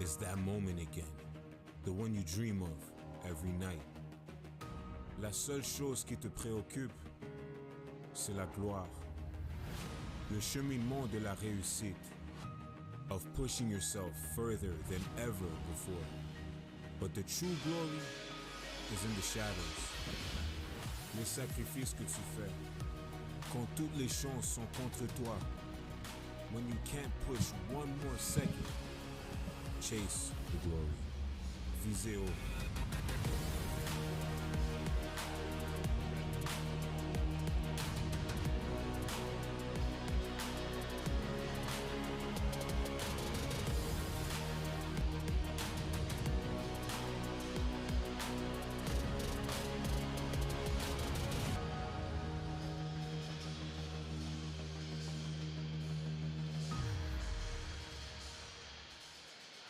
It's that moment again, the one you dream of every night. La seule chose qui te préoccupe, c'est la gloire. Le cheminement de la réussite, of pushing yourself further than ever before. But the true glory is in the shadows. Les sacrifices que tu fais, quand toutes les chances sont contre toi. When you can't push one more second, chase the glory. Visez haut.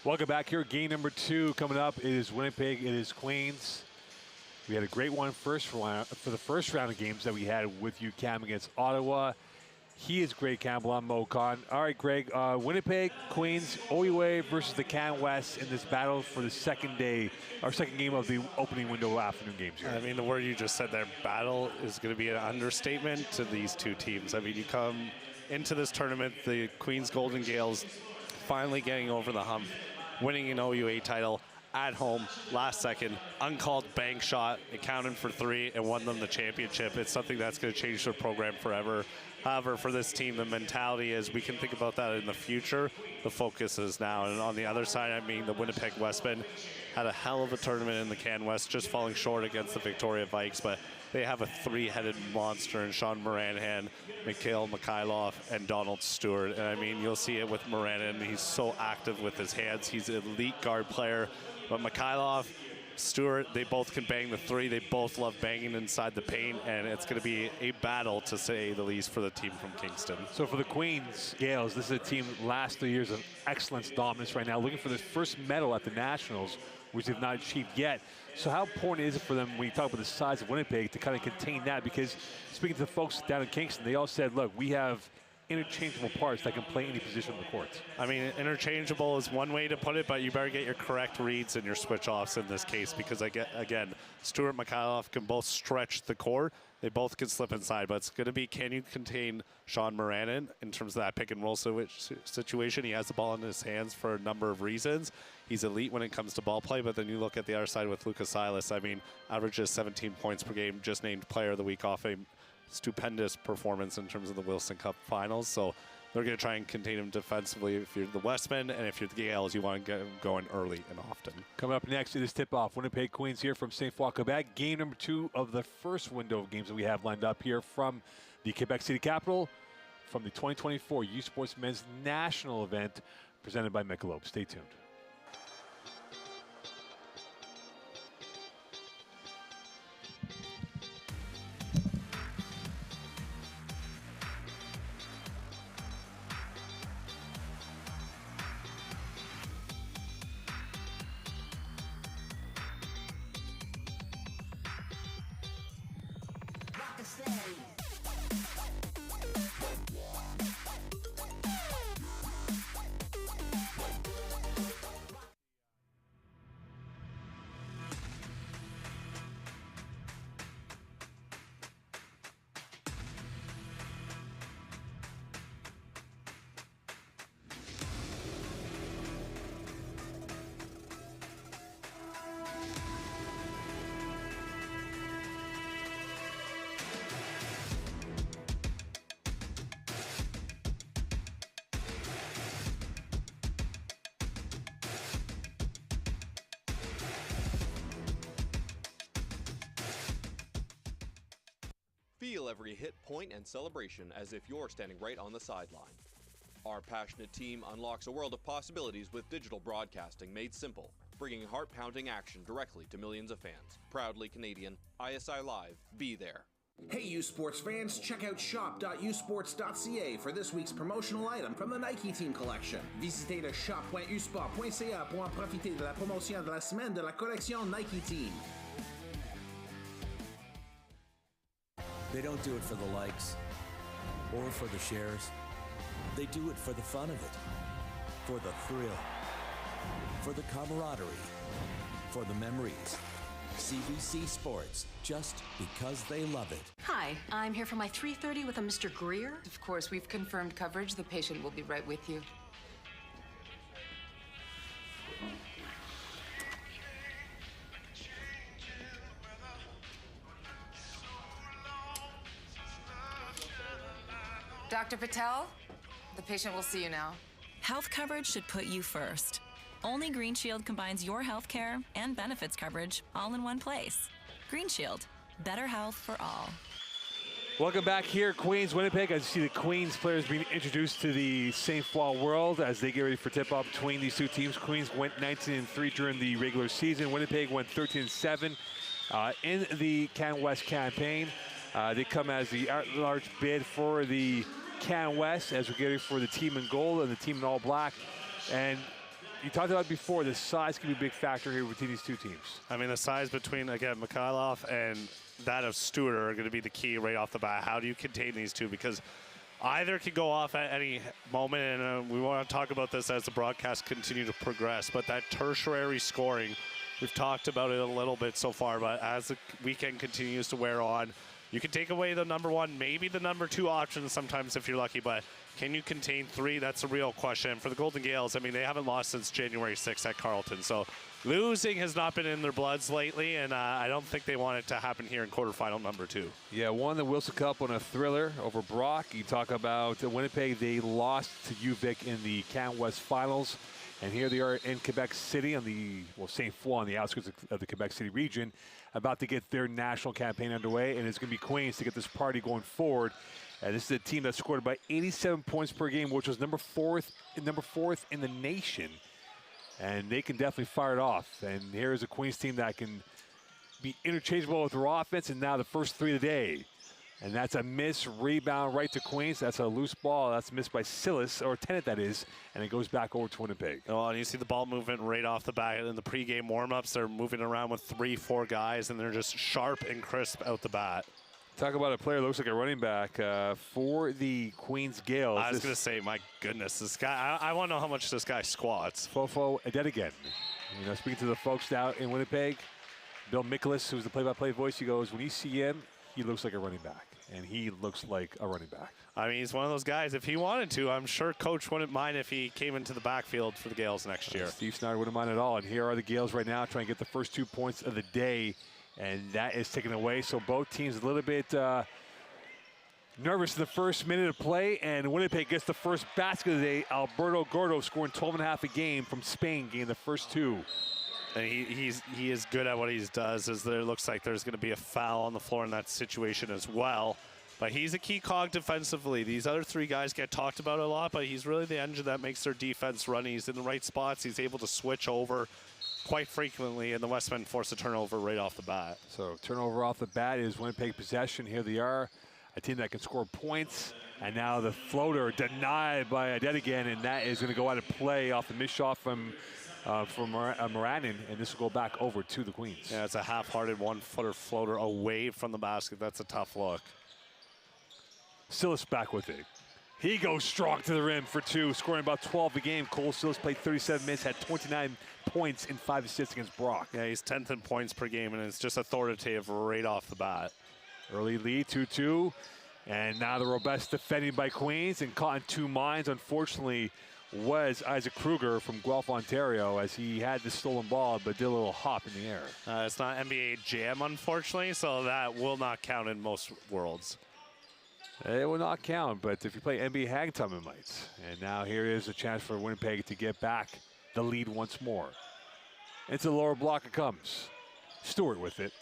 Welcome back here. Game number 2 coming up. It is Winnipeg. It is Queens. We had a great one for the first round of games that we had with you, Cam, against Ottawa. He is Greg Campbell. I'm Mo Khan. All right, Greg. Winnipeg, Queens, OUA versus the Can West in this battle for the second game of the opening window afternoon games here. I mean, the word you just said there, battle, is going to be an understatement to these two teams. I mean, you come into this tournament, the Queens Golden Gales finally getting over the hump, winning an OUA title at home last second, uncalled bank shot, it counted for 3 and won them the championship. It's something that's going to change their program forever. However, for this team, the mentality is we can think about that in the future. The focus is now. And on the other side, I mean, the Winnipeg Westmen had a hell of a tournament in the Can West, just falling short against the Victoria Vikes, but they have a 3-headed monster in Sean Moranhan, Mikhail Mikhailov, and Donald Stewart. And I mean, you'll see it with Moranhan. He's so active with his hands. He's an elite guard player. But Mikhailov, Stewart, they both can bang the 3. They both love banging inside the paint, and it's going to be a battle, to say the least, for the team from Kingston. So for the Queens Gales, this is a team last 3 years of excellence, dominance right now, looking for this first medal at the Nationals, which they've not achieved yet. So how important is it for them, when you talk about the size of Winnipeg, to kind of contain that? Because speaking to the folks down in Kingston, they all said, look, we have interchangeable parts that can play any position on the court. I mean, interchangeable is one way to put it, but you better get your correct reads and your switch-offs in this case, because, again, Stewart and Mikhailov can both stretch the court. They both can slip inside, but it's going to be, can you contain Sean Moranhan in terms of that pick-and-roll situation? He has the ball in his hands for a number of reasons. He's elite when it comes to ball play, but then you look at the other side with Lucas Silas. I mean, averages 17 points per game, just named Player of the Week off a stupendous performance in terms of the Wilson Cup Finals. So they're going to try and contain him defensively if you're the Westmen, and if you're the Gales, you want to get him going early and often. Coming up next, it is tip-off. Winnipeg Queens here from St. Foy, Quebec. Game number 2 of the first window of games that we have lined up here from the Quebec City Capital, from the 2024 U Sports Men's National event presented by Michelob. Stay tuned. Feel every hit, point, and celebration as if you're standing right on the sideline. Our passionate team unlocks a world of possibilities with digital broadcasting made simple, bringing heart-pounding action directly to millions of fans. Proudly Canadian, ISI Live, be there. Hey U Sports fans, check out shop.usports.ca for this week's promotional item from the Nike Team Collection. Visitez le shop.usport.ca pour en profiter de la promotion de la semaine de la collection Nike Team. They don't do it for the likes or for the shares. They do it for the fun of it, for the thrill, for the camaraderie, for the memories. CBC Sports, just because they love it. Hi, I'm here for my 3:30 with a Mr. Greer. Of course, we've confirmed coverage. The patient will be right with you. Dr. Patel, the patient will see you now. Health coverage should put you first. Only Green Shield combines your health care and benefits coverage all in one place. Green Shield, better health for all. Welcome back here, Queens, Winnipeg. As you see the Queens players being introduced to the St. Foy world as they get ready for tip-off between these two teams. Queens went 19-3 during the regular season. Winnipeg went 13-7 in the Can West campaign. They come as the large bid for the Can West as we get ready for the team in gold and the team in all black. And you talked about it before, the size can be a big factor here between these two teams. I mean, the size between, again, Mikhailov and that of Stewart are going to be the key right off the bat. How do you contain these two? Because either could go off at any moment, and we want to talk about this as the broadcast continue to progress. But that tertiary scoring, we've talked about it a little bit so far, but as the weekend continues to wear on, you can take away the number one, maybe the number two option sometimes if you're lucky, but can you contain three? That's a real question. For the Golden Gales, I mean, they haven't lost since January 6th at Carleton, so losing has not been in their bloods lately, and I don't think they want it to happen here in quarterfinal number two. Yeah, won the Wilson Cup on a thriller over Brock. You talk about Winnipeg, they lost to UVic in the Can West finals. And here they are in Quebec City on the, well, St. Foy on the outskirts of the Quebec City region, about to get their national campaign underway. And it's going to be Queens to get this party going forward. And this is a team that scored about 87 points per game, which was number fourth in the nation. And they can definitely fire it off. And here is a Queens team that can be interchangeable with their offense. And now the first three of the day. And that's a miss, rebound right to Queens. That's a loose ball. That's missed by Silas, or Tennant that is, and it goes back over to Winnipeg. Oh, and you see the ball movement right off the bat. In the pregame warm-ups, they're moving around with 3-4 guys, and they're just sharp and crisp out the bat. Talk about a player that looks like a running back for the Queens Gales. I was going to say, my goodness, this guy, I want to know how much this guy squats. Fofo Adedigan. You know, speaking to the folks out in Winnipeg, Bill Mikolas, who's the play-by-play voice, he goes, when you see him, he looks like a running back, and he looks like a running back. I mean, he's one of those guys, if he wanted to, I'm sure Coach wouldn't mind if he came into the backfield for the Gales next year. Steve Snyder wouldn't mind at all, and here are the Gales right now trying to get the first 2 points of the day, and that is taken away. So both teams a little bit nervous in the first minute of play, and Winnipeg gets the first basket of the day. Alberto Gordo scoring 12.5 a game from Spain, getting the first two. And he is good at what he does, as there looks like there's going to be a foul on the floor in that situation as well. But he's a key cog defensively. These other three guys get talked about a lot, but he's really the engine that makes their defense run. He's in the right spots. He's able to switch over quite frequently, and the Westmen force a turnover right off the bat. So turnover off the bat is Winnipeg possession. Here they are, a team that can score points. And now the floater denied by Adedigan, and that is going to go out of play off the missed shot from Moranin, and this will go back over to the Queens. Yeah, it's a half-hearted one-footer floater away from the basket. That's a tough look. Silas back with it. He goes strong to the rim for two, scoring about 12 a game. Cole Silas played 37 minutes, had 29 points and 5 assists against Brock. Yeah, he's 10th in points per game, and it's just authoritative right off the bat. Early lead, 2-2. And now the robust defending by Queens, and caught in two minds, unfortunately, was Isaac Kruger from Guelph, Ontario, as he had the stolen ball but did a little hop in the air. It's not NBA Jam, unfortunately, so that will not count in most worlds. It will not count, but if you play NBA Hang Time, it might. And now here is a chance for Winnipeg to get back the lead once more. Into the lower block it comes. Stewart with it.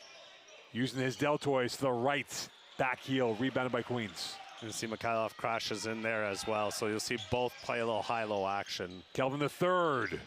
Using his deltoids to the right. Back heel, rebounded by Queens. You see Mikhailov crashes in there as well, so you'll see both play a little high-low action. Kelvin the third.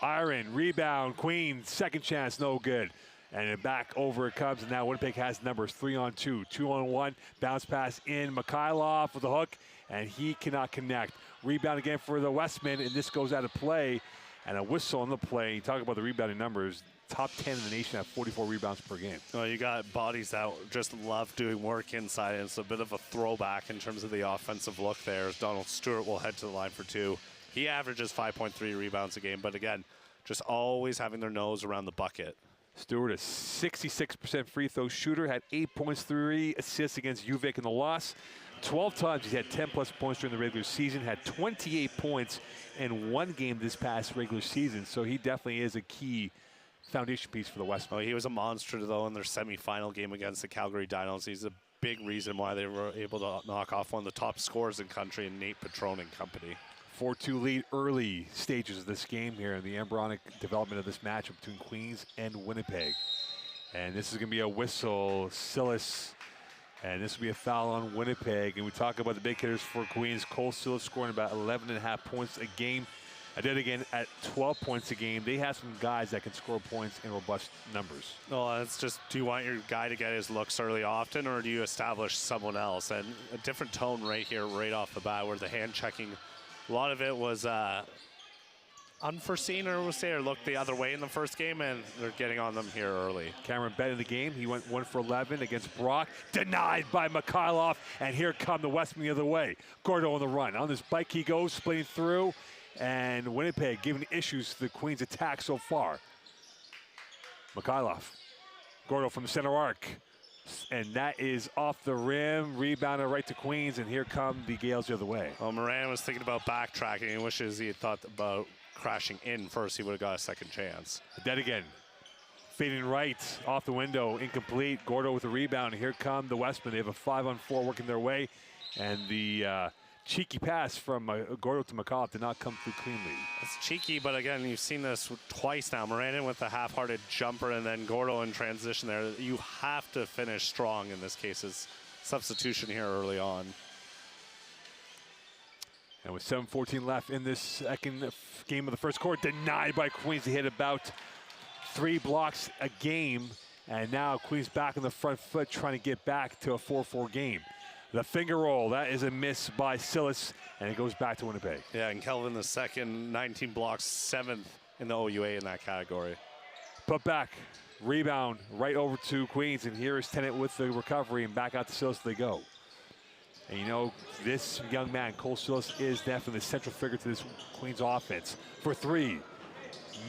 Iron, rebound, Queens, second chance, no good. And then back over it comes, and now Winnipeg has numbers 3-on-2, 2-on-1, bounce pass in, Mikhailov with the hook, and he cannot connect. Rebound again for the Westmen, and this goes out of play, and a whistle on the play. You talk about the rebounding numbers. Top 10 in the nation at 44 rebounds per game. Well, you got bodies that just love doing work inside, and it's a bit of a throwback in terms of the offensive look there, as Donald Stewart will head to the line for two. He averages 5.3 rebounds a game, but again, just always having their nose around the bucket. Stewart, a 66% free throw shooter, had 8 points, 3 assists against UVic in the loss. 12 times he's had 10-plus points during the regular season, had 28 points in one game this past regular season. So he definitely is a key foundation piece for the West. Oh, he was a monster, though, in their semifinal game against the Calgary Dinos. He's a big reason why they were able to knock off one of the top scorers in country, and Nate Petrone and company. 4-2 lead early stages of this game here in the embryonic development of this matchup between Queens and Winnipeg. And this is going to be a whistle, Silas, and this will be a foul on Winnipeg. And we talk about the big hitters for Queens. Cole Silas scoring about 11.5 points a game. I did again at 12 points a game. They have some guys that can score points in robust numbers. Well, it's just, do you want your guy to get his looks early often, or do you establish someone else? And a different tone right here, right off the bat, where the hand checking, a lot of it was unforeseen, or we'll say, or looked the other way in the first game, and they're getting on them here early. Cameron Bett in the game. He went 1 for 11 against Brock. Denied by Mikhailov, and here come the Westmen the other way. Gordo on the run. On this bike he goes, splitting through, and Winnipeg giving issues to the Queens' attack so far. Mikhailov. Gordo from the center arc. And that is off the rim, rebounded right to Queens, and here come the Gales the other way. Well, Moran was thinking about backtracking. He wishes he had thought about crashing in first. He would have got a second chance. Dead again. Fading right, off the window, incomplete. Gordo with the rebound, and here come the Westmen. They have a 5-on-4 working their way, and the cheeky pass from Gordo to Mikhailov did not come through cleanly. It's cheeky, but again, you've seen this twice now. Moran with a half-hearted jumper, and then Gordo in transition there. You have to finish strong in this case. It's substitution here early on. And with 7:14 left in this second game of the first quarter, denied by Queens. They hit about 3 blocks a game, and now Queens back on the front foot trying to get back to a 4-4 game. The finger roll, that is a miss by Silas, and it goes back to Winnipeg. Yeah, and Kelvin the second, 19 blocks, 7th in the OUA in that category. Put back, rebound right over to Queens, and here is Tennant with the recovery, and back out to Silas they go. And you know, this young man, Cole Silas, is definitely the central figure to this Queens offense. For 3,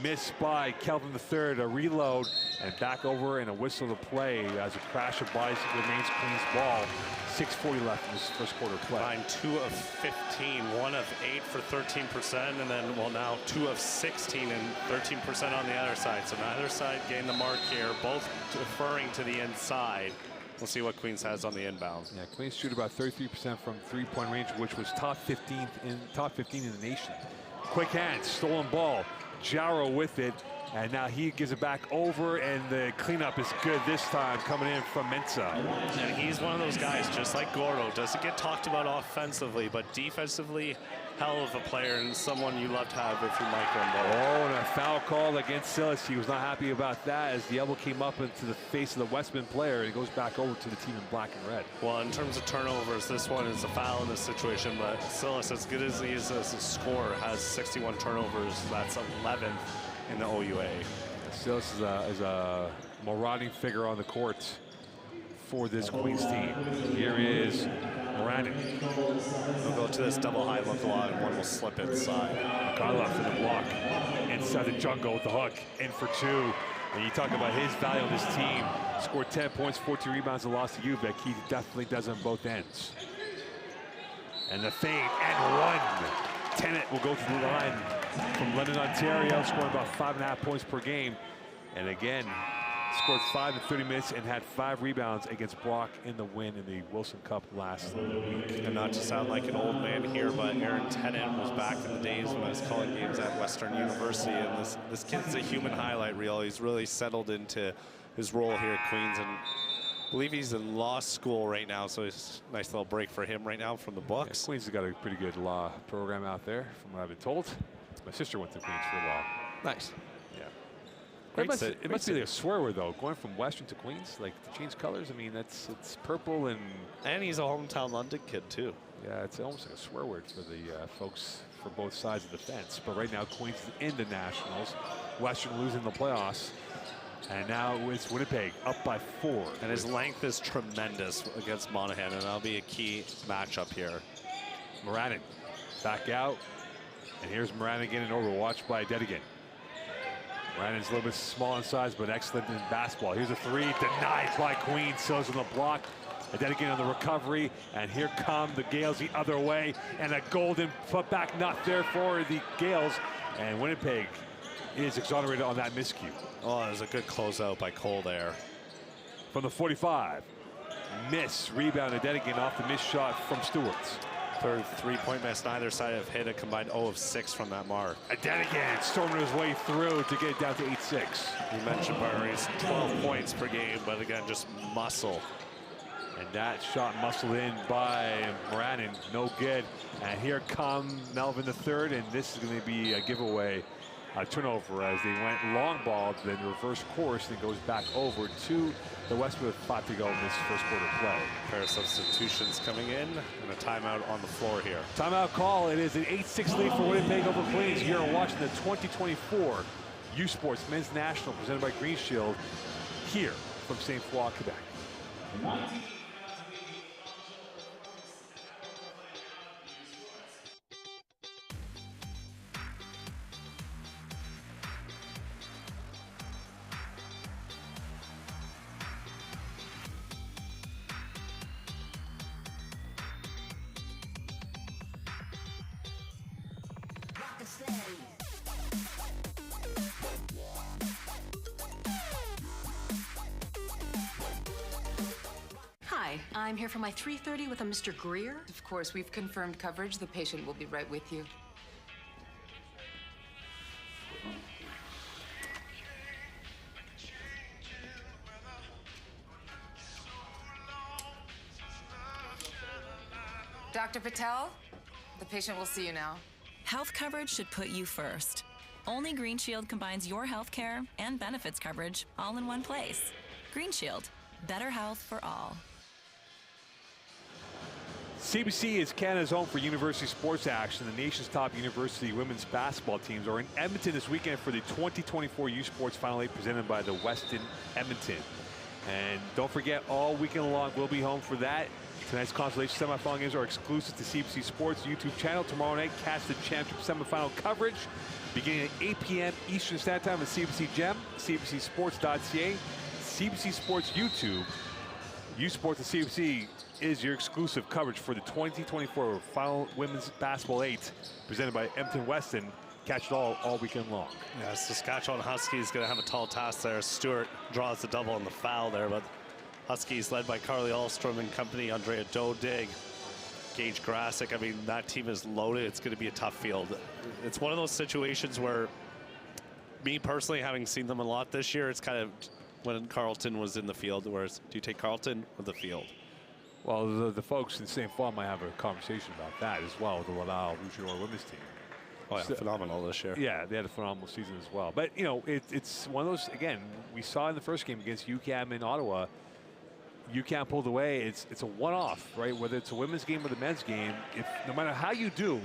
missed by Kelvin III, a reload, and back over and a whistle to play as a crash of bodies remains Queens ball. 6:40 left in this first quarter play. Line 2 of 15, 1 of 8 for 13%, and then, well, now 2 of 16 and 13% on the other side. So neither side gained the mark here, both deferring to the inside. We'll see what Queens has on the inbound. Yeah, Queens shoot about 33% from three-point range, which was top 15 in the nation. Quick hands, stolen ball. Jarrow with it, and now he gives it back over, and the cleanup is good this time, coming in from Mensah. And he's one of those guys, just like Gordo, doesn't get talked about offensively, but defensively, hell of a player and someone you love to have if you're Mike Rambo. Oh, and a foul call against Silas. He was not happy about that as the elbow came up into the face of the Westman player, and it goes back over to the team in black and red. Well, in terms of turnovers, this one is a foul in this situation, but Silas, as good as he is as a scorer, has 61 turnovers. That's 11th in the OUA. Silas is a marauding figure on the court for this Queens team. Here is Moran. They'll go to this double high look a lot, and one will slip inside. Mikhailov for the block. Inside the jungle with the hook. In for 2. And you talk about his value on this team. Scored 10 points, 14 rebounds, and lost to UVic. He definitely does on both ends. And the feint, and 1. Tennant will go to the line from London, Ontario, scoring about 5.5 points per game. And again, scored 5 in 30 minutes and had 5 rebounds against Brock in the win in the Wilson Cup last week. And not to sound like an old man here, but Aaron Tennant was back in the days when I was calling games at Western University, and this kid's a human highlight reel. He's really settled into his role here at Queens, and I believe he's in law school right now, so it's a nice little break for him right now from the books. Yeah, Queens has got a pretty good law program out there, from what I've been told. My sister went to Queens for law. Nice. Yeah. It must be like a swear word, though, going from Western to Queens, like to change colors. I mean, it's purple and he's a hometown London kid too. Yeah, it's almost like a swear word for the folks for both sides of the fence. But right now, Queens is in the Nationals. Western losing the playoffs. And now it's Winnipeg up by 4. And his length is tremendous against Monahan, and that'll be a key matchup here. Moranin back out. And here's Moran again and overwatched by Dedigan. Moran's a little bit small in size, but excellent in basketball. Here's a three, denied by Queens. Sills on the block. And Dedigan on the recovery. And here come the Gales the other way. And a golden putback not there for the Gales. And Winnipeg is exonerated on that miscue. Oh, there's a good closeout by Cole there. From the 45. Miss, rebound to Dedigan off the missed shot from Stewart's. Third three-point miss. Neither side have hit a combined 0 of 6 from that mark. And Dedigan storming his way through to get it down to 8-6. You mentioned Barry's 12 points per game, but again, just muscle. And that shot muscled in by Moran, no good. And here come Melvin the third, and this is going to be a giveaway, a turnover as they went long ball, then reverse course, and goes back over to the Westwood 5 to go in this first quarter play. Pair of substitutions coming in, and a timeout on the floor here. Timeout call. It is an 8-6 lead for Winnipeg over Queens. You're watching the 2024 U Sports Men's National presented by Green Shield here from St. Foy, Quebec. Hi, I'm here for my 3:30 with a Mr. Greer. Of course, we've confirmed coverage. The patient will be right with you. Dr. Patel, the patient will see you now. Health coverage should put you first. Only Green Shield combines your health care and benefits coverage all in one place. Green Shield, better health for all. CBC is Canada's home for university sports action. The nation's top university women's basketball teams are in Edmonton this weekend for the 2024 U Sports Final 8 presented by the Westin Edmonton. And don't forget, all weekend long we'll be home for that. Tonight's consolation semifinal games are exclusive to CBC Sports YouTube channel. Tomorrow night, catch the championship semifinal coverage beginning at 8 p.m. Eastern Standard Time at CBC Gem, cbcsports.ca, CBC Sports YouTube. U Sports and CBC is your exclusive coverage for the 2024 Final Women's Basketball 8 presented by Edmonton Westin. Catch it all weekend long. Yeah, Saskatchewan Huskies going to have a tall task there. Stewart draws the double on the foul there, but Huskies led by Carly Ahlstrom and company, Andrea Dodig, Gage Grassick. I mean, that team is loaded. It's going to be a tough field. It's one of those situations where, me personally, having seen them a lot this year, it's kind of when Carleton was in the field, whereas do you take Carleton or the field? Well, the folks in St. Paul might have a conversation about that as well, the Laval Rouge women's team. Oh, yeah, phenomenal this year. Yeah, they had a phenomenal season as well. But, you know, it's one of those, again, we saw in the first game against UQAM in Ottawa, UQAM pulled away. It's a one-off, right? Whether it's a women's game or the men's game, no matter how you do,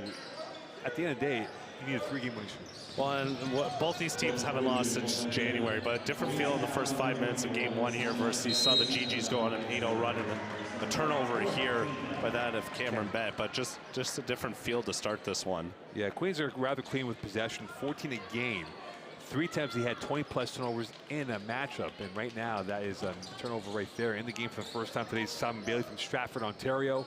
at the end of the day, you need a 3-game winning streak. Well, and both these teams haven't lost since January, but a different feel in the first 5 minutes of game 1 here versus you saw the GGs go on an 8-0 run and then a turnover here by that of Cameron Bett, but just a different feel to start this one. Yeah, Queens are rather clean with possession, 14 a game. 3 times he had 20-plus turnovers in a matchup, and right now that is a turnover right there. In the game for the first time today, Simon Bailey from Stratford, Ontario.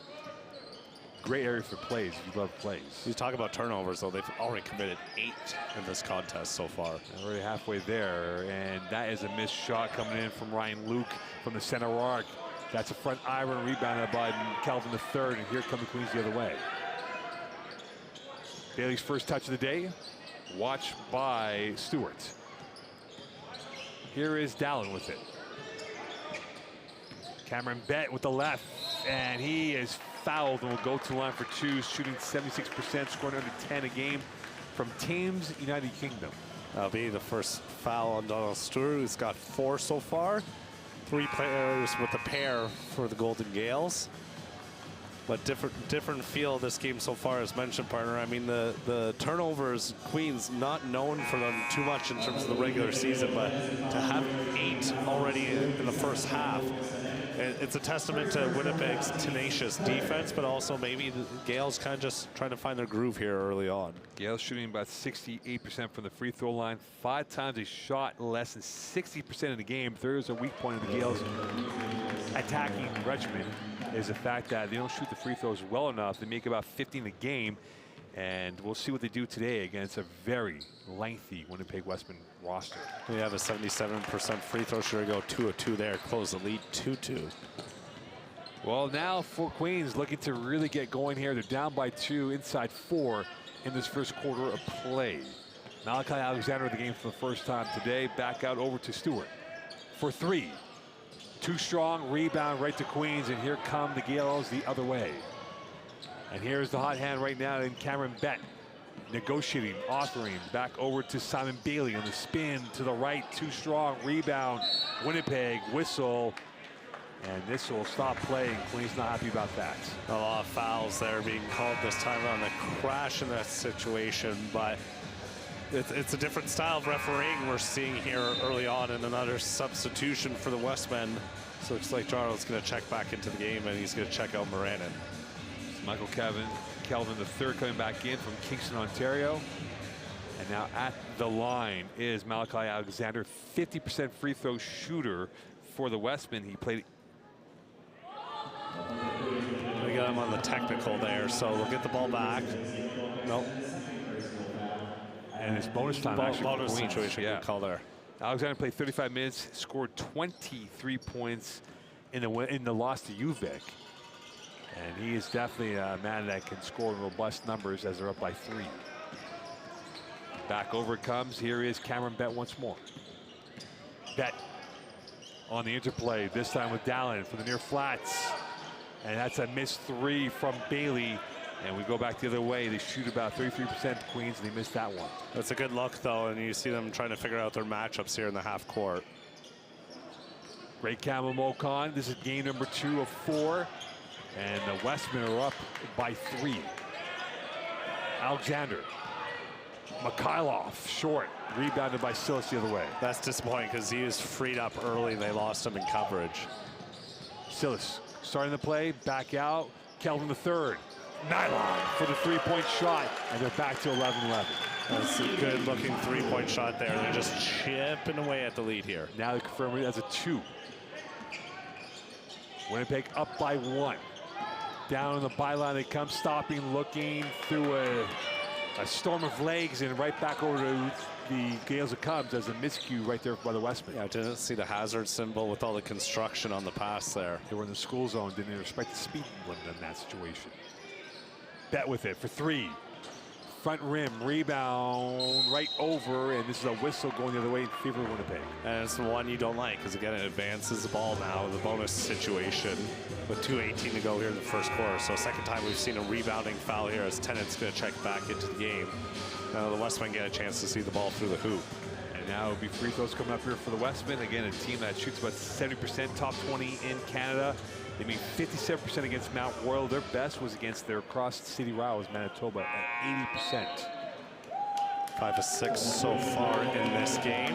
Great area for plays. You love plays. You talk about turnovers, though. They've already committed 8 in this contest so far. And already halfway there, and that is a missed shot coming in from Ryan Luke from the center arc. That's a front iron rebounded by Calvin III, and here come the Queens the other way. Bailey's first touch of the day, watched by Stewart. Here is Dallin with it. Cameron Bett with the left, and he is fouled and will go to the line for 2, shooting 76%, scoring under 10 a game from Thames, United Kingdom. That'll be the first foul on Donald Stewart, who's got 4 so far. 3 players with a pair for the Golden Gales. But different feel of this game so far, as mentioned, partner. I mean, the turnovers, Queens not known for them too much in terms of the regular season, but to have 8 already in the first half, it's a testament to Winnipeg's tenacious defense, but also maybe the Gales kind of just trying to find their groove here early on. Gales shooting about 68% from the free throw line. 5 times they shot less than 60% of the game. There is a weak point of the Gales attacking regimen is the fact that they don't shoot the free throws well enough. They make about 15 a game, and we'll see what they do today against a very lengthy Winnipeg Westman roster. We have a 77% free throw shooter, go 2 of 2 there, close the lead 2-2. Well, now for Queens looking to really get going here. They're down by 2 inside 4 in this first quarter of play. Malachi Alexander in the game for the first time today. Back out over to Stewart for 3. Too strong, rebound right to Queens, and here come the Gales the other way. And here's the hot hand right now in Cameron Bett, negotiating, offering, back over to Simon Bailey on the spin to the right, too strong, rebound, Winnipeg, whistle, and this will stop playing. Queens not happy about that. A lot of fouls there being called this time on the crash in that situation, but it's a different style of refereeing we're seeing here early on, and another substitution for the Westmen. So it looks like Jarl's going to check back into the game, and he's going to check out Moranen. Michael Kelvin III coming back in from Kingston, Ontario. And now at the line is Malachi Alexander, 50% free throw shooter for the Westmen. He played. We got him on the technical there, so we'll get the ball back. Nope. And it's bonus time. Bonus situation, yeah. Good call there. Alexander played 35 minutes, scored 23 points in the loss to UVic. And he is definitely a man that can score robust numbers as they're up by 3. Back over it comes. Here is Cameron Bett once more. Bett on the interplay, this time with Dallin from the near flats. And that's a missed 3 from Bailey. And we go back the other way. They shoot about 33% Queens, and they missed that one. That's a good look, though, and you see them trying to figure out their matchups here in the half court. Great Camo Mocon. This is game number 2 of 4. And the Westmen are up by 3. Alexander. Mikhailov, short. Rebounded by Silas the other way. That's disappointing because he was freed up early. They lost him in coverage. Silas starting the play, back out. Kelvin III. Nylon for the 3-point shot, and they're back to 11-11. That's a good-looking 3-point shot there. They're just chipping away at the lead here. Now they confirm it as a 2. Winnipeg up by 1. Down on the byline they come, stopping, looking through a storm of legs, and right back over to the Gales it comes as a miscue right there by the Westmen. Yeah, I didn't see the hazard symbol with all the construction on the pass there. They were in the school zone, didn't respect the speed limit in that situation. Bett with it for 3. Front rim, rebound, right over, and this is a whistle going the other way in favor of Winnipeg. And it's the one you don't like, because again, it advances the ball now, the bonus situation, with 2:18 to go here in the first quarter. So second time we've seen a rebounding foul here as Tennant's going to check back into the game. Now the Westmen get a chance to see the ball through the hoop. And now it'll be free throws coming up here for the Westmen. Again, a team that shoots about 70%, top 20 in Canada. They made 57% against Mount Royal. Their best was against their cross-city rivals, Manitoba, at 80%. 5 of 6 so far in this game.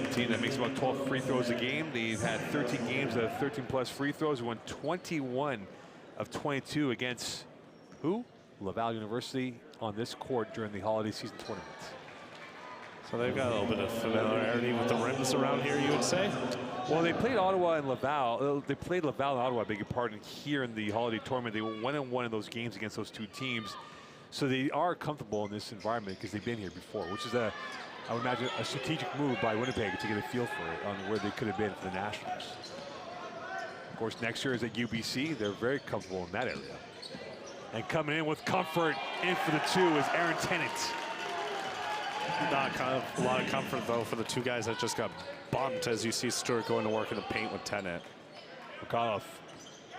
A team that makes about 12 free throws a game. They've had 13 games of 13-plus free throws. Won 21 of 22 against who? Laval University on this court during the holiday season tournament. So they've got a little bit of familiarity with the rims around here, you would say? Well, they played Ottawa and Laval. They played Laval and Ottawa, I beg your pardon, here in the holiday tournament. They won and won in those games against those 2 teams. So they are comfortable in this environment because they've been here before, which is, I would imagine, a strategic move by Winnipeg to get a feel for it on where they could have been for the Nationals. Of course, next year is at UBC. They're very comfortable in that area. And coming in with comfort in for the 2 is Aaron Tennant. Not kind of a lot of comfort, though, for the 2 guys that just got bumped as you see Stewart going to work in the paint with Tennant. McAuliffe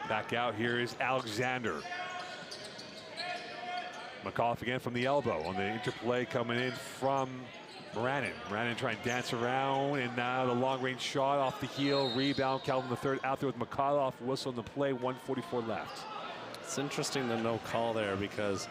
back out. Here is Alexander. McAuliffe again from the elbow on the interplay coming in from Moranin trying to dance around, and now the long-range shot off the heel, rebound. Calvin III out there with McAuliffe, whistle in the play, 1:44 left. It's interesting the no call there because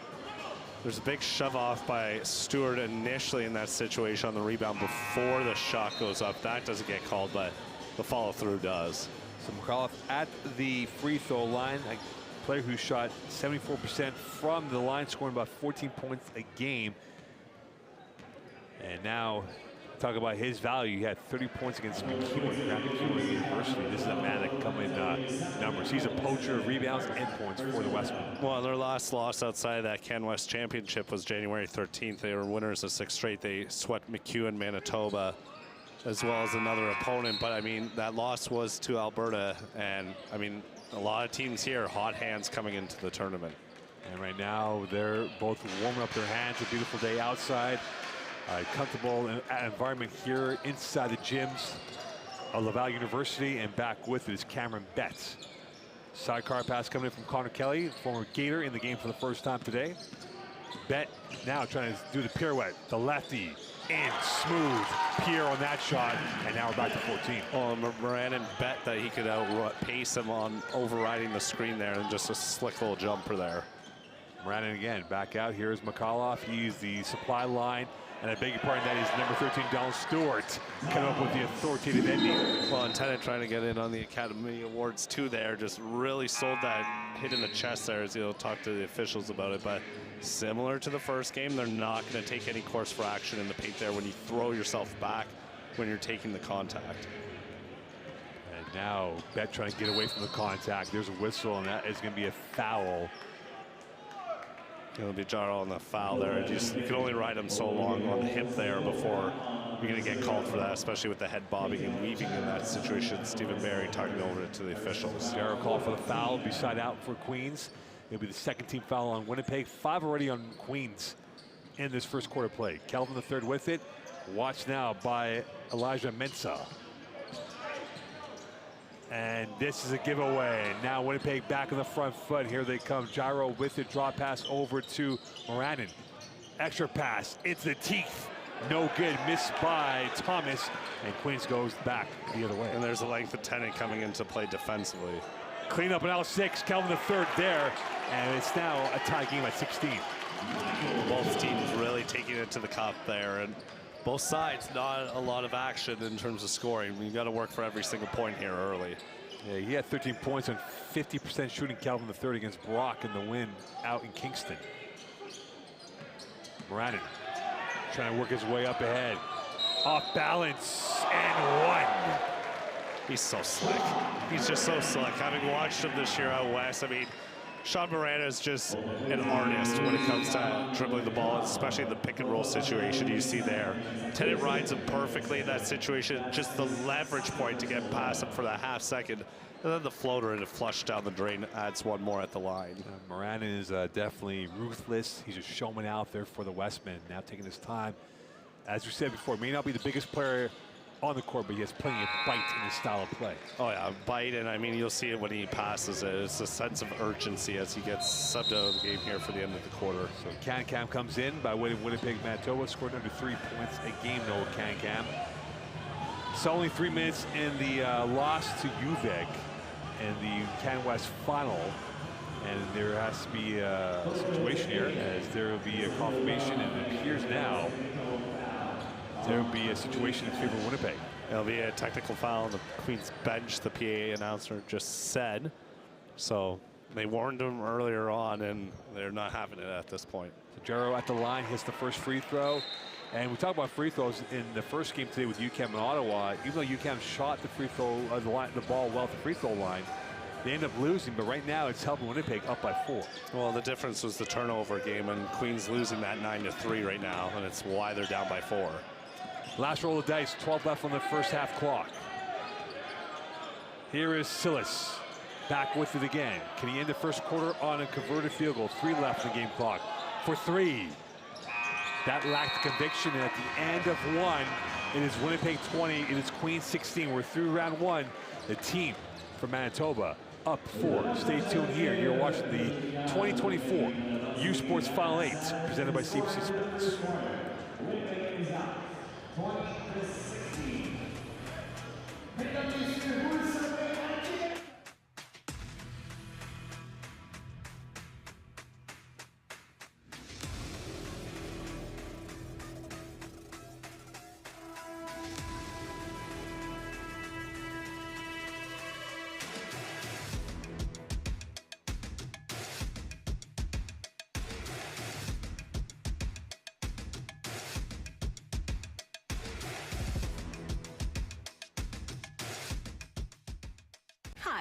there's a big shove off by Stewart initially in that situation on the rebound before the shot goes up. That doesn't get called, but the follow through does. So McAuliffe at the free throw line, a player who shot 74% from the line, scoring about 14 points a game. And now, talk about his value. He had 30 points against McEwen University. This is a man that can come in numbers. He's a poacher of rebounds and points for the Westmen. Well, their last loss outside of that Can West Championship was January 13th. They were winners of 6 straight. They swept McEwen, Manitoba, as well as another opponent. But, I mean, that loss was to Alberta. And, I mean, a lot of teams here, hot hands coming into the tournament. And right now, they're both warming up their hands. A beautiful day outside. Comfortable environment here inside the gyms of Laval University, and back with it is Cameron Betts. Sidecar pass coming in from Connor Kelly, former Gator in the game for the first time today. Bett now trying to do the pirouette, the lefty, in smooth Pierre on that shot, and now we're back to 14. Oh, Moranin bet that he could outpace him on overriding the screen there, and just a slick little jumper there. Moranin again, back out. Here's McAuliffe. He's the supply line. And I beg your pardon, that is number 13, Donald Stewart, coming up with the authoritative ending. Well, and Tennant trying to get in on the Academy Awards too there, just really sold that hit in the chest there as he'll talk to the officials about it. But similar to the first game, they're not going to take any course for action in the paint there when you throw yourself back when you're taking the contact. And now Bett trying to get away from the contact. There's a whistle, and that is going to be a foul. It'll be Jarl on the foul there. You can only ride him so long on the hip there before you're going to get called for that, especially with the head bobbing and weaving in that situation. Stephen Barry talking over it to the officials. Jarl called for the foul, beside out for Queens. It'll be the second team foul on Winnipeg. 5 already on Queens in this first quarter play. Calvin III with it. Watched now by Elijah Mensah. And this is a giveaway. Now Winnipeg back on the front foot. Here they come. Gyro with it. Draw pass over to Moranin. Extra pass. It's the teeth. No good. Missed by Thomas. And Queens goes back the other way. And there's a length of Tennant coming into play defensively. Clean up an L6. Calvin III there. And it's now a tie game at 16. Both teams really taking it to the cup there. And both sides, not a lot of action in terms of scoring. You got to work for every single point here early. Yeah, he had 13 points on 50% shooting, Calvin III, against Brock in the win out in Kingston. Moranin trying to work his way up ahead. Off balance, and one. He's so slick. He's just so slick. Having watched him this year out west, I mean, Sean Moranin is just an artist when it comes to dribbling the ball, especially the pick and roll situation you see there. Tennant rides him perfectly in that situation, just the leverage point to get past him for that half second. And then the floater and a flush down the drain adds one more at the line. Moranin is definitely ruthless. He's a showman out there for the Westmen, now taking his time. As we said before, may not be the biggest player on the court, but he has plenty of bite in his style of play. Oh yeah, bite, and I mean, you'll see it when he passes it. It's a sense of urgency as he gets subbed out of the game here for the end of the quarter. So Can-Cam comes in by way of Winnipeg, Manitoba, scored under 3 points a game, Noah Can-Cam. It's only 3 minutes in the loss to UVic in the Can West final. And there has to be a situation here, as there will be a confirmation, and it appears now there will be a situation in favor of Winnipeg. It'll be a technical foul on the Queens bench, the PA announcer just said. So they warned him earlier on, and they're not having it at this point. So Jarrow at the line hits the first free throw. And we talk about free throws in the first game today with UQAM and Ottawa. Even though UQAM shot the free throw, the ball well at the free throw line, they end up losing, but right now it's helping Winnipeg up by 4. Well, the difference was the turnover game, and Queens losing that 9-3 right now, and it's why they're down by 4. Last roll of dice, 12 left on the first half clock. Here is Silas, back with it again. Can he end the first quarter on a converted field goal? 3 left in the game clock for 3. That lacked conviction, and at the end of 1, it is Winnipeg 20, it is Queens 16. We're through round 1. The team from Manitoba up 4. Stay tuned here. You're watching the 2024 U Sports Final 8, presented by CBC Sports.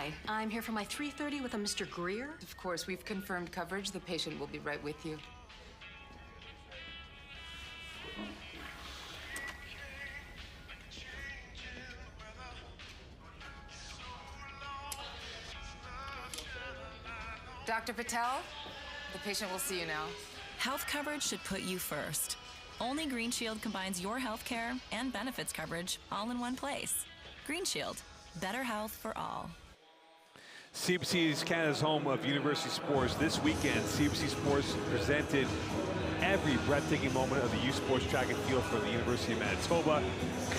Hi, I'm here for my 3:30 with a Mr. Greer. Of course, we've confirmed coverage. The patient will be right with you. Dr. Patel, the patient will see you now. Health coverage should put you first. Only Green Shield combines your health care and benefits coverage all in one place. Green Shield, better health for all. CBC is Canada's home of university sports. This weekend, CBC Sports presented every breathtaking moment of the youth sports track and field for the University of Manitoba.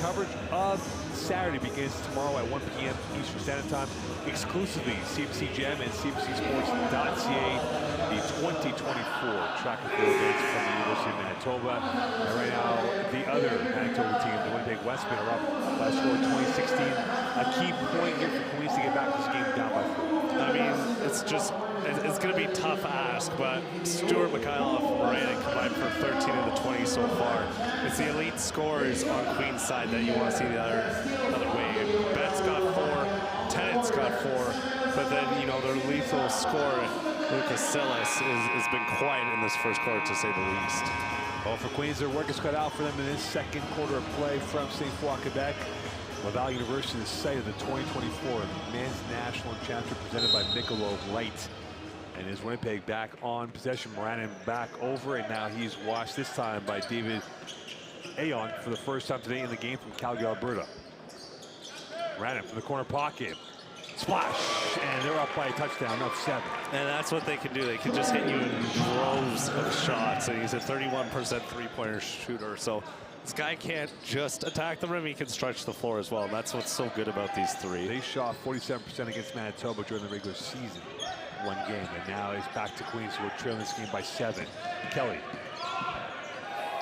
Coverage of Saturday begins tomorrow at 1 p.m. Eastern Standard Time. Exclusively CBC Gem and CBCSports.ca, the 2024 track and field events from the University of Manitoba. And right now, the other Manitoba team, the Winnipeg Westmen, are up by a score of 2016. A key point here for Queens to get back this game down by 4. I mean, it's going to be a tough ask, but Stuart Mikhailov and Moran combined for 13 of the 20 so far. It's the elite scorers on Queen's side that you want to see the other way. Bet's got 4, Tennant's got 4, but then, you know, their lethal scorer, Lucas Silas, has been quiet in this first quarter, to say the least. Well, for Queens, their work is cut out for them in this second quarter of play from St. Foy, Quebec. Laval University, the site of the 2024 Men's National Championship presented by Michelob Light. And is Winnipeg back on possession. Moranin back over, and now he's watched this time by David Aon for the first time today in the game from Calgary, Alberta. Moranin from the corner pocket. Splash! And they're up by a touchdown, up 7. And that's what they can do. They can just hit you in droves of shots. And he's a 31% three-pointer shooter. So this guy can't just attack the rim, he can stretch the floor as well. And that's what's so good about these three. They shot 47% against Manitoba during the regular season, one game. And now he's back to Queens, who are trailing this game by 7. Kelly.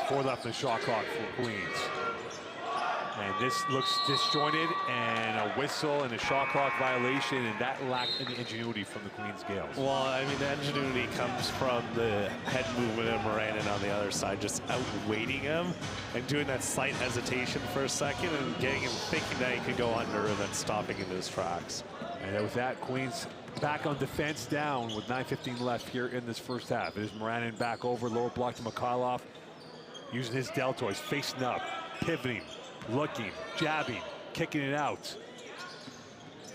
4 left in the shot clock for Queens. And this looks disjointed, and a whistle and a shot clock violation, and that lacked any ingenuity from the Queens Gales. Well, I mean, the ingenuity comes from the head movement of Moranin on the other side, just outweighting him and doing that slight hesitation for a second and getting him thinking that he could go under and then stopping into his tracks. And with that, Queens back on defense, down with 9:15 left here in this first half. It is Moranin back over, lower block to Mikhailov, using his deltoids, facing up, pivoting, looking, jabbing, kicking it out.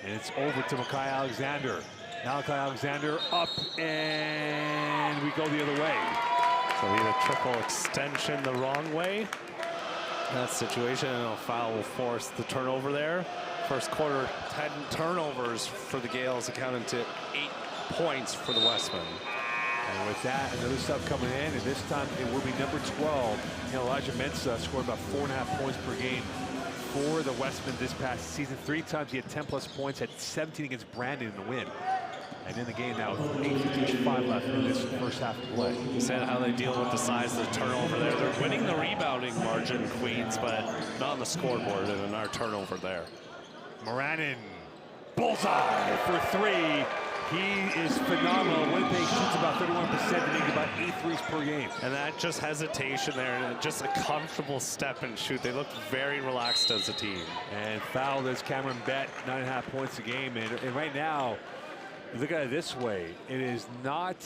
And it's over to Makai Alexander. Now Makai Alexander up, and we go the other way. So we had a triple extension the wrong way. In that situation, and a foul will force the turnover there. First quarter, 10 turnovers for the Gales, accounting to 8 points for the Westmen. And with that, another sub coming in, and this time it will be number 12. You know, Elijah Mensah scored about 4.5 points per game for the Westmen this past season. 3 times he had 10+ points, had 17 against Brandon in the win. And in the game now, 8:55 left in this first half of play. You said how they deal with the size of the turnover there. They're winning the rebounding margin, Queens, but not on the scoreboard, and our turnover there. Moranin, bullseye for 3. He is phenomenal. Winnipeg shoots about 31%, they make about 8 threes per game. And that just hesitation there, and just a comfortable step and shoot. They look very relaxed as a team. And fouled as Cameron Bett, 9.5 points a game. And right now, look at it this way. It is not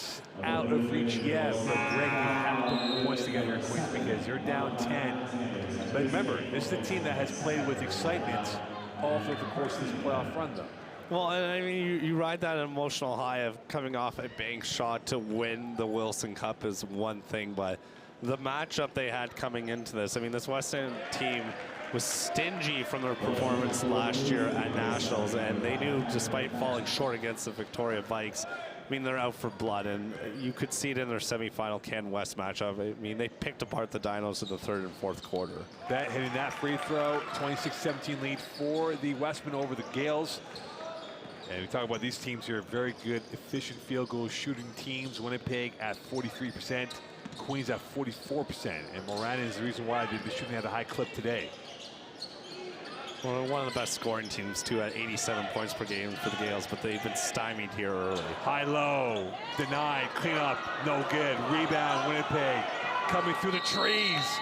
out of reach yet, but Greg, we have to put points together here in Queens because they're down 10. But remember, this is a team that has played with excitement all through the course of this playoff run, though. Well, and I mean, you ride that emotional high of coming off a bank shot to win the Wilson Cup is one thing, but the matchup they had coming into this, I mean, this West End team was stingy from their performance last year at Nationals, and they knew, despite falling short against the Victoria Vikes, I mean, they're out for blood, and you could see it in their semifinal Ken West matchup. I mean, they picked apart the Dinos in the 3rd and 4th quarter. Bet hitting that free throw, 26-17 lead for the Westmen over the Gales. And we talk about these teams here, very good, efficient field goal shooting teams. Winnipeg at 43%, Queens at 44%. And Moranin is the reason why they've been shooting at a high clip today. Well, one of the best scoring teams, too, at 87 points per game for the Gales, but they've been stymied here early. High-low, denied, clean up, no good. Rebound, Winnipeg coming through the trees.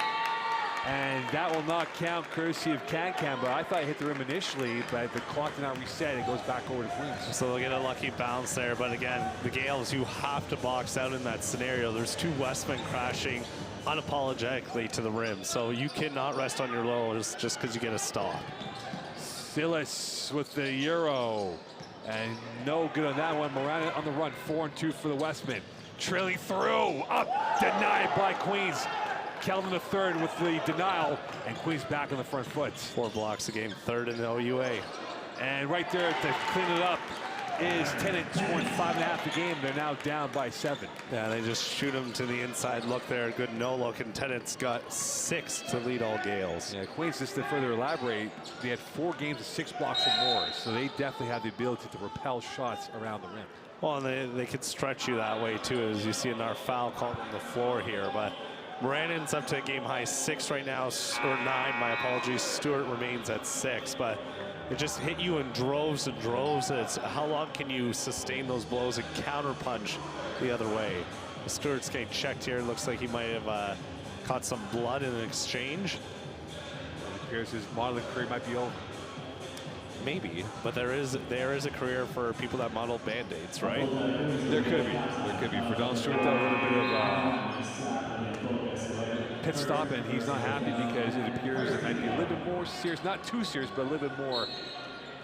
And that will not count courtesy of Can-Can, but I thought it hit the rim initially, but the clock did not reset. It goes back over to Queens. So they'll get a lucky bounce there, but again, the Gales, you have to box out in that scenario. There's 2 Westmen crashing unapologetically to the rim, so you cannot rest on your laurels just because you get a stop. Silas with the Euro, and no good on that one. Moran on the run, 4 and 2 for the Westmen. Trailing through, up, denied by Queens. Kelvin the third with the denial, and Queens back on the front foot. 4 blocks a game, 3rd in the OUA. And right there to clean it up is Tennant, scoring 5.5 a game. They're now down by 7. Yeah, they just shoot him to the inside look there. Good no look, and Tennant's got 6 to lead all Gales. Yeah, Queens, just to further elaborate, they had 4 games of 6 blocks or more, so they definitely have the ability to repel shots around the rim. Well, and they could stretch you that way too, as you see in our foul called on the floor here, but Brandon's up to a game high 6 right now, or 9, my apologies. Stewart remains at 6, but it just hit you in droves and droves. It's how long can you sustain those blows and counterpunch the other way? Stewart's getting checked here. Looks like he might have caught some blood in an exchange. It appears his modeling career might be over. Maybe, but there is a career for people that model Band-Aids, right? There could be. There could be. For Don Stewart, that a little bit of pit stop, and he's not happy because it appears it might be a little bit more serious. Not too serious, but a little bit more.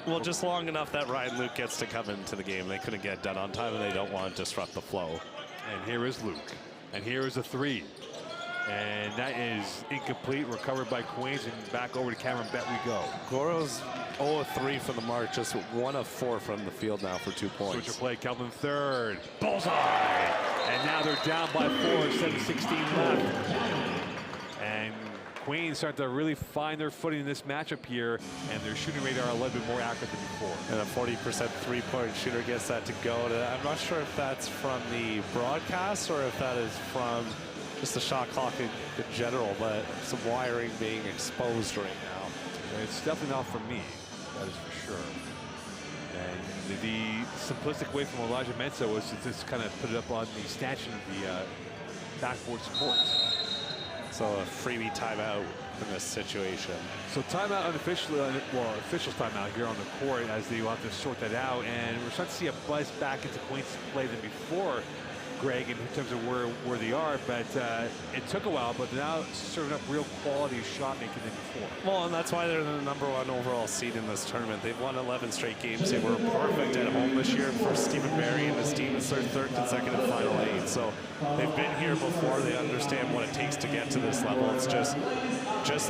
Well, just long enough that Ryan Luke gets to come into the game. They couldn't get done on time, and they don't want to disrupt the flow. And here is Luke. And here is a 3. And that is incomplete, recovered by Queens, and back over to Cameron Bet we go. Goro's 0 of 3 from the mark, just 1 of 4 from the field now for 2 points. Switch of play, Kelvin third. Bullseye! And now they're down by 4, 7:16 left. And Queens start to really find their footing in this matchup here, and their shooting radar a little bit more accurate than before. And a 40% three-point shooter gets that to go. I'm not sure if that's from the broadcast or if that is from just the shot clock in general, but some wiring being exposed right now. It's definitely not for me, that is for sure. And the simplistic way from Elijah Mensah was to just kind of put it up on the stanchion of the backboard support. So a freebie timeout in this situation. So timeout unofficially, well, officials timeout here on the court as they will have to sort that out. And we're starting to see a buzz back into Queens play than before, Greg, in terms of where they are, but it took a while, but they're now serving up real quality shot making than before. Well, and that's why they're the #1 overall seed in this tournament. They've won 11 straight games. They were perfect at home this year for Stephen Barry and his team. It's their 3rd consecutive Final 8. So they've been here before. They understand what it takes to get to this level. It's just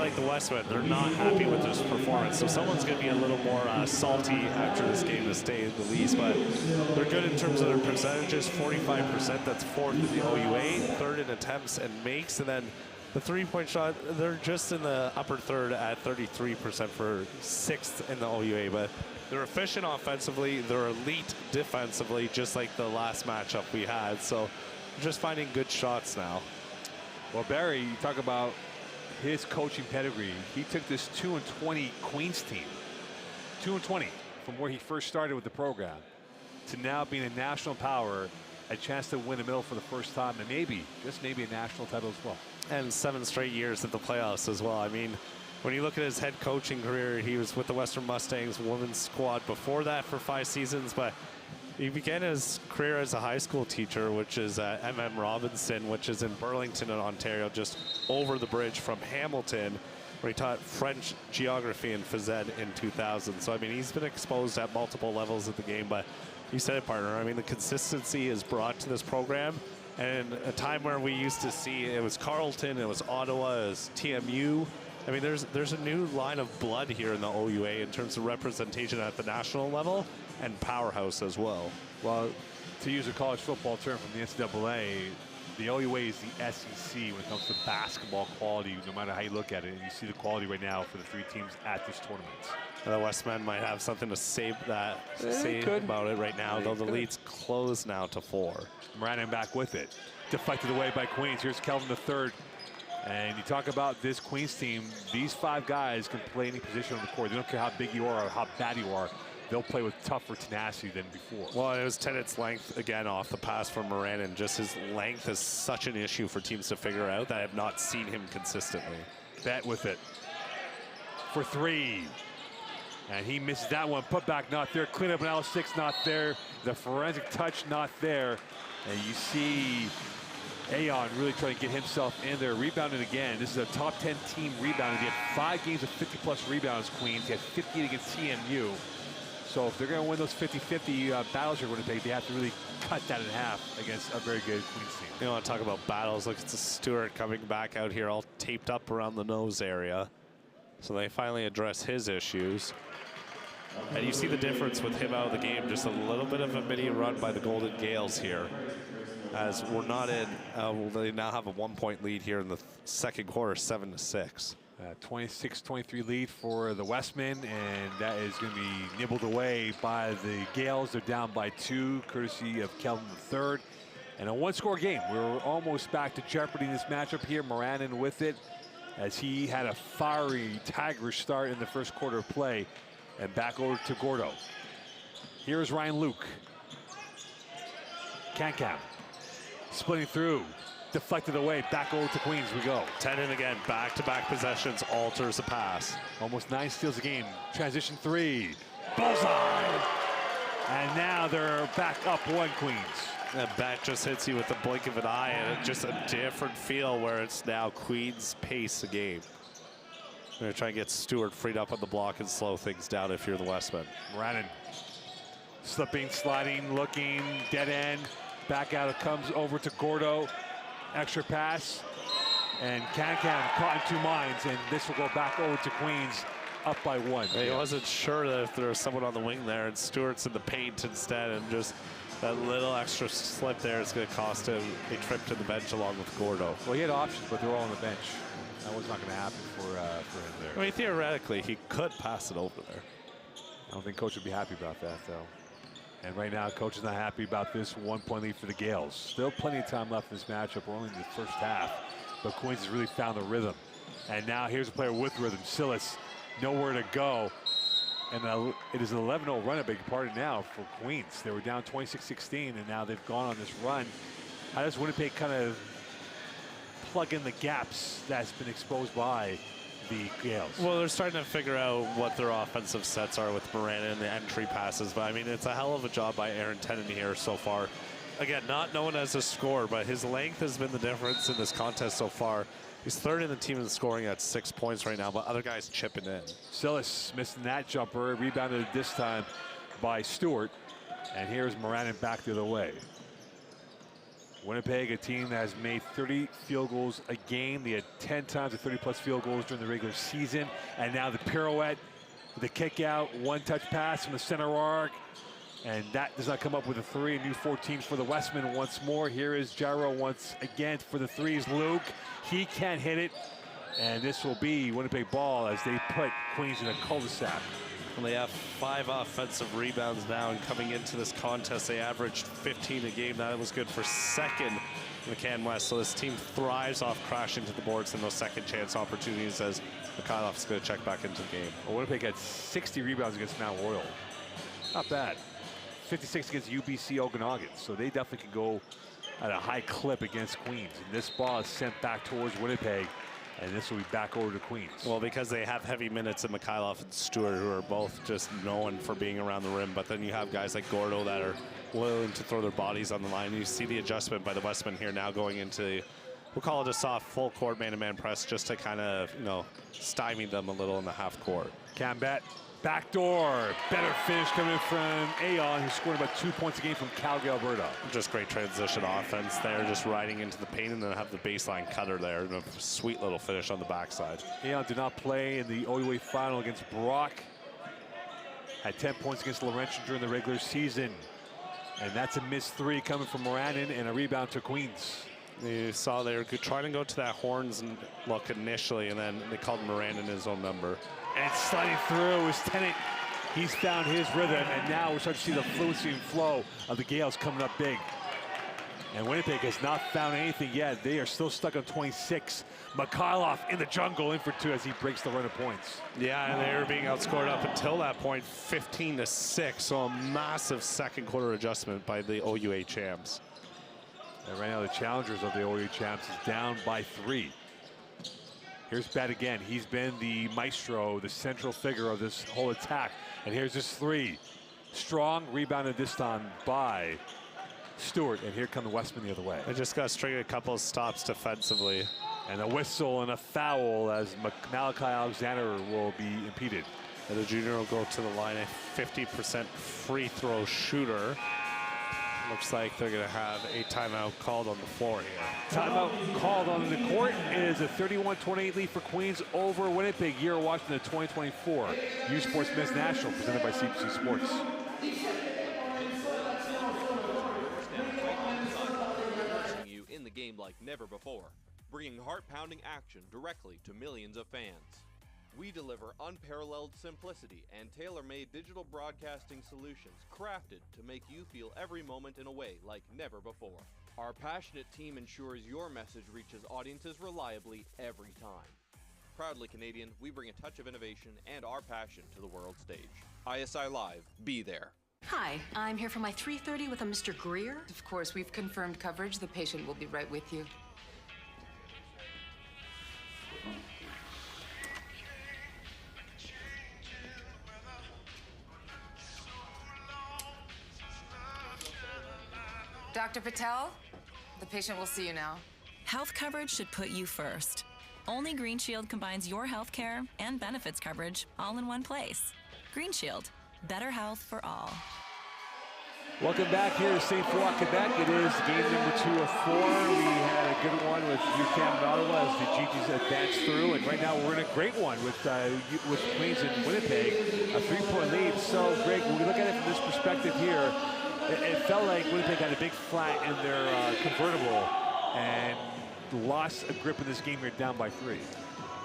like the Westmen. They're not happy with this performance. So someone's going to be a little more salty after this game, to say the least. But they're good in terms of their percentages, 45%. That's 4th in the OUA, 3rd in attempts and makes, and then the 3-point shot, they're just in the upper 3rd at 33% for 6th in the OUA, but they're efficient offensively, they're elite defensively, just like the last matchup we had, so just finding good shots now. Well, Barry, you talk about his coaching pedigree. He took this 2-20 Queens team, 2-20 from where he first started with the program, to now being a national power, a chance to win a medal for the first time, and maybe, just maybe, a national title as well. And 7 straight years at the playoffs as well. I mean, when you look at his head coaching career, he was with the Western Mustangs women's squad before that for 5 seasons, but he began his career as a high school teacher, which is at MM Robinson, which is in Burlington in Ontario, just over the bridge from Hamilton, where he taught French, geography, and phys ed in 2000. So, I mean, he's been exposed at multiple levels of the game, but you said it, partner. I mean, the consistency is brought to this program. And a time where we used to see it was Carleton, it was Ottawa, it was TMU. I mean, there's a new line of blood here in the OUA in terms of representation at the national level and powerhouse as well. Well, to use a college football term from the NCAA, the OUA is the SEC when it comes to basketball quality, no matter how you look at it. And you see the quality right now for the 3 teams at this tournament. The Westmen might have something to say about it right now, though the lead's closed now to 4. Moran back with it. Deflected away by Queens. Here's Kelvin the third. And you talk about this Queens team, these 5 guys can play any position on the court. They don't care how big you are or how bad you are. They'll play with tougher tenacity than before. Well, it was Tennant's length again off the pass from Moran, and just his length is such an issue for teams to figure out that I have not seen him consistently. Bet with it for three. And he misses that one. Put back not there. Clean up an L6 not there. The forensic touch not there. And you see Aon really trying to get himself in there. Rebounding again. This is a top 10 team rebounding. He had 5 games of 50-plus rebounds, Queens. He had 58 against CMU. So if they're going to win those 50-50 battles you're going to take, they have to really cut that in half against a very good Queens team. You want to talk about battles? Look at Stewart coming back out here all taped up around the nose area. So they finally address his issues. And you see the difference with him out of the game. Just a little bit of a mini run by the Golden Gales here. As we're not in, they now have a 1-point lead here in the second quarter, 7-6. 26-23 lead for the Westmen, and that is going to be nibbled away by the Gales. They're down by 2, courtesy of Kelvin III. And a 1-score game. We're almost back to jeopardy in this matchup here. Moranin with it, as he had a fiery Tiger start in the first quarter of play. And back over to Gordo. Here's Ryan Luke. Can-Cam splitting through. Deflected away, back over to Queens we go. 10 in again, back-to-back possessions, alters the pass. Almost 9 steals a game. Transition 3, bullseye! And now they're back up 1, Queens. That bat just hits you with the blink of an eye, and it's just a different feel where it's now Queens pace a game. They're going to try and get Stewart freed up on the block and slow things down if you're the Westmen. Moranin slipping, sliding, looking, dead end. Back out it comes over to Gordo. Extra pass, and Can-Can caught in 2 minds, and this will go back over to Queens, up by 1. He wasn't sure that if there was someone on the wing there, and Stewart's in the paint instead, and just that little extra slip there is going to cost him a trip to the bench along with Gordo. Well, he had options, but they're all on the bench. That was not going to happen for him there. I mean, theoretically, he could pass it over there. I don't think Coach would be happy about that, though. And right now, Coach is not happy about this 1-point lead for the Gales. Still plenty of time left in this matchup. We're only in the first half, but Queens has really found the rhythm. And now here's a player with rhythm. Silas, nowhere to go. And it is an 11-0 run, I beg your pardon, now for Queens. They were down 26-16, and now they've gone on this run. How does Winnipeg kind of plug in the gaps that's been exposed by the Gales? Well, they're starting to figure out what their offensive sets are with Moranin and the entry passes. But, I mean, it's a hell of a job by Aaron Tennant here so far. Again, not known as a scorer, but his length has been the difference in this contest so far. He's third in the team in scoring at 6 points right now, but other guys chipping in. Silas missing that jumper, rebounded this time by Stewart. And here's Moranin back the other way. Winnipeg, a team that has made 30 field goals a game. They had 10 times the 30-plus field goals during the regular season. And now the pirouette, the kick out, 1-touch pass from the center arc. And that does not come up with a 3. A new 14 for the Westmen once more. Here is Gyro once again for the 3s. Luke, he can't hit it. And this will be Winnipeg ball as they put Queens in a cul-de-sac. And they have 5 offensive rebounds now, and coming into this contest, they averaged 15 a game. That was good for second in the Can West. So this team thrives off crashing to the boards and those second chance opportunities as Mikhailov is going to check back into the game. Well, Winnipeg had 60 rebounds against Mount Royal. Not bad. 56 against UBC Okanagan. So they definitely can go at a high clip against Queens. And this ball is sent back towards Winnipeg. And this will be back over to Queens. Well, because they have heavy minutes in Mikhailov and Stewart, who are both just known for being around the rim. But then you have guys like Gordo that are willing to throw their bodies on the line. And you see the adjustment by the Westmen here now going into, we'll call it a soft full court man-to-man press, just to kind of, you know, stymie them a little in the half court. Cambet, backdoor, better finish coming from Aon, who scored about 2 points a game from Calgary, Alberta. Just great transition offense there, just riding into the paint, and then have the baseline cutter there, and a sweet little finish on the backside. Aon did not play in the OUA final against Brock. Had 10 points against Laurentian during the regular season. And that's a missed 3 coming from Moranin and a rebound to Queens. You saw they were trying to go to that horns look initially, and then they called Moranin his own number. And sliding through is Tennant. He's found his rhythm, and now we're starting to see the fluency and flow of the Gales coming up big. And Winnipeg has not found anything yet. They are still stuck on 26. Mikhailov in the jungle, in for 2 as he breaks the run of points. Yeah, and they were being outscored up until that point, 15-6. So a massive second quarter adjustment by the OUA champs. And right now the challengers of the OUA champs is down by 3. Here's Bet again. He's been the maestro, the central figure of this whole attack. And here's his three. Strong, rebounded this time by Stewart. And here come the Westmen the other way. They just got to string a couple of stops defensively. And a whistle and a foul as Malachi Alexander will be impeded. And the junior will go to the line, a 50% free throw shooter. Looks like they're going to have a timeout called on the floor here. Timeout called on the court. It is a 31-28 lead for Queens over Winnipeg. You're watching the 2024 U Sports Men's National presented by CBC Sports. Immersing you in the game like never before, bringing heart-pounding action directly to millions of fans. We deliver unparalleled simplicity and tailor-made digital broadcasting solutions crafted to make you feel every moment in a way like never before. Our passionate team ensures your message reaches audiences reliably every time. Proudly Canadian, we bring a touch of innovation and our passion to the world stage. ISI Live, be there. Hi, I'm here for my 3:30 with a Mr. Greer. Of course, we've confirmed coverage. The patient will be right with you. Dr. Patel, the patient will see you now. Health coverage should put you first. Only Green Shield combines your health care and benefits coverage all in one place. Green Shield, better health for all. Welcome back here to St. Foy, Quebec. It is game number 2 of 4. We had a good one with UQAM and Ottawa as the GTs advanced through, and right now we're in a great one with Queens and Winnipeg, a 3-point lead. So, Greg, when we look at it from this perspective here, it felt like Winnipeg had a big flat in their convertible and lost a grip in this game here, down by 3.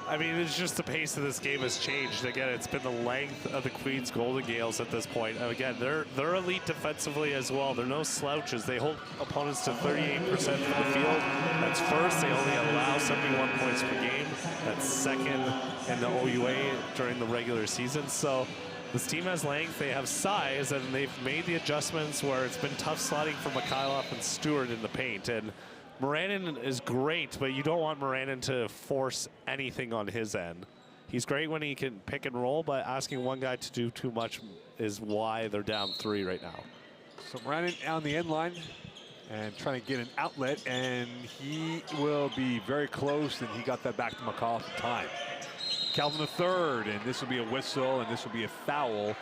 I mean, it's just the pace of this game has changed. Again, it's been the length of the Queens Golden Gales at this point. And again, they're elite defensively as well. They're no slouches. They hold opponents to 38% from the field. That's first. They only allow 71 points per game. That's second in the OUA during the regular season. So this team has length, they have size, and they've made the adjustments where it's been tough sliding for Mikhailov and Stewart in the paint. And Moranin is great, but you don't want Moranin to force anything on his end. He's great when he can pick and roll, but asking one guy to do too much is why they're down 3 right now. So Moranin on the end line and trying to get an outlet, and he will be very close, and he got that back to Mikhailov in time. Calvin the third, and this will be a whistle, and this will be a foul.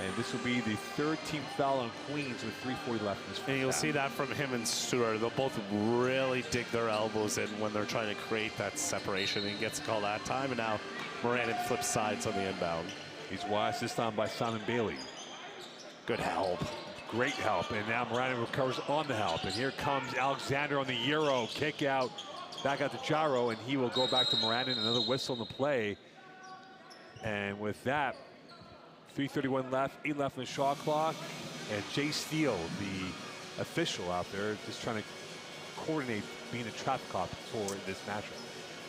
And this will be the 13th foul on Queens with 3:40 left in this first And you'll half. see that from him and Stewart. They'll both really dig their elbows in when they're trying to create that separation. He gets a call that time, and now Moranin flips sides on the inbound. He's watched this time by Simon Bailey. Good help. Great help, and now Moranin recovers on the help. And here comes Alexander on the Euro. Kick out, back out to Jaro, and he will go back to Moranin. Another whistle in the play. And with that, 3:31 left, 8 left in the shot clock. And Jay Steele, the official out there, just trying to coordinate being a traffic cop for this matchup.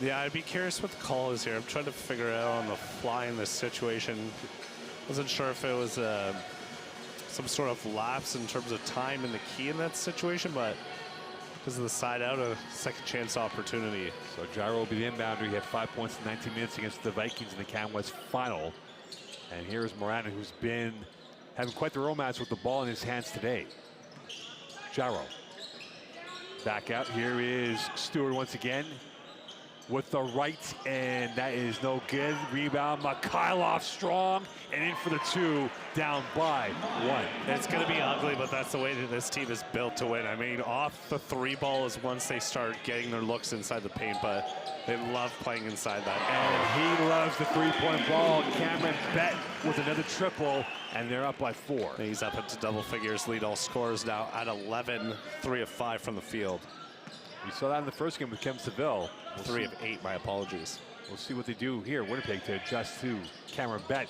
Yeah, I'd be curious what the call is here. I'm trying to figure it out on the fly in this situation. Wasn't sure if it was some sort of lapse in terms of time in the key in that situation, but because of the side out, a second chance opportunity. So Jaro will be the inbounder. He had 5 points in 19 minutes against the Vikings in the Cam West final. And here's Moranin, who's been having quite the romance with the ball in his hands today. Jaro. Back out. Here is Stewart once again with the right, and that is no good. Rebound, Mikhailov strong, and in for the 2, down by 1. It's going to be ugly, but that's the way that this team is built to win. I mean, off the 3 ball is once they start getting their looks inside the paint, but they love playing inside that. And he loves the 3-point ball. Cameron Bet with another triple, and they're up by 4. And he's up into double figures, lead all scorers now at 11, 3 of 5 from the field. We saw that in the first game with Kevin Seville. 3 of 8, my apologies. We'll see what they do here. Winnipeg to adjust to Cameron Bet.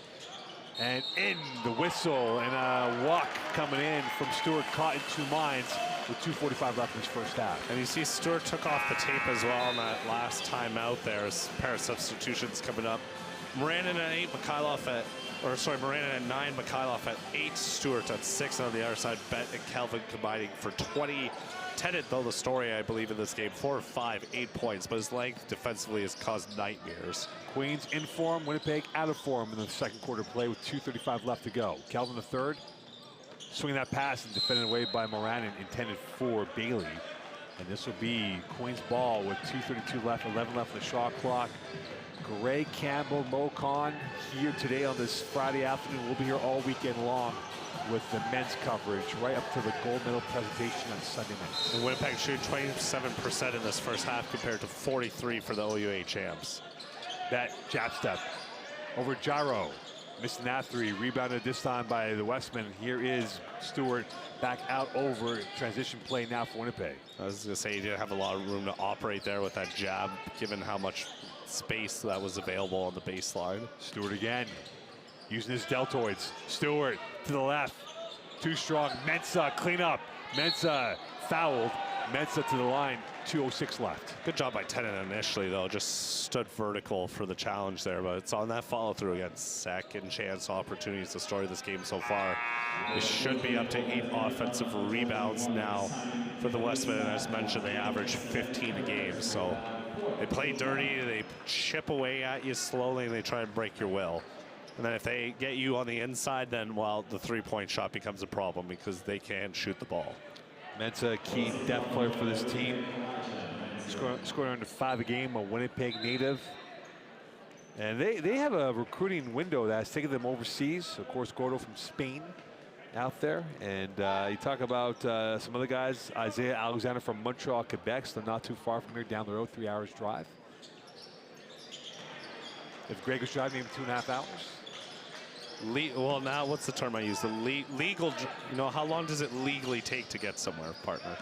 And in the whistle, and a walk coming in from Stewart, caught in 2 minds with 2:45 left in his first half. And you see Stewart took off the tape as well on that last time out there. A pair of substitutions coming up. Moranin at 8, Mikhailov at Moranen at 9, Mikhailov at 8, Stewart at 6. And on the other side, Bet and Kelvin combining for 20. Tennant, though, the story, I believe, in this game, 4 of 5, 8 points, but his length defensively has caused nightmares. Queens in form, Winnipeg out of form in the second quarter play with 2:35 left to go. Kelvin the third, swinging that pass and defended away by Moranen, intended for Bailey. And this will be Queens ball with 2:32 left, 11 left on the shot clock. Greg Campbell, Mo Khan here today on this Friday afternoon. We'll be here all weekend long with the men's coverage right up to the gold medal presentation on Sunday night. And Winnipeg shooting 27% in this first half compared to 43 for the OUA champs. That jab step over Gyro. Missing that three, rebounded this time by the Westman. Here is Stewart back out over transition play now for Winnipeg. I was gonna say he didn't have a lot of room to operate there with that jab, given how much space that was available on the baseline. Stewart again, using his deltoids. Stewart to the left, too strong. Mensah clean up. Mensah fouled. Mensah to the line, 2:06 left. Good job by Tennant initially, though. Just stood vertical for the challenge there, but it's on that follow through again. Second chance opportunities, the story of this game so far. They should be up to 8 offensive rebounds now for the Westmen. And as mentioned, they average 15 a game. So they play dirty, they chip away at you slowly, and they try and break your will. And then if they get you on the inside, then, well, the three-point shot becomes a problem because they can't shoot the ball. Mensah, a key depth player for this team. Scoring under 5 a game, a Winnipeg native. And they have a recruiting window that has taken them overseas. Of course, Gordo from Spain out there. And you talk about some other guys, Isaiah Alexander from Montreal, Quebec, so not too far from here, down the road, 3 hours drive. If Greg was driving, maybe 2.5 hours. Well, now what's the term I use? The legal, you know, how long does it legally take to get somewhere, partner?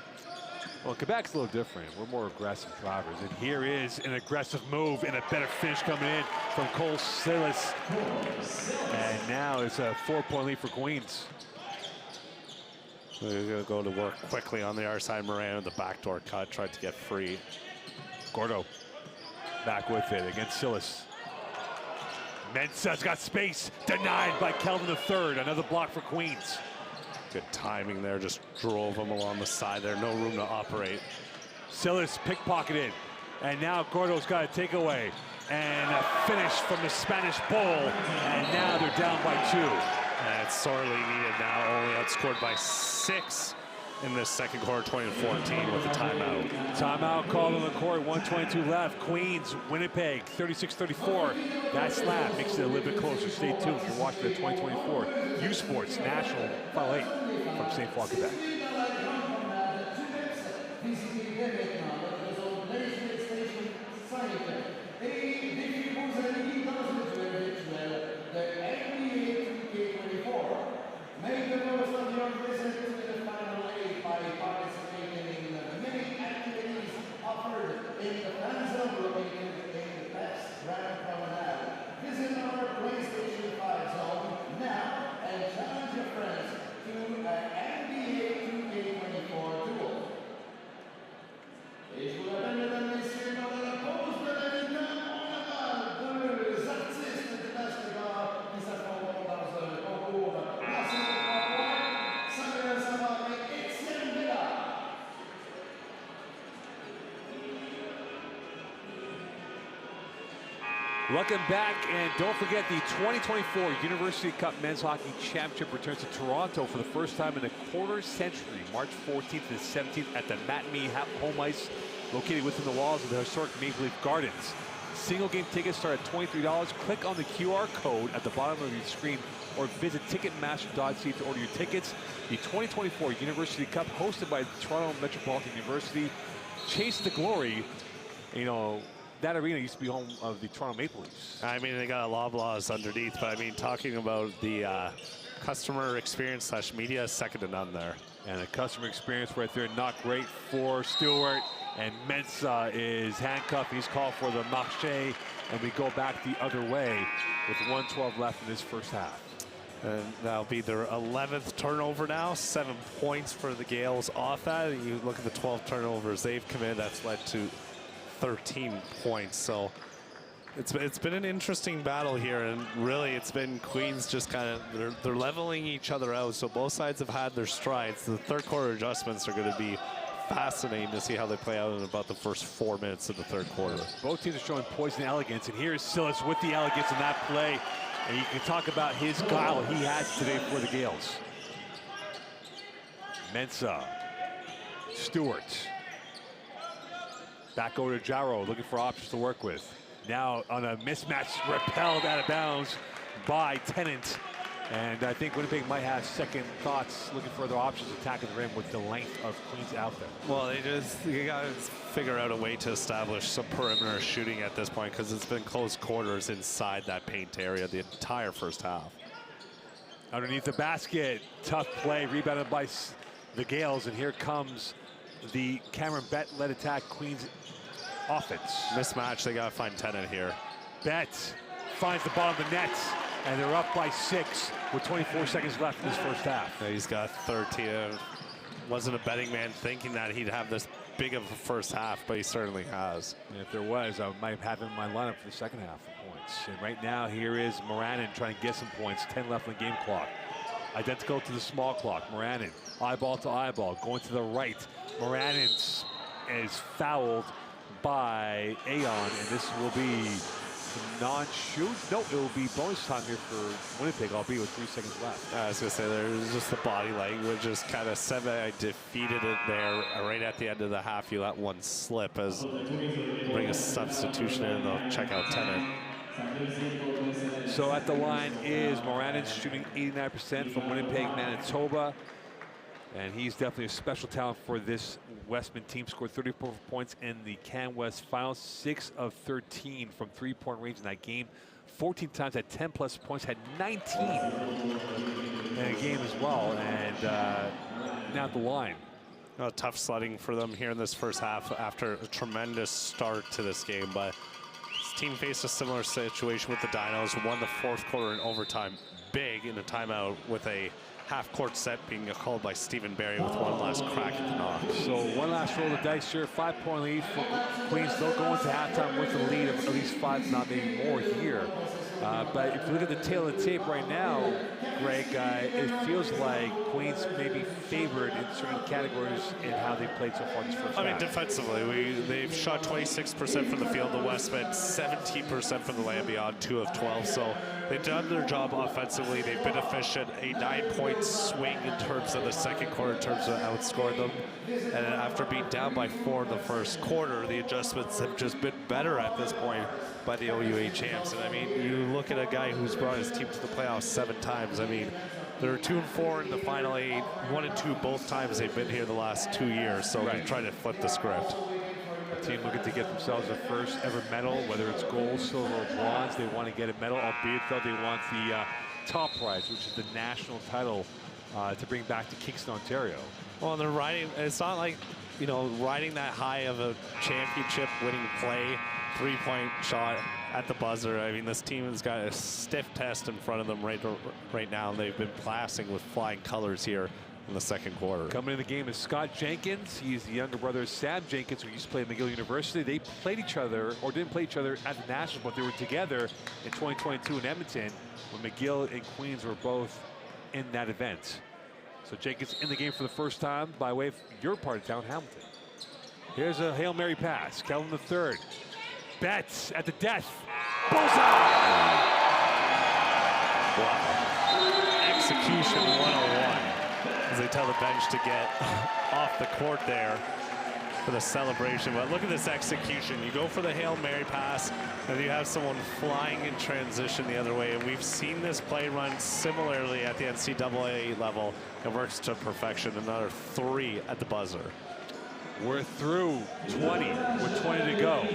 Well, Quebec's a little different. We're more aggressive drivers. And here is an aggressive move and a better finish coming in from Cole Silas. And now it's a 4-point lead for Queens. They're going to go to work quickly on the other side. Moran with the backdoor cut, tried to get free. Gordo back with it against Silas. Mensah's got space, denied by Kelvin III. Another block for Queens. Good timing there, just drove him along the side there. No room to operate. Silas pickpocketed, and now Gordo's got a takeaway. And a finish from the Spanish Bull, and now they're down by 2. And it's sorely needed now, only outscored by 6 in this second quarter, 20-14 with a timeout. Timeout called on the court, 1:22 left. Queens, Winnipeg, 36-34. That slap makes it a little bit closer. Stay tuned for watching the 2024 U Sports National Final 8 from St. Paul, Quebec. Welcome back, and don't forget the 2024 University Cup Men's Hockey Championship returns to Toronto for the first time in a quarter century, March 14th and 17th at the Mattamy home ice, located within the walls of the historic Maple Leaf Gardens. Single game tickets start at $23. Click on the QR code at the bottom of your screen or visit Ticketmaster.ca to order your tickets. The 2024 University Cup, hosted by Toronto Metropolitan University, chase the glory. You know, that arena used to be home of the Toronto Maple Leafs. I mean, they got a Loblaws underneath, but I mean, talking about the customer experience / media, second to none there. And the customer experience right there, not great for Stewart. And Mensah is handcuffed. He's called for the marché, and we go back the other way with 1:12 left in this first half. And that'll be their 11th turnover now. 7 points for the Gales off that. And you look at the 12 turnovers they've committed, that's led to 13 points. So It's been an interesting battle here, and really it's been Queens just kind of, they're leveling each other out, so both sides have had their strides. The third quarter adjustments are going to be fascinating to see how they play out in about the first 4 minutes of the third quarter. Both teams are showing poise and elegance, and here's Silas with the elegance in that play, and you can talk about his guile he has today for the Gales. Mensah, Stewart, back over to Jarro, looking for options to work with. Now on a mismatch, repelled out of bounds by Tennant. And I think Winnipeg might have second thoughts, looking for other options attacking the rim with the length of Queens out there. Well, you got to figure out a way to establish some perimeter shooting at this point, because it's been close quarters inside that paint area the entire first half. Underneath the basket, tough play, rebounded by the Gales, and here comes the Cameron Bett-led attack, Queens offense. Mismatch, they got to find Tennant here. Bett finds the bottom of the net, and they're up by 6 with 24 seconds left in this first half. Yeah, he's got 13. Wasn't a betting man thinking that he'd have this big of a first half, but he certainly has. And if there was, I might have him in my lineup for the second half of points. And right now, here is Moranin trying to get some points. 10 left on the game clock. Identical to the small clock. Moranin, eyeball to eyeball, going to the right. Moranin is fouled by Aon, and this will be non-shoot. No, it will be bonus time here for Winnipeg, albeit with 3 seconds left. I was going to say, there's just the body language, just kind of semi-defeated it there. Right at the end of the half, you let one slip as bring a substitution in, and they'll check out Tennant. So at the line is Moranin, shooting 89% from Winnipeg, Manitoba. And he's definitely a special talent for this Westman team. Scored 34 points in the Can West Finals, 6 of 13 from three-point range in that game. 14 times had 10-plus points, had 19 in a game as well. And now at the line. Tough sledding for them here in this first half after a tremendous start to this game. But this team faced a similar situation with the Dinos, won the fourth quarter in overtime, big in a timeout with a half-court set being called by Stephen Barry with one last crack at the knock. So one last roll of the dice here, 5-point lead for Queens. They'll go into halftime with a lead of at least 5, not maybe more here. But if you look at the tail of the tape right now, Greg, it feels like Queens may be favored in certain categories in how they played so far this first half. I mean, defensively, they've shot 26% from the field. The Westmen 17% from the land beyond, 2 of 12. So they've done their job offensively. They've been efficient. A 9-point swing in terms of the second quarter, in terms of outscoring them. And after being down by 4 in the first quarter, the adjustments have just been better at this point by the OUA champs. And I mean, you look at a guy who's brought his team to the playoffs 7 times. I mean, they're 2-4 in the final 8, 1 and 2 both times they've been here the last 2 years. So they're trying to flip the script. The team looking to get themselves a first ever medal, whether it's gold, silver, or bronze. They want to get a medal, albeit though they want the top prize, which is the national title, to bring back to Kingston, Ontario. Well, they're riding. It's not like, you know, riding that high of a championship winning play, 3-point shot at the buzzer. I mean, this team has got a stiff test in front of them right now. They've been blasting with flying colors here in the second quarter. Coming in the game is Scott Jenkins. He's the younger brother of Sam Jenkins, who used to play at McGill University. They played each other, or didn't play each other at the Nationals, but they were together in 2022 in Edmonton when McGill and Queens were both in that event. So Jenkins in the game for the first time by way of your part of town, Hamilton. Here's a Hail Mary pass. Kelvin the third. Betts at the death. Bullseye! Wow. Execution 101 as they tell the bench to get off the court there for the celebration. But look at this execution. You go for the Hail Mary pass, and you have someone flying in transition the other way. And we've seen this play run similarly at the NCAA level. It works to perfection. Another 3 at the buzzer. We're through 20 with 20 to go.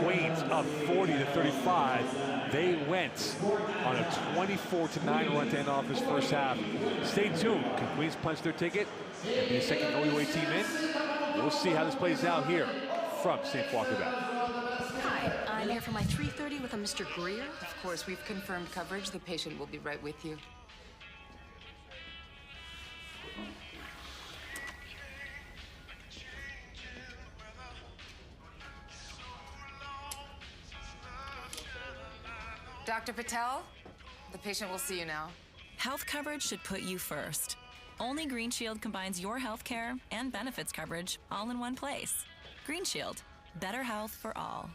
Queens up 40-35. They went on a 24-9 run to end off this first half. Stay tuned. Can Queens punch their ticket and be the second OUA team in? We'll see how this plays out here from St. Quaquebec. Hi, I'm here for my 3:30 with a Mr. Greer. Of course, we've confirmed coverage. The patient will be right with you. Dr. Patel, the patient will see you now. Health coverage should put you first. Only Green Shield combines your health care and benefits coverage all in one place. Green Shield, better health for all.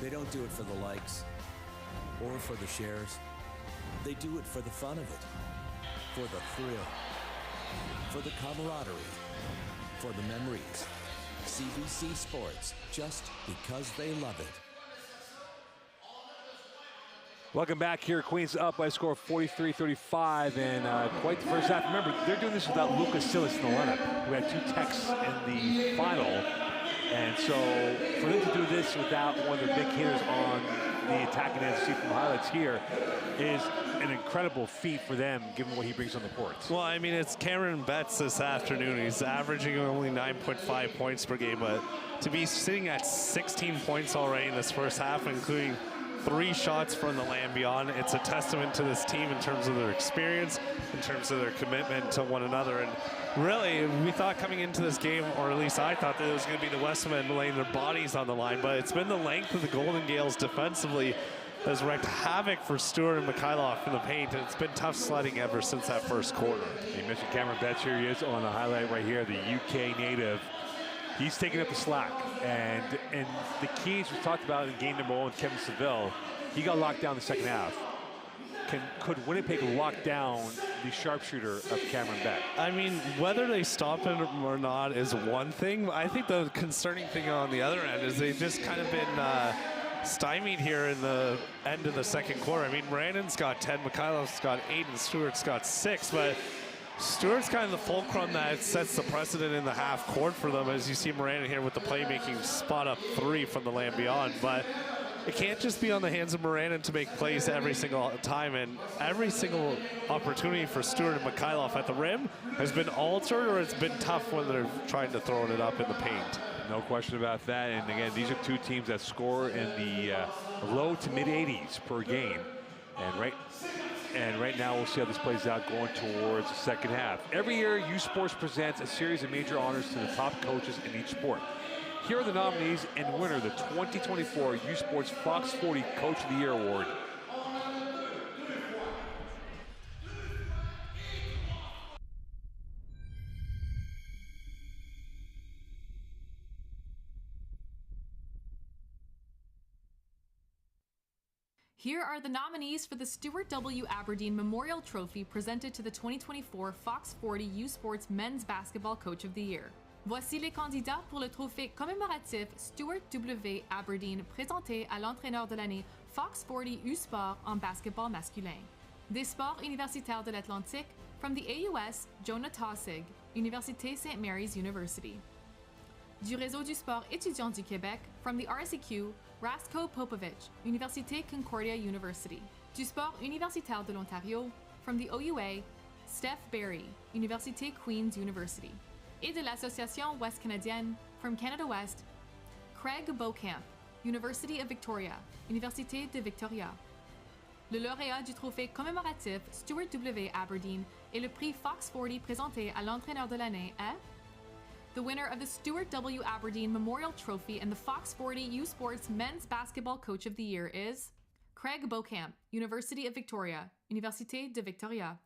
They don't do it for the likes or for the shares. They do it for the fun of it, for the thrill, for the camaraderie, for the memories. CBC Sports, just because they love it. Welcome back here. Queens up by a score of 43-35, and quite the first half. Remember, they're doing this without Lucas Silas in the lineup, who had 2 techs in the final. And so for them to do this without one of their big hitters on the attacking end, see from the highlights here, is an incredible feat for them, given what he brings on the courts. Well, I mean, it's Cameron Betts this afternoon. He's averaging only 9.5 points per game, but to be sitting at 16 points already in this first half, including 3 shots from the land beyond, it's a testament to this team in terms of their experience, in terms of their commitment to one another. And really, we thought coming into this game, or at least I thought, that it was going to be the Westmen laying their bodies on the line, but it's been the length of the Golden Gales defensively that has wreaked havoc for Stewart and Mikhailov in the paint, and it's been tough sledding ever since that first quarter. You mentioned Cameron Betts. Here he is on the highlight right here, the UK native. He's taking up the slack, and the keys we talked about in game number 1 with Kevin Seville, he got locked down in the second half. Could Winnipeg lock down the sharpshooter of Cameron Betts? I mean, whether they stop him or not is one thing. I think the concerning thing on the other end is they've just kind of been stymied here in the end of the second quarter. I mean, Brandon's got 10, Mikhailov's got 8, and Stewart's got 6, but Stewart's kind of the fulcrum that sets the precedent in the half court for them, as you see Miranda here with the playmaking spot up 3 from the land beyond. But it can't just be on the hands of Miranda to make plays every single time, and every single opportunity for Stewart and Mikhailov at the rim has been altered, or it's been tough when they're trying to throw it up in the paint. No question about that. And again, these are 2 teams that score in the low to mid 80s per game. And right now, we'll see how this plays out going towards the second half. Every year, U Sports presents a series of major honors to the top coaches in each sport. Here are the nominees and winner of the 2024 U Sports Fox 40 Coach of the Year Award. Here are the nominees for the Stuart W. Aberdeen Memorial Trophy presented to the 2024 Fox 40 U Sports Men's Basketball Coach of the Year. Voici les candidats pour le trophée commémoratif Stuart W. Aberdeen présenté à l'entraîneur de l'année Fox 40 U Sport en basketball masculin. Des sports universitaires de l'Atlantique, from the AUS, Jonah Tossig, Université St. Mary's University. Du réseau du sport étudiant du Québec, from the RSEQ, Rasko Popovich, Université Concordia University. Du sport universitaire de l'Ontario, from the OUA, Steph Barry, Université Queen's University. Et de l'Association Ouest Canadienne, from Canada West, Craig Beaucamp, University of Victoria, Université de Victoria. Le lauréat du trophée commémoratif Stuart W. Aberdeen et le prix Fox 40 présenté à l'entraîneur de l'année est the winner of the Stuart W. Aberdeen Memorial Trophy and the Fox 40 U Sports Men's Basketball Coach of the Year is Craig Beaucamp, University of Victoria, Université de Victoria.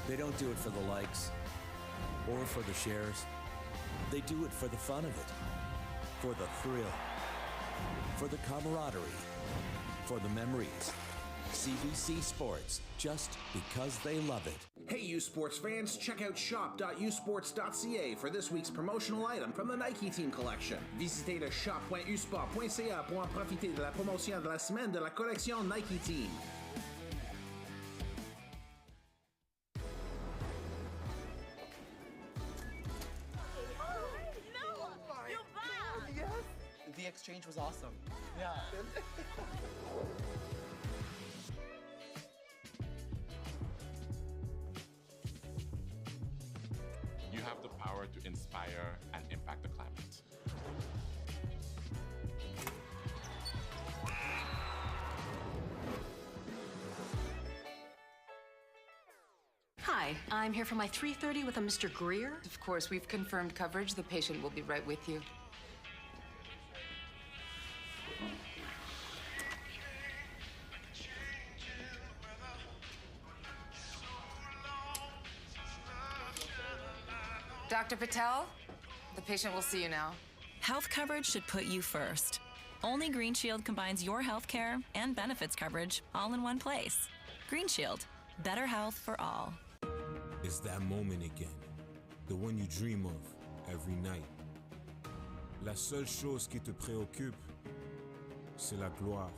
They don't do it for the likes or for the shares. They do it for the fun of it, for the thrill, for the camaraderie, for the memories. CBC Sports, just because they love it. Hey, U Sports fans, check out shop.usports.ca for this week's promotional item from the Nike Team Collection. Visitez le shop.usport.ca pour en profiter de la promotion de la semaine de la collection Nike Team. The exchange was awesome. Yeah. You have the power to inspire and impact the climate. Hi, I'm here for my 3:30 with a Mr. Greer. Of course, we've confirmed coverage. The patient will be right with you. Dr. Patel, the patient will see you now. Health coverage should put you first. Only Green Shield combines your health care and benefits coverage all in one place. Green Shield, better health for all. It's that moment again, the one you dream of every night. La seule chose qui te préoccupe, c'est la gloire.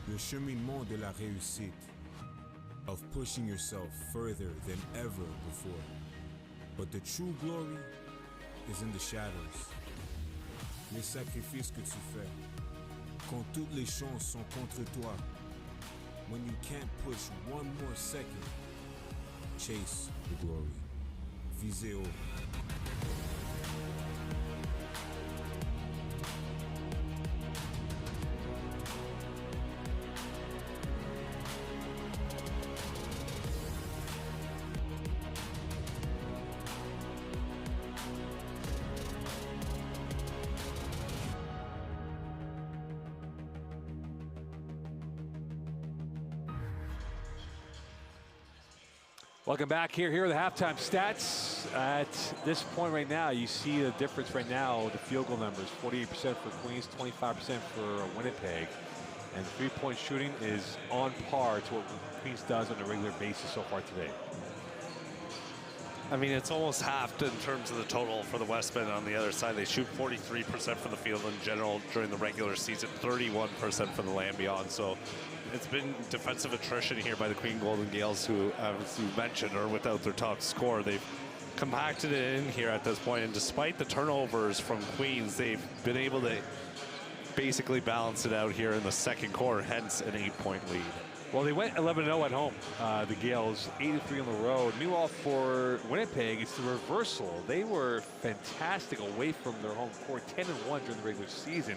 Le cheminement de la réussite, of pushing yourself further than ever before. But the true glory is in the shadows. Les sacrifices que tu fais, quand toutes les chances sont contre toi. When you can't push one more second, chase the glory. Visez haut. Welcome back here. Here are the halftime stats. At this point right now, you see the difference right now, the field goal numbers, 48% for Queens, 25% for Winnipeg. And three-point shooting is on par to what Queens does on a regular basis so far today. I mean, it's almost halved in terms of the total for the Westmen. On the other side, they shoot 43% from the field in general during the regular season, 31% from the land beyond. So it's been defensive attrition here by the Queen Golden Gales, who, as you mentioned, are without their top scorer. They've compacted it in here at this point, and despite the turnovers from Queens, they've been able to basically balance it out here in the second quarter, hence an 8-point lead. Well, they went 11-0 at home, the Gales, 8-3 on the road. Meanwhile, for Winnipeg, it's the reversal. They were fantastic away from their home court, 10-1 during the regular season.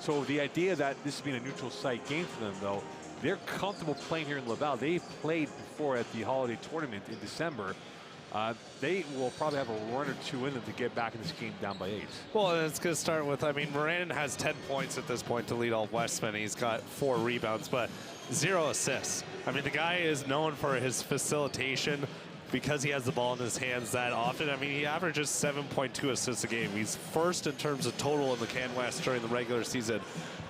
So the idea that this has been a neutral site game for them, though, they're comfortable playing here in Laval. They've played before at the holiday tournament in December. They will probably have a run or two in them to get back in this game down by 8. Well, and it's going to start with, I mean, Moran has 10 points at this point to lead all Westman. He's got 4 rebounds, but 0 assists. I mean, the guy is known for his facilitation because he has the ball in his hands that often. I mean, he averages 7.2 assists a game. He's first in terms of total in the Can West during the regular season.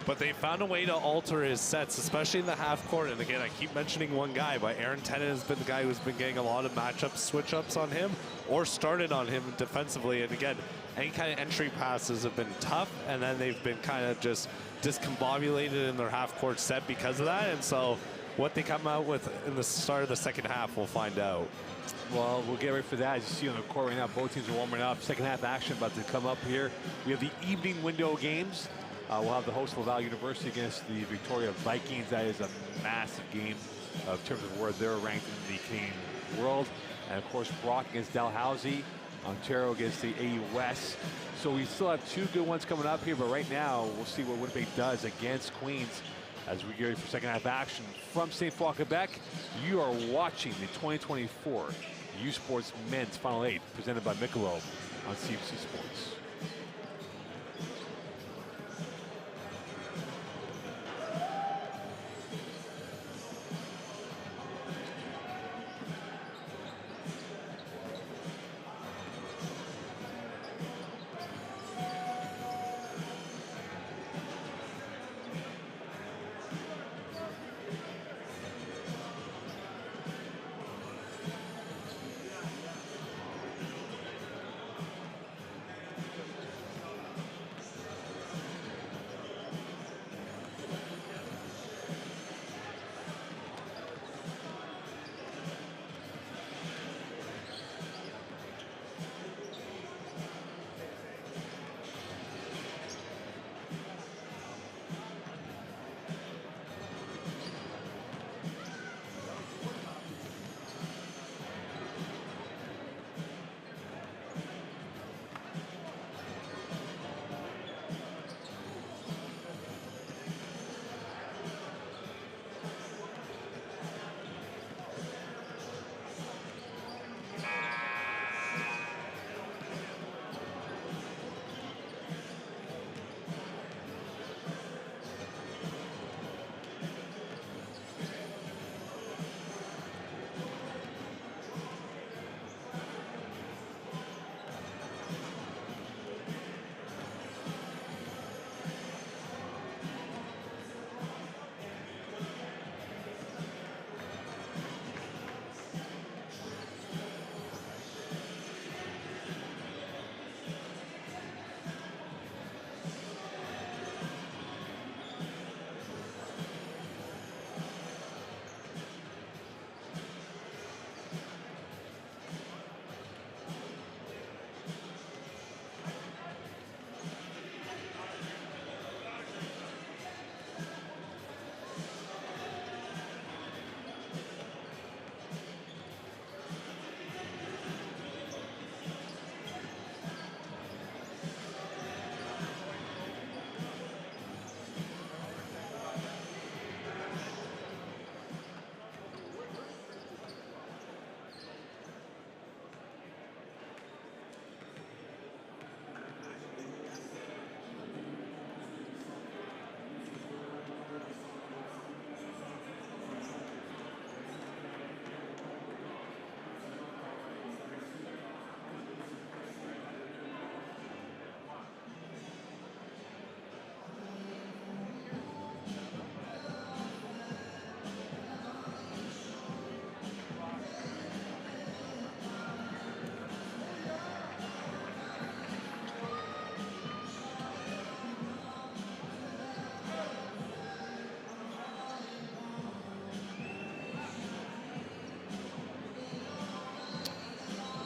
But they found a way to alter his sets, especially in the half court. And again, I keep mentioning one guy, but Aaron Tennant has been the guy who's been getting a lot of matchup switch-ups on him or started on him defensively. And again, any kind of entry passes have been tough, and then they've been kind of just discombobulated in their half court set because of that. And so what they come out with in the start of the second half, we'll find out. Well, we'll get ready for that. As you see on the court right now, both teams are warming up. Second half action about to come up here. We have the evening window games. We'll have the host Laval University against the Victoria Vikings. That is a massive game in terms of where they're ranked in the Canadian world. And of course, Brock against Dalhousie, Ontario against the AU West. So we still have 2 good ones coming up here, but right now we'll see what Winnipeg does against Queens as we get ready for second half action. From St. Foy, Quebec, you are watching the 2024 U Sports Men's Final 8 presented by Michelob on CBC Sports.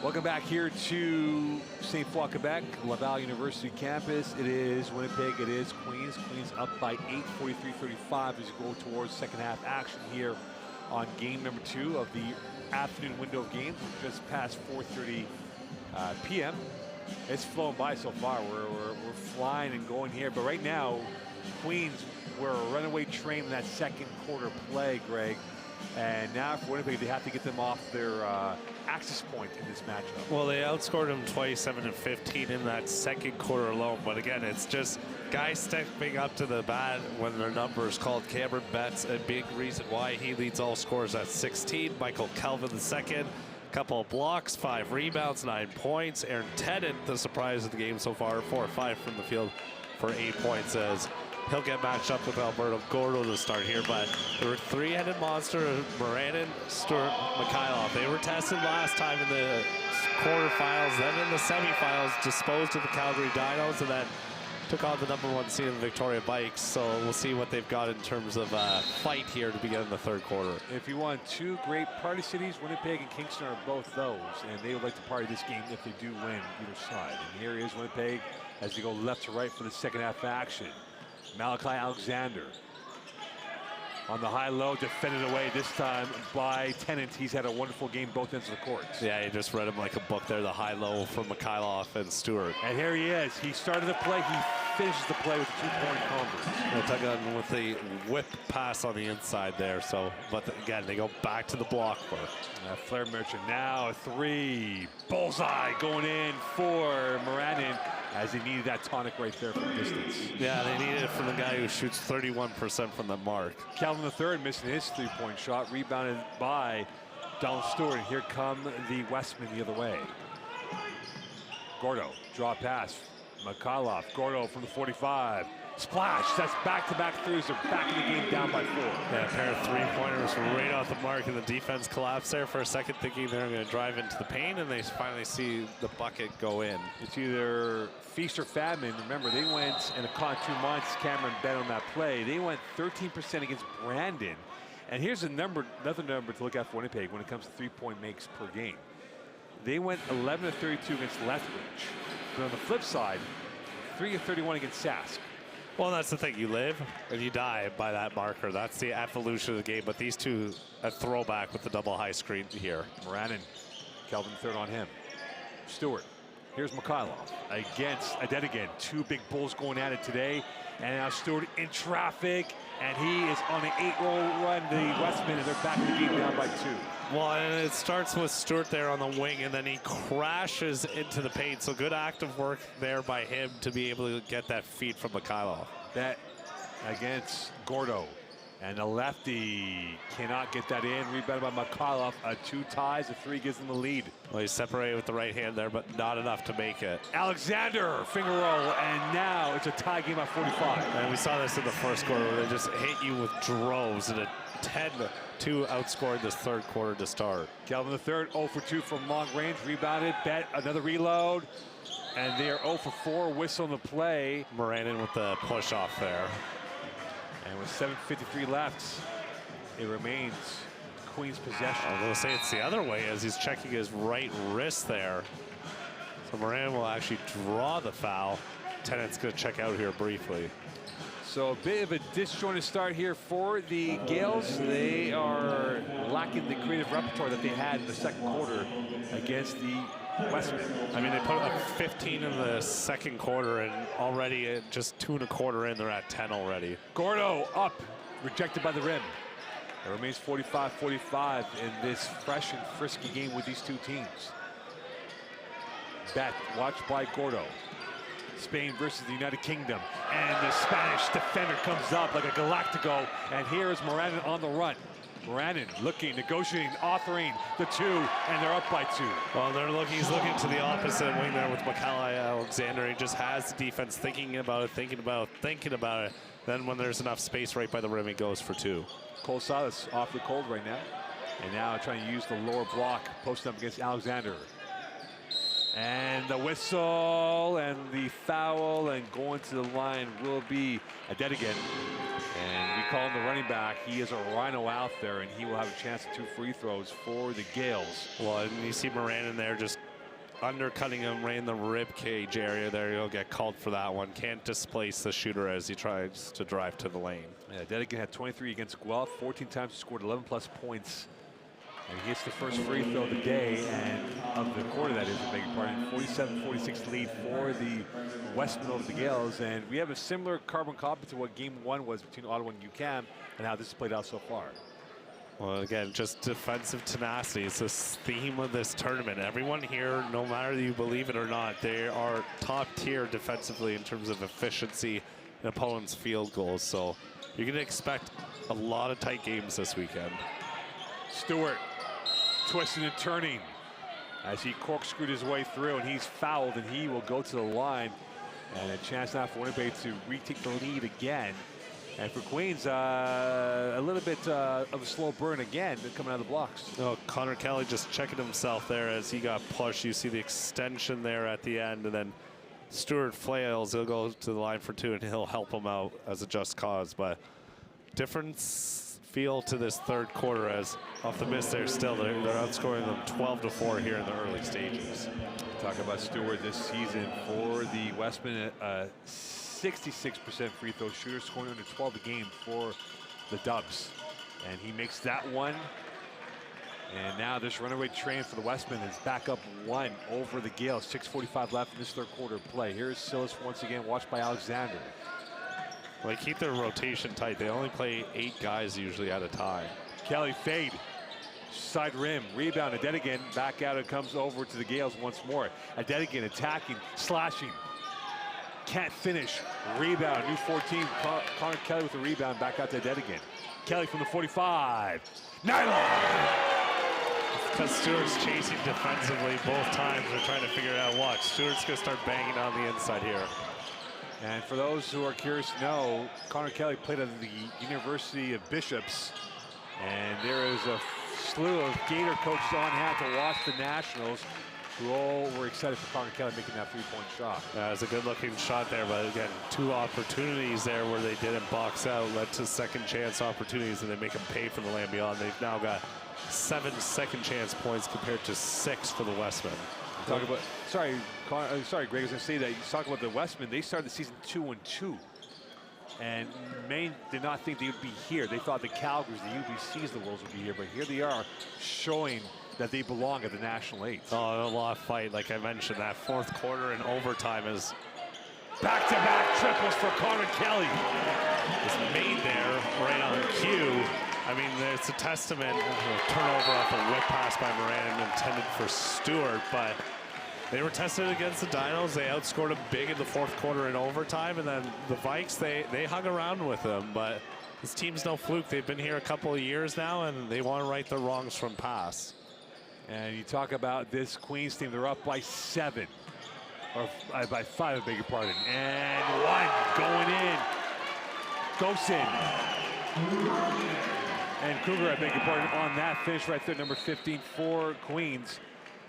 Welcome back here to St. Foy, Quebec, Laval University campus. It is Winnipeg, it is Queens. Queens up by 8, 43-35 as you go towards second half action here on game number 2 of the afternoon window of games. We're just past 4:30 p.m. It's flown by so far. We're flying and going here, but right now Queens were a runaway train in that second quarter play, Greg. And now for Winnipeg, they have to get them off their access point in this matchup. Well, they outscored them 27-15 in that second quarter alone. But again, it's just guys stepping up to the bat when their number is called. Cameron Betts, a big reason why he leads all scorers at 16. Michael Kelvin the second. Couple of blocks, 5 rebounds, 9 points. Aaron Tennant, the surprise of the game so far, 4 or 5 from the field for 8 points as he'll get matched up with Alberto Gordo to start here. But the three-headed monster of Moranin, Stewart, Mikhailov. They were tested last time in the quarterfinals, then in the semifinals, disposed of the Calgary Dinos, and then took on the #1 seed in Victoria Bikes. So we'll see what they've got in terms of fight here to begin the third quarter. If you want 2 great party cities, Winnipeg and Kingston are both those, and they would like to party this game if they do win either side. And here is Winnipeg as they go left to right for the second half action. Malachi Alexander on the high-low, defended away this time by Tennant. He's had a wonderful game both ends of the court. Yeah, you just read him like a book there, the high-low from Mikhailov and Stewart. And here he is. He started the play. He finishes the play with a 2-point conversion. Tagan with the whip pass on the inside there. So, but again, they go back to the block work. Flair Merchant now a 3. Bullseye going in for Moranin as he needed that tonic right there from distance. Yeah, they needed it from the guy who shoots 31% from the mark. Calvin III missing his 3-point shot, rebounded by Donald Stewart. And here come the Westmen the other way. Gordo, draw pass. Mikhailov, Gordo from the 45. Splash, that's back-to-back threes. They're back in the game down by 4. Yeah, a pair of 3-pointers right off the mark, and the defense collapsed there for a second, thinking they're going to drive into the paint, and they finally see the bucket go in. It's either feast or famine. Remember, they went in a con 2 months. Cameron bet on that play. They went 13% against Brandon. And here's another number to look at for Winnipeg when it comes to 3-point makes per game. They went 11-32 against Lethbridge. But on the flip side, 3-31 against Sask. Well, that's the thing. You live and you die by that marker. That's the evolution of the game. But these two, a throwback with the double high screen here. Moranin, Kelvin third on him. Stewart. Here's Mikhailov against Adetigan. 2 big bulls going at it today. And now Stewart in traffic. And he is on an 8-roll run. The Westmen, and they're back in the game down by 2. Well, and it starts with Stewart there on the wing, and then he crashes into the paint. So good active work there by him to be able to get that feed from Mikhailov. That against Gordo. And the lefty cannot get that in. Rebounded by Mikhailov. 2 ties. A 3 gives them the lead. Well, he's separated with the right hand there, but not enough to make it. Alexander, finger roll, and now it's a tie game at 45. And we saw this in the first quarter where they just hit you with droves, and a 10-2 outscored this third quarter to start. Kelvin III, 0 for 2 from long range. Rebounded, bet, another reload. And they are 0 for 4, whistle in the play. Moranin with the push off there. And with 7:53 left, it remains Queen's possession. I'm going to say it's the other way as he's checking his right wrist there. So Moranin will actually draw the foul. Tennant's going to check out here briefly. So a bit of a disjointed start here for the Gales. They are lacking the creative repertoire that they had in the second quarter against the Westmen. I mean, they put up 15 in the second quarter, and already at just 2 1/4 in, they're at 10 already. Gordo up, rejected by the rim. It remains 45-45 in this fresh and frisky game with these 2 teams. Bet watched by Gordo. Spain versus the United Kingdom. And the Spanish defender comes up like a Galactico. And here is Moranin on the run. Moranin looking, negotiating, authoring the 2, and they're up by 2. Well, he's looking to the opposite wing there with Malachi Alexander. He just has the defense thinking about it. Then when there's enough space right by the rim, he goes for 2. Cole Silas awfully cold right now. And now trying to use the lower block, posting up against Alexander. And the whistle and the foul, and going to the line will be Adetigan. And we call him the running back. He is a rhino out there, and he will have a chance at 2 free throws for the Gales. Well, and you see Moranin there just undercutting him right in the rib cage area there. He'll get called for that one. Can't displace the shooter as he tries to drive to the lane. Yeah, Adetigan had 23 against Guelph. 14 times he scored 11+ points And he hits the first free throw of the day and of the quarter, that is, I beg your pardon. 47-46 lead for the Westmen over the Gales. And we have a similar carbon copy to what game 1 was between Ottawa and UQAM and how this has played out so far. Well, again, just defensive tenacity. It's the theme of this tournament. Everyone here, no matter you believe it or not, they are top tier defensively in terms of efficiency and opponents' field goals. So you're going to expect a lot of tight games this weekend. Stewart twisting and turning as he corkscrewed his way through, and he's fouled, and he will go to the line. And a chance now for Winnipeg to retake the lead again. And for Queens, a little bit of a slow burn again coming out of the blocks. Oh, Connor Kelly just checking himself there as he got pushed. You see the extension there at the end, and then Stewart flails. He'll go to the line for 2, and he'll help him out as a just cause. But different feel to this third quarter as off the miss there still. They're outscoring them 12-4 here in the early stages. Talk about Stewart this season for the Westmen. 66% free throw shooter, scoring under 12 a game for the Dubs. And he makes that one. And now this runaway train for the Westmen is back up 1 over the Gales. 6:45 left in this third quarter play. Here's Silas once again, watched by Alexander. Well, they keep their rotation tight. They only play 8 guys usually at a time. Kelly fade. Side rim, rebound. Adedigan back out. It comes over to the Gales once more. Adedigan attacking, slashing. Can't finish. Rebound. New 14. Connor Kelly with the rebound. Back out to Adedigan. Kelly from the 45. Nylon! Because Stewart's chasing defensively both times. They're trying to figure out what. Stewart's going to start banging on the inside here. And for those who are curious to know, Connor Kelly played at the University of Bishops. And there is a slew of Gator coaches on hand to watch the Nationals, who all were excited for Connor Kelly making that three-point shot. Yeah, it was a good-looking shot there, but again, 2 opportunities there where they didn't box out, led to second-chance opportunities, and they make them pay for the land beyond. They've now got 7 second-chance points compared to 6 for the Westmen. Talk about, sorry, Greg, I was going to say that you talk about the Westmen. They started the season 2-2, and Maine did not think they would be here. They thought the Calgarys, the UBCs, the Wolves would be here, but here they are, showing that they belong at the National 8. Oh, a lot of fight, like I mentioned. That fourth quarter and overtime is back-to-back triples for Connor Kelly. It's made there right on cue. I mean, it's a testament. A turnover off a whip pass by Moran intended for Stewart, but they were tested against the Dinos. They outscored them big in the fourth quarter in overtime, and then the Vikes, they hung around with them, but this team's no fluke. They've been here a couple of years now, and they want to right their wrongs from past. And you talk about this Queens team, they're up by 7, or by 5, I beg your pardon. And 1 going in, goes in. And Kruger, I beg your pardon, on that finish right there, number 15 for Queens.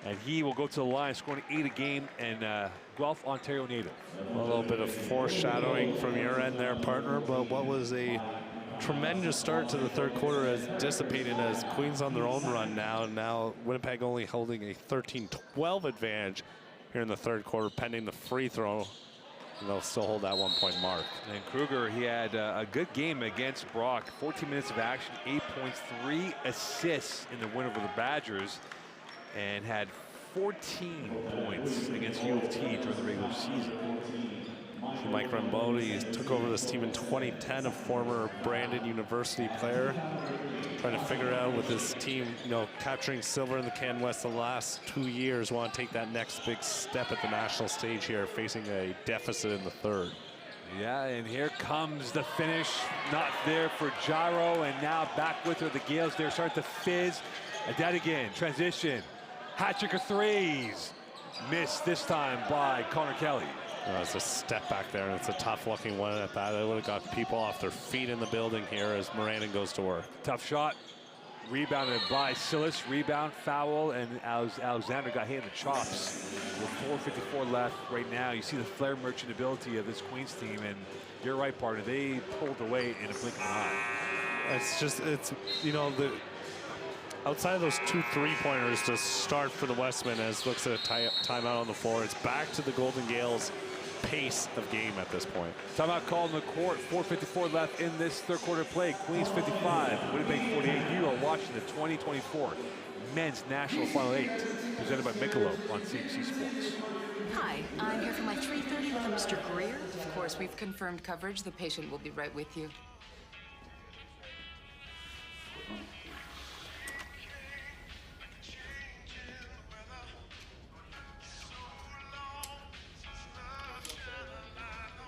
And he will go to the line, scoring 8 a game, and Guelph, Ontario native. A little bit of foreshadowing from your end there, partner, but what was a tremendous start to the third quarter has dissipated as Queens on their own run now. Now Winnipeg only holding a 13-12 advantage here in the third quarter, pending the free throw. And they'll still hold that 1-point mark. And Kruger, he had a good game against Brock. 14 minutes of action, 8 points, 3 assists in the win over the Badgers, and had 14 points against U of T during the regular season. Mike Rambodi took over this team in 2010, a former Brandon University player. Trying to figure out with this team, you know, capturing silver in the Can West the last 2 years, want to take that next big step at the national stage here, facing a deficit in the third. Yeah, and here comes the finish. Not there for Gyro, and now back with her. The Gales, they're starting to fizz. Adedigan, transition. Hat-trick of threes. Missed this time by Connor Kelly. It's a step back there, and it's a tough-looking one at that. It would have got people off their feet in the building here as Moranin goes to work. Tough shot. Rebounded by Silas. Rebound, foul, and Alexander got hit in the chops. With 4:54 left right now, you see the flare merchantability of this Queens team, and you're right, partner. They pulled away in a blink of an eye. It's you know, the outside of those 2 3-pointers to start for the Westmen as looks at a timeout on the floor. It's back to the Golden Gales pace of game at this point. Timeout called in the court. 4:54 left in this third quarter play. Queens 55, Winnipeg 48. You are watching the 2024 Men's National Final 8, presented by Michelob on CBC Sports. Hi, I'm here for my 3:30 with a Mr. Greer. Of course, we've confirmed coverage. The patient will be right with you.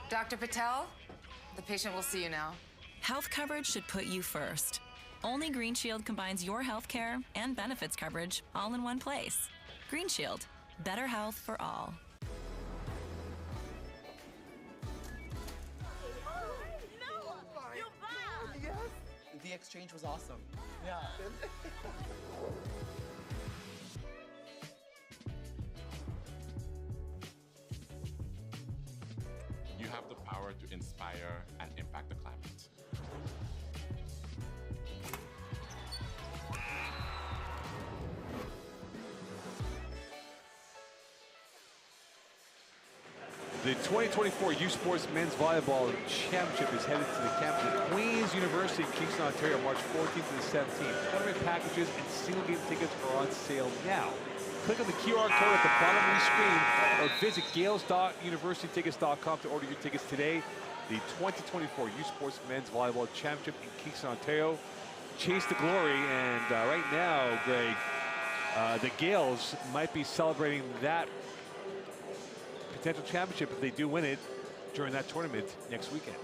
Dr. Patel, the patient will see you now. Health coverage should put you first. Only Green Shield combines your health care and benefits coverage all in one place. Green Shield, better health for all. The exchange was awesome. Yeah. You have the power to inspire and impact the climate. The 2024 U Sports Men's Volleyball Championship is headed to the campus of Queen's University in Kingston, Ontario, March 14th to the 17th. Tournament packages and single-game tickets are on sale now. Click on the QR code at the bottom of the screen or visit gales.universitytickets.com to order your tickets today. The 2024 U Sports Men's Volleyball Championship in Kingston, Ontario. Chase the glory, and right now, Greg, the Gales might be celebrating that potential championship if they do win it during that tournament next weekend.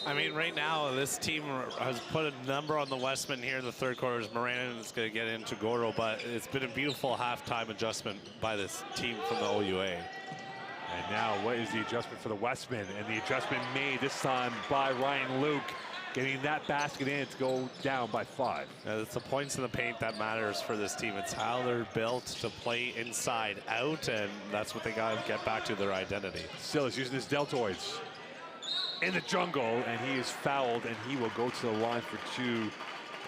I mean, right now, this team has put a number on the Westman here in the third quarter. Moran is going to get into Gordo, but it's been a beautiful halftime adjustment by this team from the OUA. And now, what is the adjustment for the Westman? And the adjustment made this time by Ryan Luke, getting that basket in to go down by 5. It's the points in the paint that matters for this team. It's how they're built to play inside out, and that's what they got to get back to, their identity. Still is using his deltoids in the jungle, and he is fouled, and he will go to the line for 2.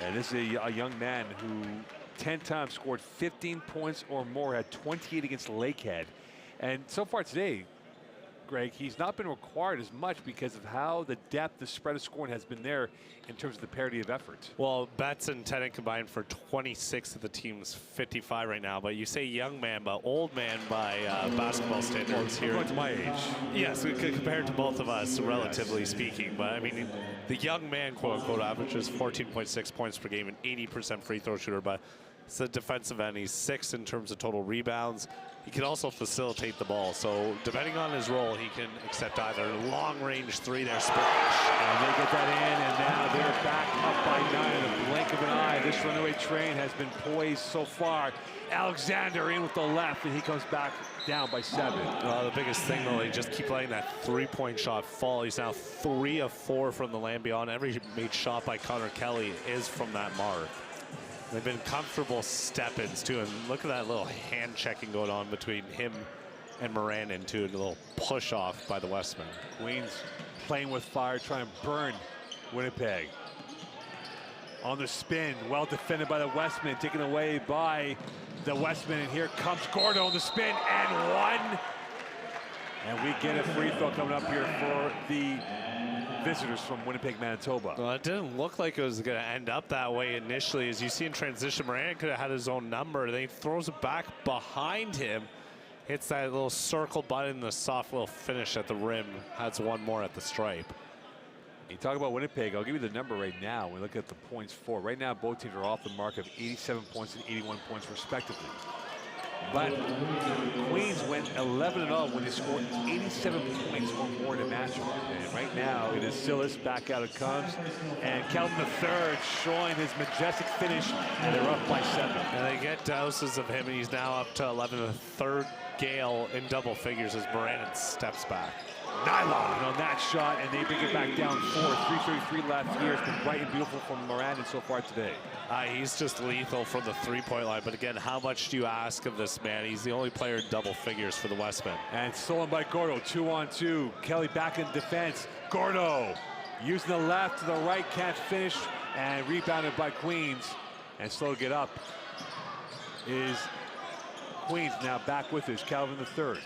And this is a young man who 10 times scored 15 points or more, had 28 against Lakehead. And so far today, Greg, he's not been required as much because of how the depth, the spread of scoring has been there in terms of the parity of effort. Well, Betts and Tennant combined for 26 of the team's 55 right now. But you say young man, but old man by basketball standards here. Going to my age. Yes, compared to both of us, relatively speaking. But I mean, the young man, quote unquote, averages 14.6 points per game and 80% free throw shooter. But it's a defensive end. He's 6th in terms of total rebounds. He can also facilitate the ball. So depending on his role, he can accept either long-range 3 there, splash. And they get that in, and now they're back up by 9 in the blink of an eye. This runaway train has been poised so far. Alexander in with the left, and he comes back down by 7. The biggest thing, though, they just keep letting that 3-point shot fall. He's now 3 of 4 from the land beyond. Every made shot by Connor Kelly is from that mark. They've been comfortable step-ins, too. And look at that little hand-checking going on between him and Moranin, too. And a little push-off by the Westmen. Queens playing with fire, trying to burn Winnipeg. On the spin, well defended by the Westmen, taken away by the Westmen. And here comes Gordo on the spin, and 1. And we get a free throw coming up here for the visitors from Winnipeg, Manitoba. Well, it didn't look like it was going to end up that way initially. As you see in transition, Moran could have had his own number. Then he throws it back behind him, hits that little circle button, the soft little finish at the rim, has 1 more at the stripe. You talk about Winnipeg, I'll give you the number right now. We look at the points for. Right now, both teams are off the mark of 87 points and 81 points, respectively. But Queens went 11-0 when they scored 87 points or more in a matchup. And right now, it is Silas, back out it comes. And Kelvin III showing his majestic finish, and they're up by 7. And they get doses of him, and he's now up to 11. The third Gale in double figures as Moranin steps back. Nylon on that shot, and they bring it back down 4. 3:33 left here. It's been bright and beautiful from Moranin so far today. He's just lethal from the 3-point line. But again, how much do you ask of this man? He's the only player in double figures for the Westmen. And stolen by Gordo, 2-on-2. Kelly back in defense. Gordo using the left to the right, can't finish, and rebounded by Queens. And slow to get up is Queens, now back with us, Calvin III.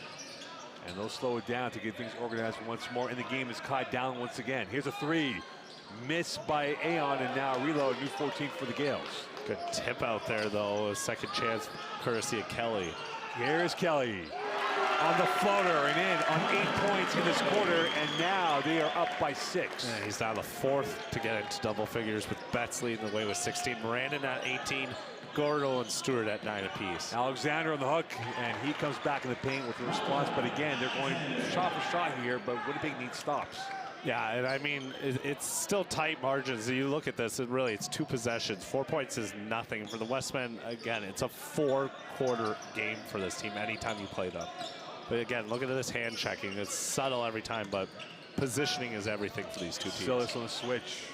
And they'll slow it down to get things organized once more. And the game is tied down once again. Here's a 3. Missed by Aon, and now reload, new 14 for the Gales. Good tip out there, though. A second chance, courtesy of Kelly. Here's Kelly on the floater and in on 8 points in this quarter, and now they are up by 6. Yeah, he's now the 4th to get into double figures, with Betts leading the way with 16. Moranin at 18. Gordo and Stewart at 9 apiece. Alexander on the hook, and he comes back in the paint with a response. But again, they're going shot for shot here, but Winnipeg needs stops. Yeah, and I mean, it's still tight margins. You look at this, and really, it's 2 possessions. 4 points is nothing. For the Westmen, again, it's a 4-quarter game for this team anytime you play them. But again, look at this hand checking. It's subtle every time, but positioning is everything for these two teams. Silas on the switch.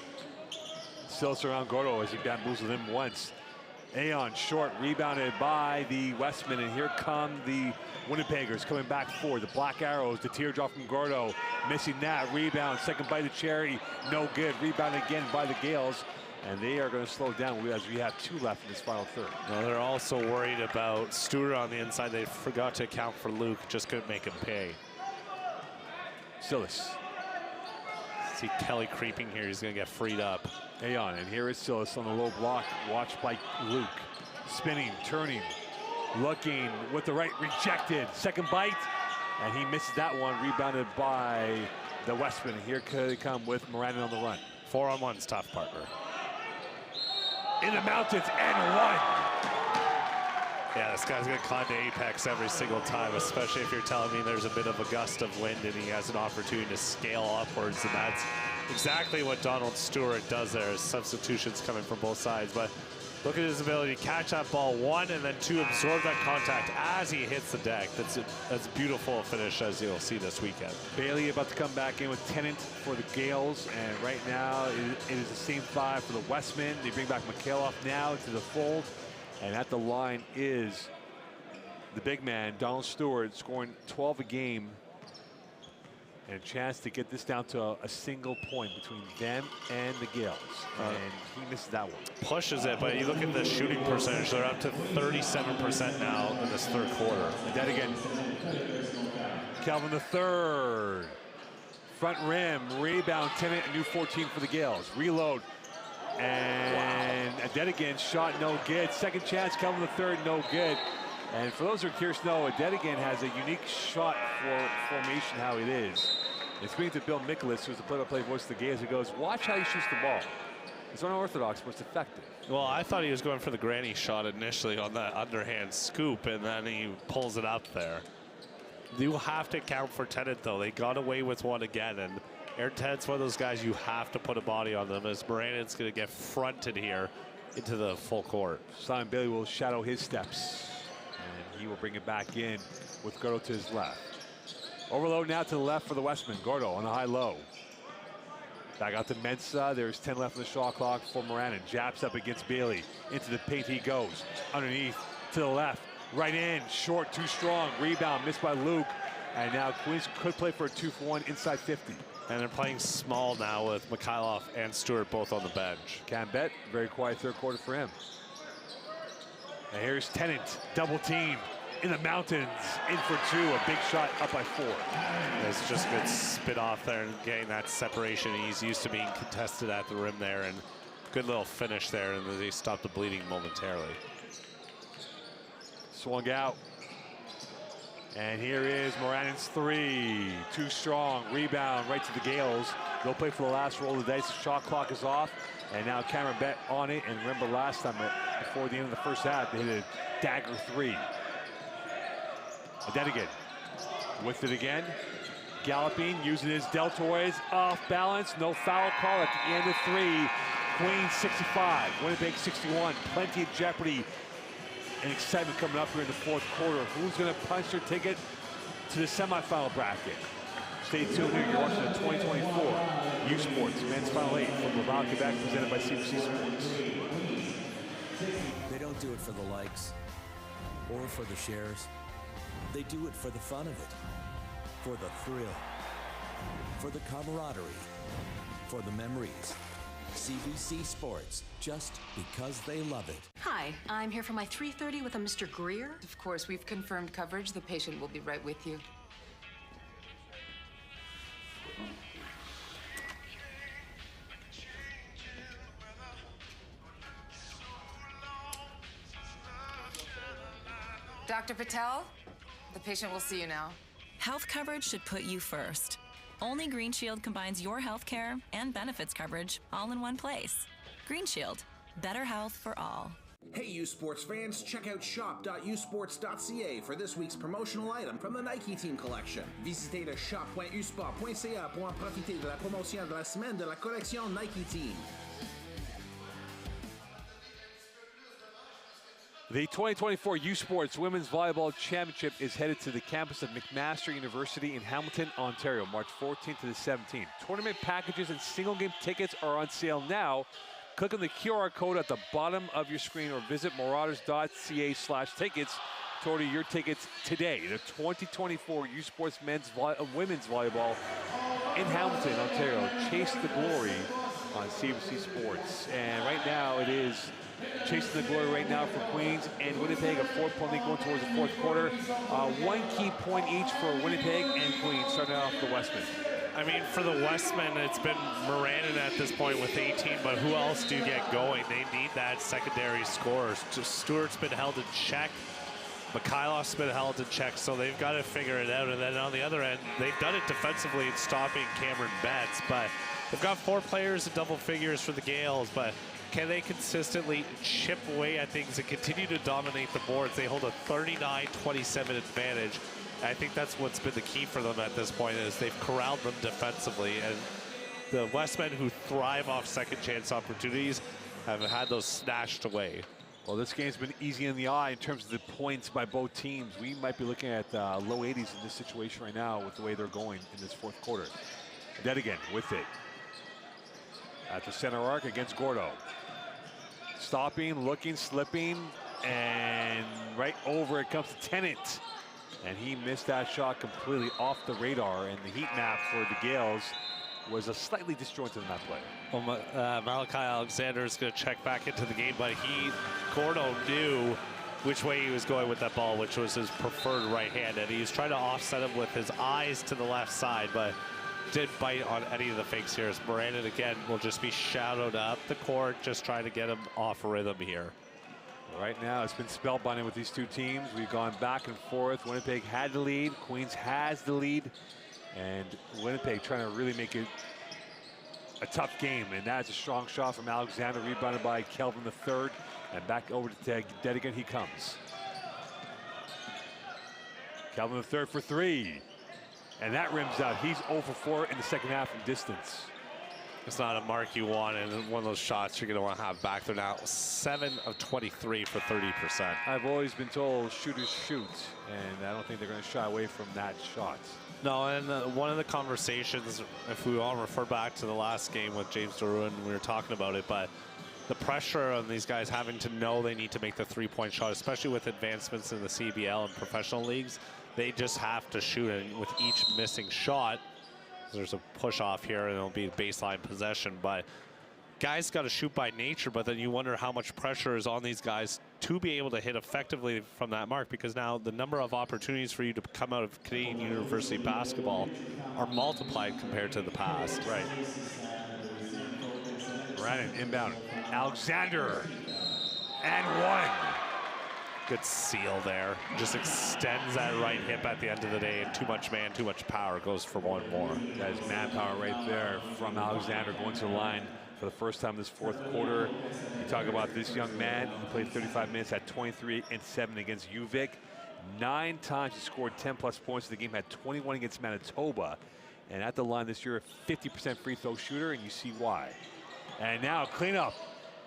Silas around Gordo as he bamboozled him once. Aon short, rebounded by the Westmen, and here come the Winnipeggers coming back forward. The Black Arrows, the teardrop from Gordo, missing that rebound. Second bite of cherry, no good. Rebound again by the Gales, and they are going to slow down as we have 2 left in this final third. Now they're also worried about Stewart on the inside. They forgot to account for Luke, just couldn't make him pay. Silas. See Kelly creeping here, he's going to get freed up. Aon, and here is Silas on the low block, watched by Luke. Spinning, turning, looking with the right, rejected. Second bite, and he misses that one, rebounded by the Westmen. Here they come with Moranin on the run. 4-on-1's tough, partner. In the mountains, and one. Yeah, this guy's going to climb the apex every single time, especially if you're telling me there's a bit of a gust of wind and he has an opportunity to scale upwards, and that's exactly what Donald Stewart does there. Substitutions coming from both sides, but look at his ability to catch that ball, 1, and then 2, absorb that contact as he hits the deck. That's a beautiful finish, as you'll see this weekend. Bailey about to come back in with Tennant for the Gales, and right now it is the same 5 for the Westmen. They bring back McKelloff now to the fold, and at the line is the big man, Donald Stewart, scoring 12 a game, and a chance to get this down to a single point between them and the Gales. And he misses that one. Pushes it, but you look at the shooting percentage, they're up to 37% now in this third quarter. And that again, Calvin the third. Front rim, rebound, Tennant, a new 14 for the Gales. Reload, and Adedigan shot no good. Second chance, Calvin the third, no good. And for those who are curious to know, Adedigan has a unique shot for formation, how it is. It's speaking to Bill Mikolas, who's the play-by-play voice of the Gales, who goes, watch how he shoots the ball. It's unorthodox, but it's effective. Well, I thought he was going for the granny shot initially on that underhand scoop, and then he pulls it up there. You have to account for Tennant, though. They got away with one again, and Aaron Tennant's one of those guys you have to put a body on them, as Moranin's going to get fronted here into the full court. Simon Bailey will shadow his steps, and he will bring it back in with Gordo to his left. Overload now to the left for the Westmen. Gordo on the high-low. Back out to Mensah. There's 10 left on the shot clock for Moranin. Jabs up against Bailey. Into the paint he goes. Underneath to the left. Right in. Short, too strong. Rebound missed by Luke. And now Queens could play for a 2-for-1 inside 50. And they're playing small now with Mikhailov and Stewart both on the bench. Cam Bett, very quiet third quarter for him. And here's Tennant, double team in the mountains, in for 2, a big shot up by 4. It's just good spit off there and getting that separation. He's used to being contested at the rim there, and good little finish there, and they stopped the bleeding momentarily. Swung out. And here is Moranin's 3, too strong, rebound right to the Gales. They'll play for the last roll of the dice. The shot clock is off, and now Cameron Bett on it. And remember last time, before the end of the first half, they hit a dagger 3. Adedigan with it again, galloping, using his deltoids, off balance, no foul call at the end of 3. Queens 65, Winnipeg 61, plenty of jeopardy and excitement coming up here in the fourth quarter. Who's going to punch their ticket to the semifinal bracket? Stay tuned here. You're watching the 2024 U Sports Men's Final 8 from Laval, Quebec, presented by CBC Sports. They don't do it for the likes or for the shares. They do it for the fun of it, for the thrill, for the camaraderie, for the memories. CBC Sports, just because they love it. Hi, I'm here for my 3:30 with a Mr. Greer. Of course, we've confirmed coverage. The patient will be right with you. Dr. Patel, the patient will see you now. Health coverage should put you first. Only Green Shield combines your health care and benefits coverage all in one place. Green Shield, better health for all. Hey, U Sports fans, check out shop.usports.ca for this week's promotional item from the Nike Team Collection. Visitez le shop.usport.ca pour en profiter de la promotion de la semaine de la collection Nike Team. The 2024 U Sports Women's Volleyball Championship is headed to the campus of McMaster University in Hamilton, Ontario, March 14th to the 17th. Tournament packages and single-game tickets are on sale now. Click on the QR code at the bottom of your screen or visit marauders.ca/tickets to order your tickets today. The 2024 U Sports Women's Volleyball in Hamilton, Ontario. Chase the glory on CBC Sports. And right now it is chasing the glory right now for Queens and Winnipeg, a 4-point lead going towards the fourth quarter. One key point each for Winnipeg and Queens, starting off the Westmen. I mean, for the Westmen, it's been Moranin at this point with 18, but who else do you get going? They need that secondary score. Stewart's been held in check. Mikhailov's been held in check, so they've got to figure it out. And then on the other end, they've done it defensively in stopping Cameron Betts, but they've got 4 players in double figures for the Gales, but can they consistently chip away at things and continue to dominate the boards? They hold a 39-27 advantage. I think that's what's been the key for them at this point, is they've corralled them defensively. And the Westmen, who thrive off second chance opportunities, have had those snatched away. Well, this game's been easy in the eye in terms of the points by both teams. We might be looking at low 80s in this situation right now with the way they're going in this fourth quarter. Dead again with it. At the center arc against Gordo. Stopping, looking, slipping, and right over it comes to Tennant. And he missed that shot completely off the radar, and the heat map for the Gales was a slightly disjointed in that play. Well, Malachi Alexander is going to check back into the game, but Gordo knew which way he was going with that ball, which was his preferred right hand, and he was trying to offset him with his eyes to the left side, but did bite on any of the fakes here. As Moranin again will just be shadowed up the court, just trying to get him off rhythm here. Right now it's been spellbinding with these two teams. We've gone back and forth. Winnipeg had the lead, Queens has the lead, and Winnipeg trying to really make it a tough game. And that's a strong shot from Alexander, rebounded by Kelvin III, and back over to Dedigan he comes. Kelvin III for 3. And that rims out. He's 0 for 4 in the second half from distance. It's not a mark you want, and one of those shots you're going to want to have back there now. 7 of 23 for 30%. I've always been told shooters shoot, and I don't think they're going to shy away from that shot. No, and one of the conversations, if we all refer back to the last game with James Deruin, we were talking about it, but the pressure on these guys having to know they need to make the three-point shot, especially with advancements in the CBL and professional leagues, they just have to shoot, and with each missing shot, there's a push off here and it'll be baseline possession, but guys got to shoot by nature, but then you wonder how much pressure is on these guys to be able to hit effectively from that mark, because now the number of opportunities for you to come out of Canadian University basketball are multiplied compared to the past. Right. Brandon inbound. Alexander. And 1. Good seal there. Just extends that right hip at the end of the day. And too much man, too much power. Goes for 1 more. That is manpower right there from Alexander going to the line for the first time this fourth quarter. You talk about this young man. He played 35 minutes, had 23 and 7 against UVic. 9 times he scored 10+ points in the game, had 21 against Manitoba. And at the line this year, a 50% free throw shooter, and you see why. And now cleanup.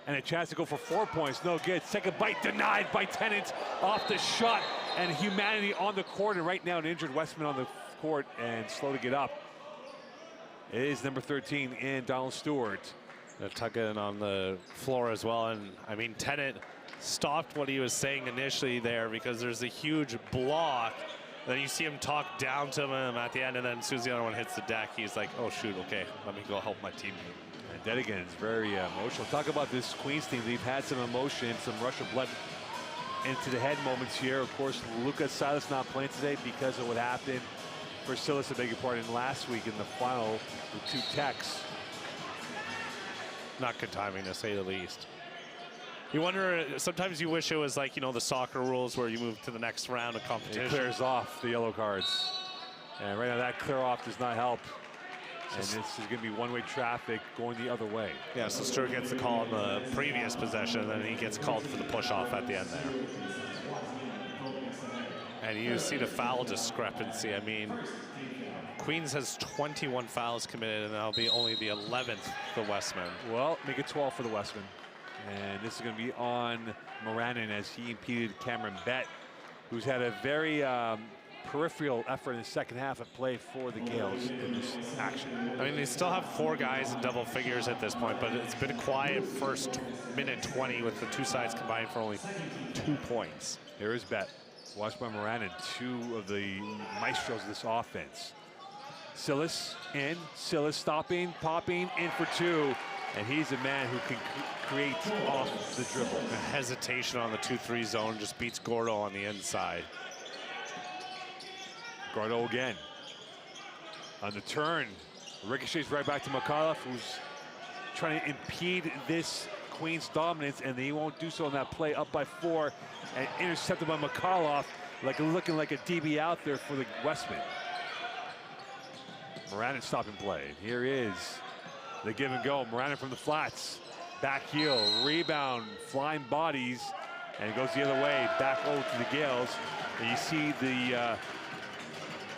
And a chance to go for 4 points, no good. Second bite denied by Tennant off the shot, and humanity on the court, and right now an injured Westman on the court and slow to get up. It is number 13 in Donald Stewart. Tuck in on the floor as well, and I mean Tennant stopped what he was saying initially there because there's a huge block. Then you see him talk down to him at the end, and then as soon as the other one hits the deck, he's like, oh shoot, okay, let me go help my team. Dedigan is very emotional. Talk about this Queens team. They've had some emotion, some rush of blood into the head moments here. Of course, Lucas Silas not playing today because of what happened for Silas, I beg your pardon, last week in the final with 2 techs. Not good timing, to say the least. You wonder, sometimes you wish it was like, the soccer rules where you move to the next round of competition. It clears off the yellow cards. And right now that clear off does not help. And this is going to be one-way traffic going the other way. Yeah, so Stewart gets the call on the previous possession, and then he gets called for the push-off at the end there. And you see the foul discrepancy. I mean, Queens has 21 fouls committed, and that'll be only the 11th for Westman. Well, make it 12 for the Westman. And this is going to be on Moranin as he impeded Cameron Bett, who's had a very peripheral effort in the second half of play for the Gales in this action. I mean, they still have 4 guys in double figures at this point, but it's been a quiet first minute 20 with the 2 sides combined for only 2 points. Here is Bett, watched by Moranin, 2 of the maestros of this offense. Silas in, Silas stopping, popping, in for 2. And he's a man who can create off the dribble. The hesitation on the 2-3 zone just beats Gordo on the inside. Gordo again. On the turn, ricochets right back to McAuliffe, who's trying to impede this Queens dominance, and he won't do so on that play, up by 4, and intercepted by McAuliffe, looking like a DB out there for the Westmen. Moranin stopping play. Here is the give and go. Moranin from the flats. Back heel, rebound, flying bodies, and it goes the other way, back over to the Gales. And you see the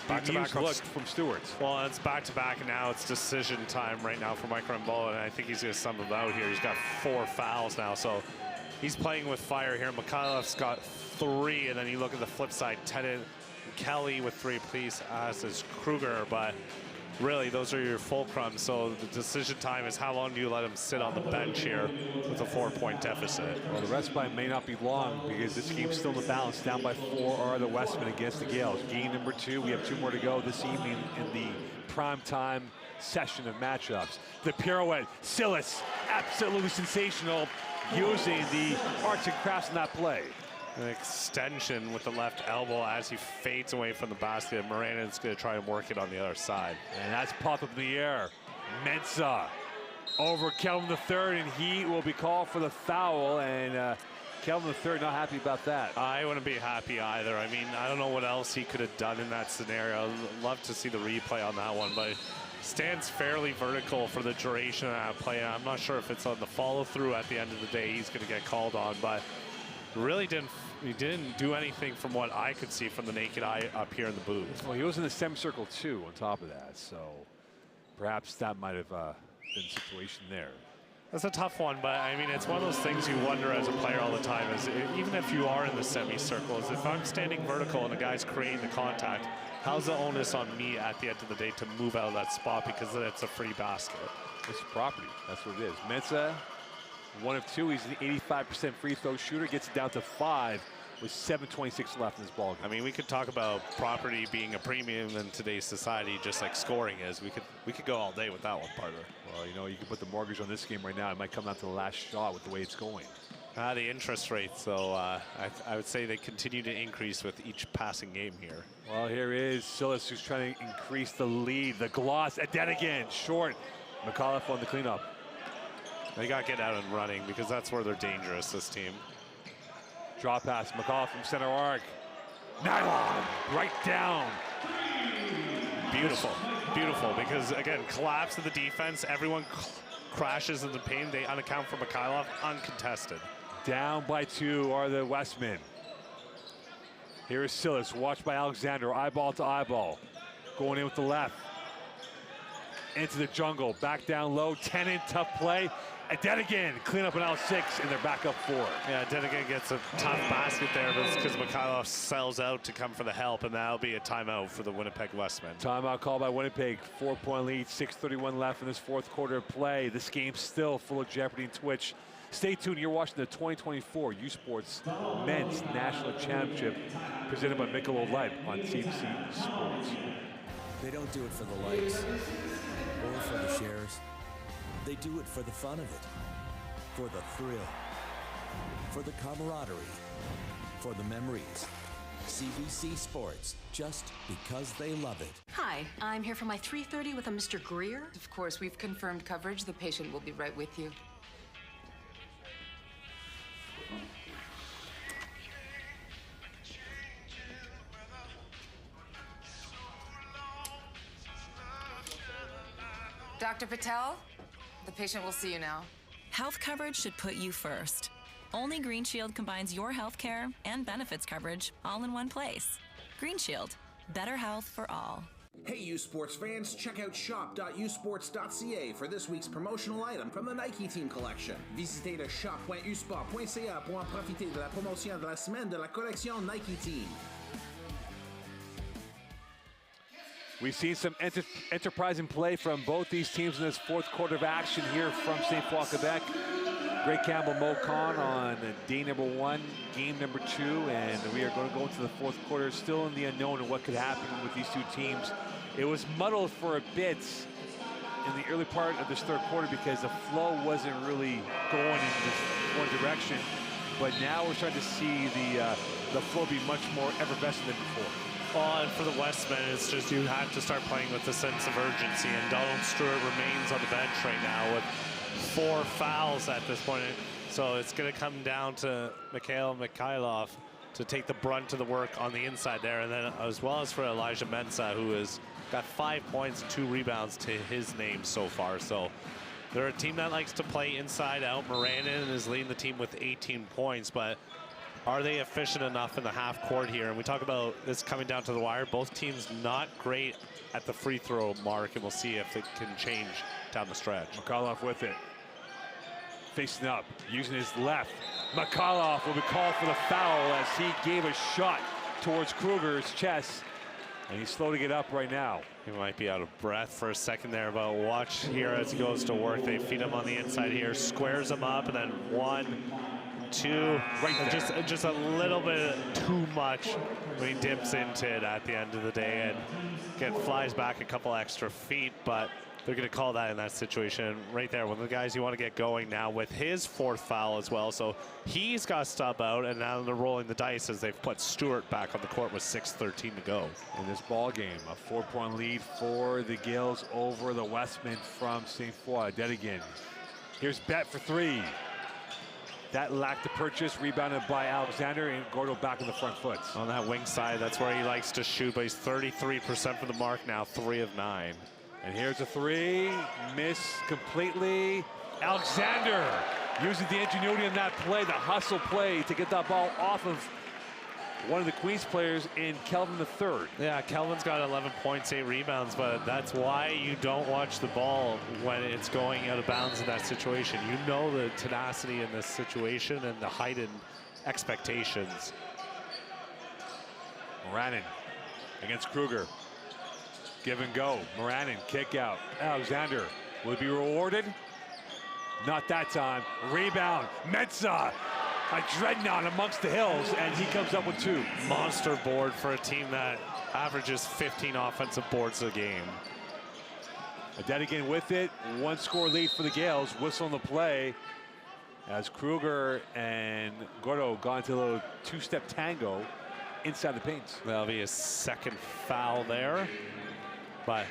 back-to-back look from Stewart. Well, it's back-to-back, and now it's decision time right now for Mike Rambo, and I think he's going to sum them out here. He's got 4 fouls now, so he's playing with fire here. McAuliffe's got 3, and then you look at the flip side, Tennant, Kelly with 3 apiece, as is Kruger, but really, those are your fulcrums. So the decision time is how long do you let him sit on the bench here with a 4-point deficit? Well, the rest by may not be long because this game's still in the balance. Down by 4 are the Westmen against the Gales. Game number 2. We have 2 more to go this evening in the primetime session of matchups. The pirouette, Silas, absolutely sensational, using the arts and crafts in that play. An extension with the left elbow as he fades away from the basket. Moranin's going to try and work it on the other side. And that's popped up in the air. Mensah over Kelvin III, and he will be called for the foul. And Kelvin III not happy about that. I wouldn't be happy either. I mean, I don't know what else he could have done in that scenario. I'd love to see the replay on that one, but stands fairly vertical for the duration of that play. I'm not sure if it's on the follow-through at the end of the day he's going to get called on, but really he didn't do anything from what I could see from the naked eye up here in the booth. Well, he was in the semicircle too on top of that, so perhaps that might have been the situation there. That's a tough one, but I mean, it's one of those things you wonder as a player all the time is even if you are in the semicircles, if I'm standing vertical and the guy's creating the contact, how's the onus on me at the end of the day to move out of that spot because it's a free basket? It's property, that's what it is. Mensah, 1 of 2, he's an 85% free throw shooter, gets it down to 5 with 7:26 left in this ball game. I mean, we could talk about property being a premium in today's society, just like scoring is. We could go all day with that one, partner. Well, you know, you can put the mortgage on this game right now. It might come down to the last shot with the way it's going. The interest rates, so I would say they continue to increase with each passing game here. Well, here is Silas, who's trying to increase the lead. The gloss, again, short. McAuliffe on the cleanup. They got to get out and running because that's where they're dangerous, this team. Draw pass, McAuliffe from center arc. Nylon, right down. Beautiful, beautiful, because again, collapse of the defense, everyone crashes in the paint. They unaccount for McAuliffe, uncontested. Down by 2 are the Westmen. Here is Silas, watched by Alexander, eyeball to eyeball. Going in with the left. Into the jungle, back down low, Tennant, tough play. And Denigan clean up an L6, and they're back up 4. Yeah, Denigan gets a tough basket there, but it's because McAuliffe sells out to come for the help, and that'll be a timeout for the Winnipeg Westmen. Timeout called by Winnipeg, 4-point lead, 6:31 left in this 4th quarter of play. This game's still full of jeopardy and twitch. Stay tuned, you're watching the 2024 U Sports Men's National Championship, presented by Michelob Light on CBC Sports. They don't do it for the likes or for the shares. They do it for the fun of it, for the thrill, for the camaraderie, for the memories. CBC Sports, just because they love it. Hi, I'm here for my 3:30 with a Mr. Greer. Of course, we've confirmed coverage. The patient will be right with you. Dr. Patel, the patient will see you now. Health coverage should put you first. Only Green Shield combines your health care and benefits coverage all in one place. Green Shield, better health for all. Hey, you sports fans, check out shop.usports.ca for this week's promotional item from the Nike Team Collection. Visitez le shop.usport.ca pour en profiter de la promotion de la semaine de la collection Nike Team. We've seen some enterprising play from both these teams in this fourth quarter of action here from St. Foy, Quebec. Greg Campbell, Mo Khan on day number 1, game number 2, and we are going to go into the fourth quarter still in the unknown of what could happen with these two teams. It was muddled for a bit in the early part of this third quarter because the flow wasn't really going in this one direction, but now we're starting to see the flow be much more effervescent than before. Well, and for the Westmen, it's just you have to start playing with a sense of urgency, and Donald Stewart remains on the bench right now with 4 fouls at this point. So it's going to come down to Mikhail Mikhailov to take the brunt of the work on the inside there, and then as well as for Elijah Mensah, who has got 5 points, 2 rebounds to his name so far. So they're a team that likes to play inside out. Moranin is leading the team with 18 points, but are they efficient enough in the half court here? And we talk about this coming down to the wire. Both teams not great at the free throw mark, and we'll see if it can change down the stretch. Mikhailov with it. Facing up, using his left. Mikhailov will be called for the foul as he gave a shot towards Kruger's chest. And he's slow to get up right now. He might be out of breath for a second there, but watch here as he goes to work. They feed him on the inside here, squares him up, and then 1, 2, right there. Just a little bit too much when he dips into it at the end of the day, and again flies back a couple extra feet, but they're going to call that in that situation right there. One of the guys you want to get going now with his 4th foul as well. So he's got to stub out, and now they're rolling the dice as they've put Stewart back on the court with 6:13 to go. In this ball game, a 4-point lead for the Gales over the Westmen from St. Foy. Dedigan. Here's Bet for 3. That lacked the purchase, rebounded by Alexander, and Gordo back on the front foot. On that wing side, that's where he likes to shoot, but he's 33% from the mark now, 3 of 9. And here's a 3, miss completely. Alexander using the ingenuity in that play, the hustle play to get that ball off of one of the Queens players in Kelvin III. Yeah, Kelvin's got 11 points, 8 rebounds, but that's why you don't watch the ball when it's going out of bounds in that situation. You know the tenacity in this situation and the heightened expectations. Moranin against Kruger. Give and go. Moranin, kick out. Alexander, will it be rewarded? Not that time. Rebound. Mensah, a dreadnought amongst the hills, and he comes up with 2. Monster board for a team that averages 15 offensive boards a game. Dedigan with it. 1-score lead for the Gales. Whistle on the play as Kruger and Gordo got into a little 2-step tango inside the paint. That'll be his 2nd foul there. But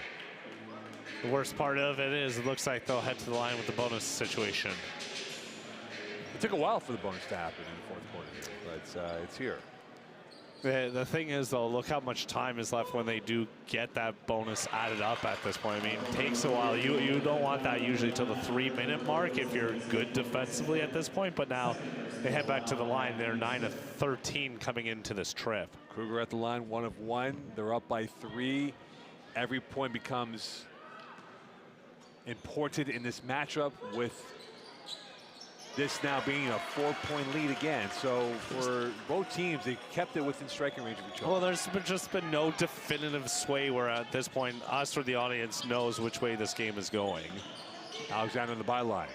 the worst part of it is it looks like they'll head to the line with the bonus situation. It took a while for the bonus to happen in the fourth quarter, but it's here. The thing is, though, look how much time is left when they do get that bonus added up at this point. I mean, it takes a while. You don't want that usually till the 3-minute mark if you're good defensively at this point, but now they head back to the line. They're 9 of 13 coming into this trip. Kruger at the line, 1 of 1. They're up by 3. Every point becomes important in this matchup, with this now being a 4-point lead again. So for both teams, they kept it within striking range of each other. Well, there's just been no definitive sway where at this point, us or the audience knows which way this game is going. Alexander on the byline.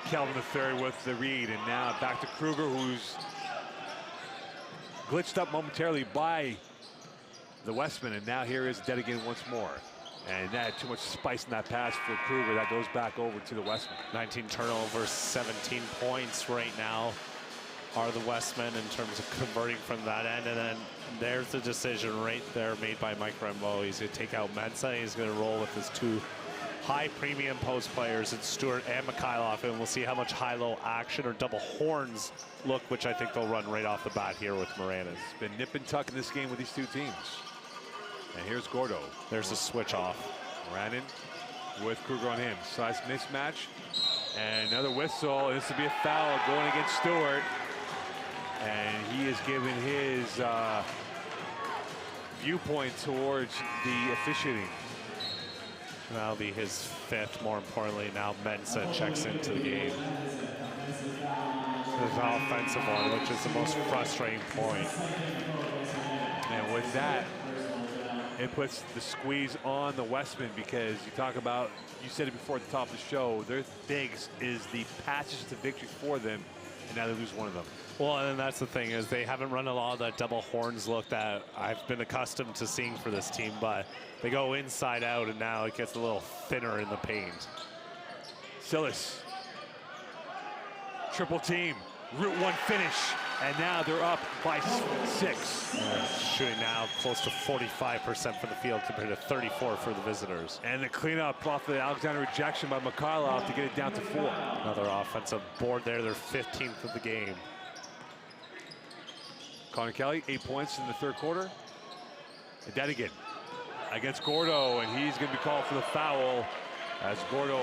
Kelvin III with the read, and now back to Kruger, who's glitched up momentarily by the Westman, and now here is Dedigan once more. And that had too much spice in that pass for Kruger. That goes back over to the Westman. 19 turnovers, 17 points right now are the Westmen in terms of converting from that end. And then there's the decision right there made by Mike Rembo. He's going to take out Mensah. He's going to roll with his 2 high premium post players, it's Stewart and Mikhailov, and we'll see how much high-low action or double horns look, which I think they'll run right off the bat here with Moranis. It's been nip and tuck in this game with these two teams. And here's Gordo. There's a switch off. Moranin with Kruger on him. Size mismatch. And another whistle. This would be a foul going against Stewart. And he is giving his viewpoint towards the officiating. That'll be his 5th, more importantly. Now Mensah checks into the game. His offensive one, which is the most frustrating point. And with that, it puts the squeeze on the Westmen, because you talk about, you said it before at the top of the show, their bigs is the passage to victory for them, and now they lose one of them. Well, and that's the thing, is they haven't run a lot of that double horns look that I've been accustomed to seeing for this team, but they go inside out, and now it gets a little thinner in the paint. Silas, triple team, Route 1 finish, and now they're up by 6. Shooting now close to 45% from the field compared to 34 for the visitors. And the cleanup off the Alexander rejection by Mikhailov to get it down to 4. Another offensive board there, their 15th of the game. Connor Kelly, 8 points in the 3rd quarter. And that again against Gordo, and he's going to be called for the foul as Gordo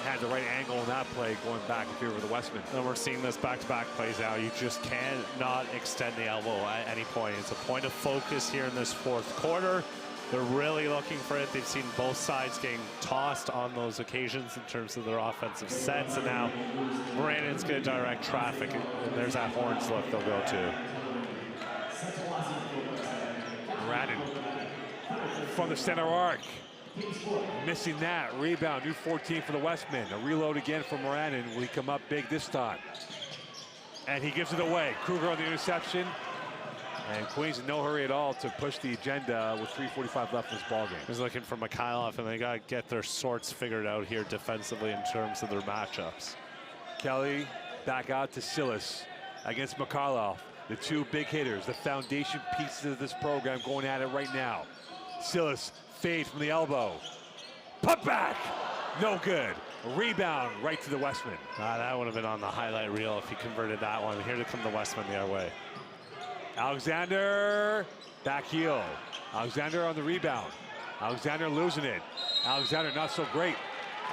had the right angle in that play going back in favor of the Westmen. And we're seeing this back-to-back plays now. You just cannot extend the elbow at any point. It's a point of focus here in this 4th quarter. They're really looking for it. They've seen both sides getting tossed on those occasions in terms of their offensive sets, and now Brandon's going to direct traffic, and there's that horns look they'll go to. Moranin from the center arc. Missing that. Rebound, new 14 for the Westmen. A reload again for Moranin. Will he come up big this time? And he gives it away. Kruger on the interception. And Queens in no hurry at all to push the agenda with 3:45 left in this ballgame. He's looking for Mikhailov, and they got to get their sorts figured out here defensively in terms of their matchups. Kelly back out to Silas against Mikhailov. The 2 big hitters, the foundation pieces of this program going at it right now. Silas fade from the elbow. Put back. No good. Rebound right to the Westmen. That would have been on the highlight reel if he converted that one. Here to come the Westmen the other way. Alexander back heel. Alexander on the rebound. Alexander losing it. Alexander not so great.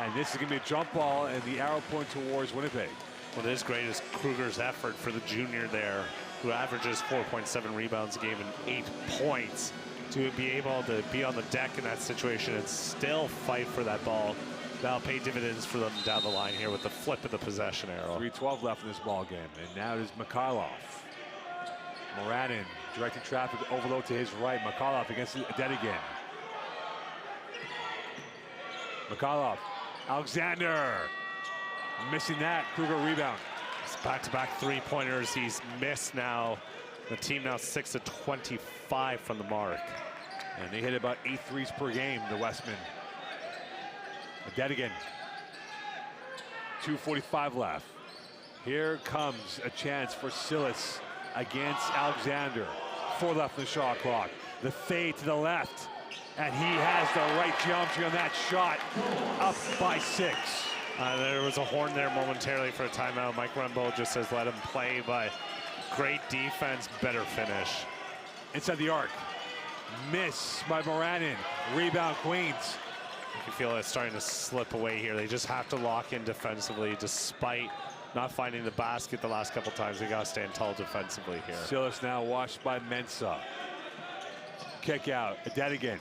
And this is going to be a jump ball, and the arrow point towards Winnipeg. What is great is Kruger's effort for the junior there, who averages 4.7 rebounds a game and 8 points. To be able to be on the deck in that situation and still fight for that ball, that'll pay dividends for them down the line here with the flip of the possession arrow. 3:12 left in this ball game, and now it is Mikhailov. Moranin directing traffic overload to his right. Mikhailov against Dedigan. Mikhailov, Alexander missing that. Kruger rebound. It's back-to-back 3-pointers. He's missed now. The team now 6 of 25 from the mark. And they hit about 8 threes per game, the Westmen. Dedigan. 2:45 left. Here comes a chance for Silas against Alexander. 4 left in the shot clock. The fade to the left. And he has the right geometry on that shot. Up by 6. There was a horn there momentarily for a timeout. Mike Rumbo just says let him play, but great defense, better finish. Inside the arc. Miss by Moranin. Rebound Queens. You can feel it starting to slip away here. They just have to lock in defensively despite not finding the basket the last couple times. They got to stand tall defensively here. Silas now watched by Mensah. Kick out. Dedigan.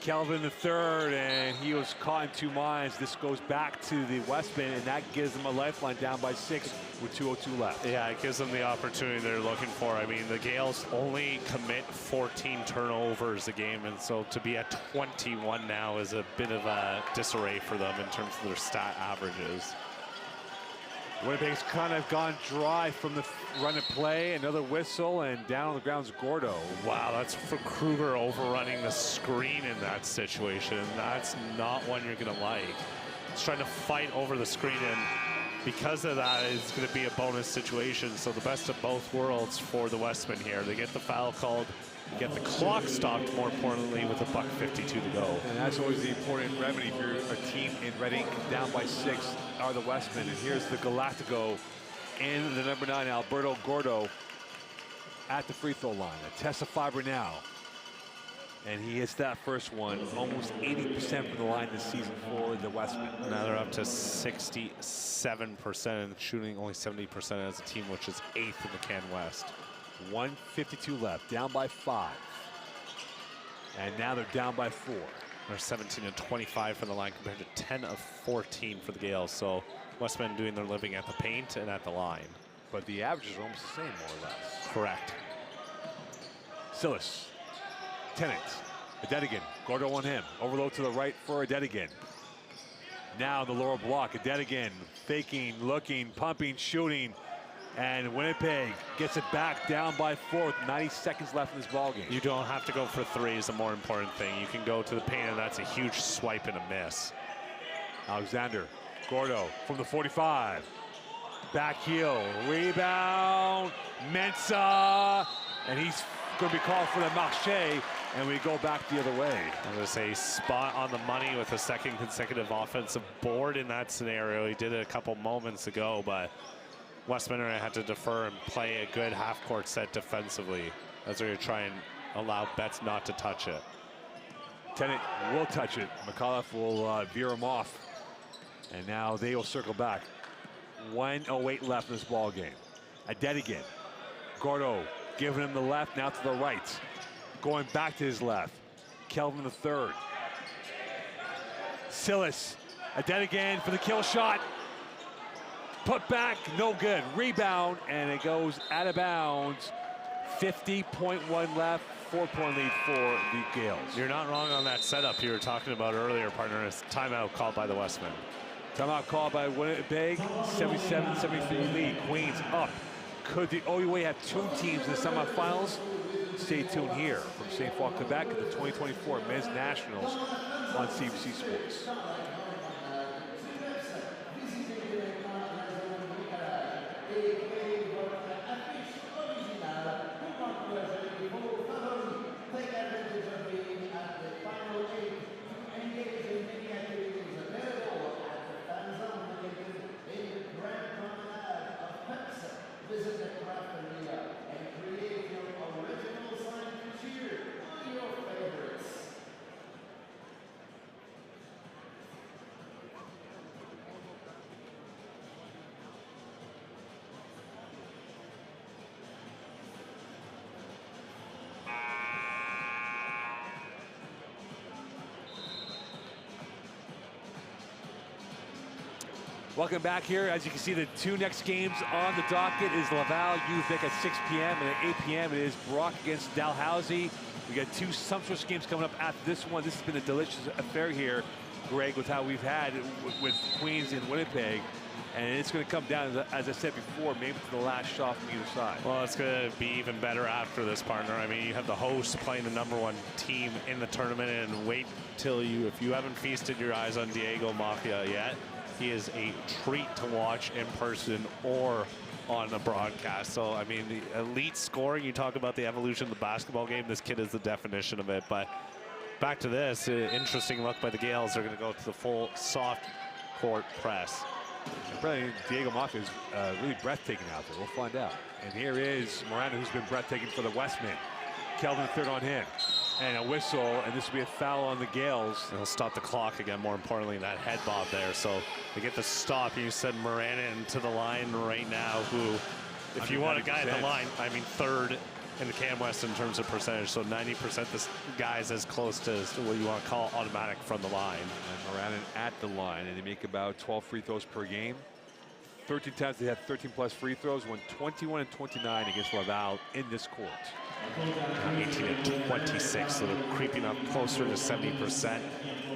Kelvin the third, and he was caught in 2 minds. This goes back to the Westmen, and that gives them a lifeline down by 6 with 2:02 left. Yeah, it gives them the opportunity they're looking for. I mean, the Gales only commit 14 turnovers a game, and so to be at 21 now is a bit of a disarray for them in terms of their stat averages. Winnipeg's kind of gone dry from the run and play. Another whistle, and down on the ground's Gordo. Wow, that's for Kruger overrunning the screen in that situation. That's not one you're going to like. He's trying to fight over the screen, and because of that, it's going to be a bonus situation. So the best of both worlds for the Westmen here. They get the foul called, get the clock stopped, more importantly, with $1:52 to go. And that's always the important remedy if you're a team in Reading down by 6 are the Westmen. And here's the Galactico in the number 9, Alberto Gordo, at the free throw line. A test of fiber now. And he hits that first one, almost 80% from the line this season for the Westmen. Now they're up to 67% and shooting only 70% as a team, which is 8th in the Can West. 1:52 left, down by 5. And now they're down by 4. They're 17 and 25 from the line compared to 10 of 14 for the Gales. So Westmen doing their living at the paint and at the line. But the averages are almost the same, more or less. Correct. Silas, Tennant, Adedigan, Gordo on him. Overload to the right for Adedigan. Now the lower block, Adedigan faking, looking, pumping, shooting. And Winnipeg gets it back down by 4 with 90 seconds left in this ballgame. You don't have to go for 3 is the more important thing. You can go to the paint, and that's a huge swipe and a miss. Alexander, Gordo from the 45. Back heel, rebound, Mensah. And he's going to be called for the marché, and we go back the other way. I'm going to say spot on the money with a second consecutive offensive board in that scenario. He did it a couple moments ago, but Westminster had to defer and play a good half-court set defensively as they're going to try and allow Betts not to touch it. Tennant will touch it. McAuliffe will veer him off. And now they will circle back. 1:08 left in this ball game. Adedigan. Gordo giving him the left, now to the right. Going back to his left. Kelvin the third. Silas. Adedigan for the kill shot. Put back, no good. Rebound, and it goes out of bounds. 50.1 left, 4-point lead for the Gales. You're not wrong on that setup you were talking about earlier, partner. It's timeout called by the Westmen. Timeout called by Winnipeg, 77-73 lead. Queens up. Could the OUA have 2 teams in the semifinals? Stay tuned here from St. Paul, Quebec, at the 2024 Men's Nationals on CBC Sports. Welcome back here. As you can see, the 2 next games on the docket is Laval U Vic at 6 p.m. and at 8 p.m. it is Brock against Dalhousie. We got 2 sumptuous games coming up after this one. This has been a delicious affair here, Greg, with how we've had with Queens and Winnipeg. And it's going to come down, as I said before, maybe to the last shot from either side. Well, it's going to be even better after this, partner. I mean, you have the host playing the #1 team in the tournament, and wait till if you haven't feasted your eyes on Diego Mafia yet, he is a treat to watch in person or on a broadcast. So, I mean, the elite scoring, you talk about the evolution of the basketball game, this kid is the definition of it. But back to this, interesting look by the Gales. They're going to go to the full soft court press. Apparently, Diego Mafia is really breathtaking out there. We'll find out. And here is Miranda, who's been breathtaking for the Westmen. Kelvin third on him. And a whistle, and this will be a foul on the Gales. It'll stop the clock again, more importantly, that head bob there. So they get the stop. You said Miranda into the line right now, who, if you want a guy at the line, I mean, 3rd in the Can West in terms of percentage. So 90% this guy's as close to what you want to call automatic from the line. And Miranda at the line, and they make about 12 free throws per game. 13 times they had 13+ free throws, won 21 and 29 against Laval in this court. 18 and 26, so they're creeping up closer to 70%.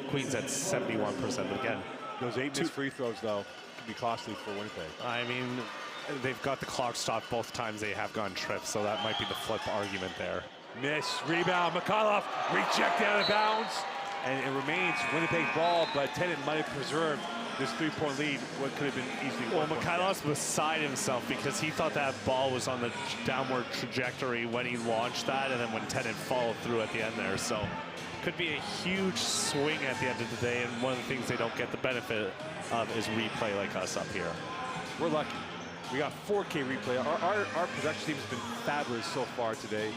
Queens at 71%. But again, those 8 missed free throws, though, can be costly for Winnipeg. I mean, they've got the clock stopped both times they have gone tripped, so that might be the flip argument there. Miss, rebound, McAuliffe, rejected out of bounds, and it remains Winnipeg ball, but Tennant might have preserved this 3-point lead, what could have been easily. Well, McAuliffe was beside himself because he thought that ball was on the downward trajectory when he launched that, and then when Tennant followed through at the end there. So could be a huge swing at the end of the day, and one of the things they don't get the benefit of is replay like us up here. We're lucky. We got 4K replay. Our production team has been fabulous so far today,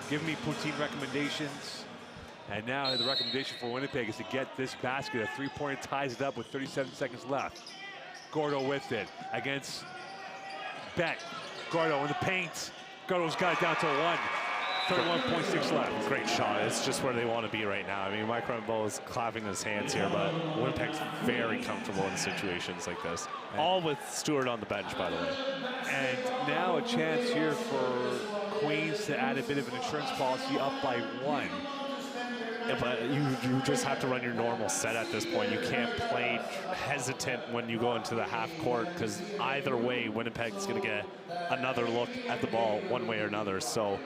giving me poutine recommendations. And now the recommendation for Winnipeg is to get this basket. A three-pointer ties it up with 37 seconds left. Gordo with it against Beck. Gordo in the paint. Gordo's got it down to 1. 31.6 left. Great shot. It's just where they want to be right now. I mean, Mike Rambeau is clapping his hands here, but Winnipeg's very comfortable in situations like this. And all with Stewart on the bench, by the way. And now a chance here for Queens to add a bit of an insurance policy, up by 1. Yeah, but you just have to run your normal set at this point. You can't play hesitant when you go into the half court, because either way, Winnipeg's going to get another look at the ball one way or another. So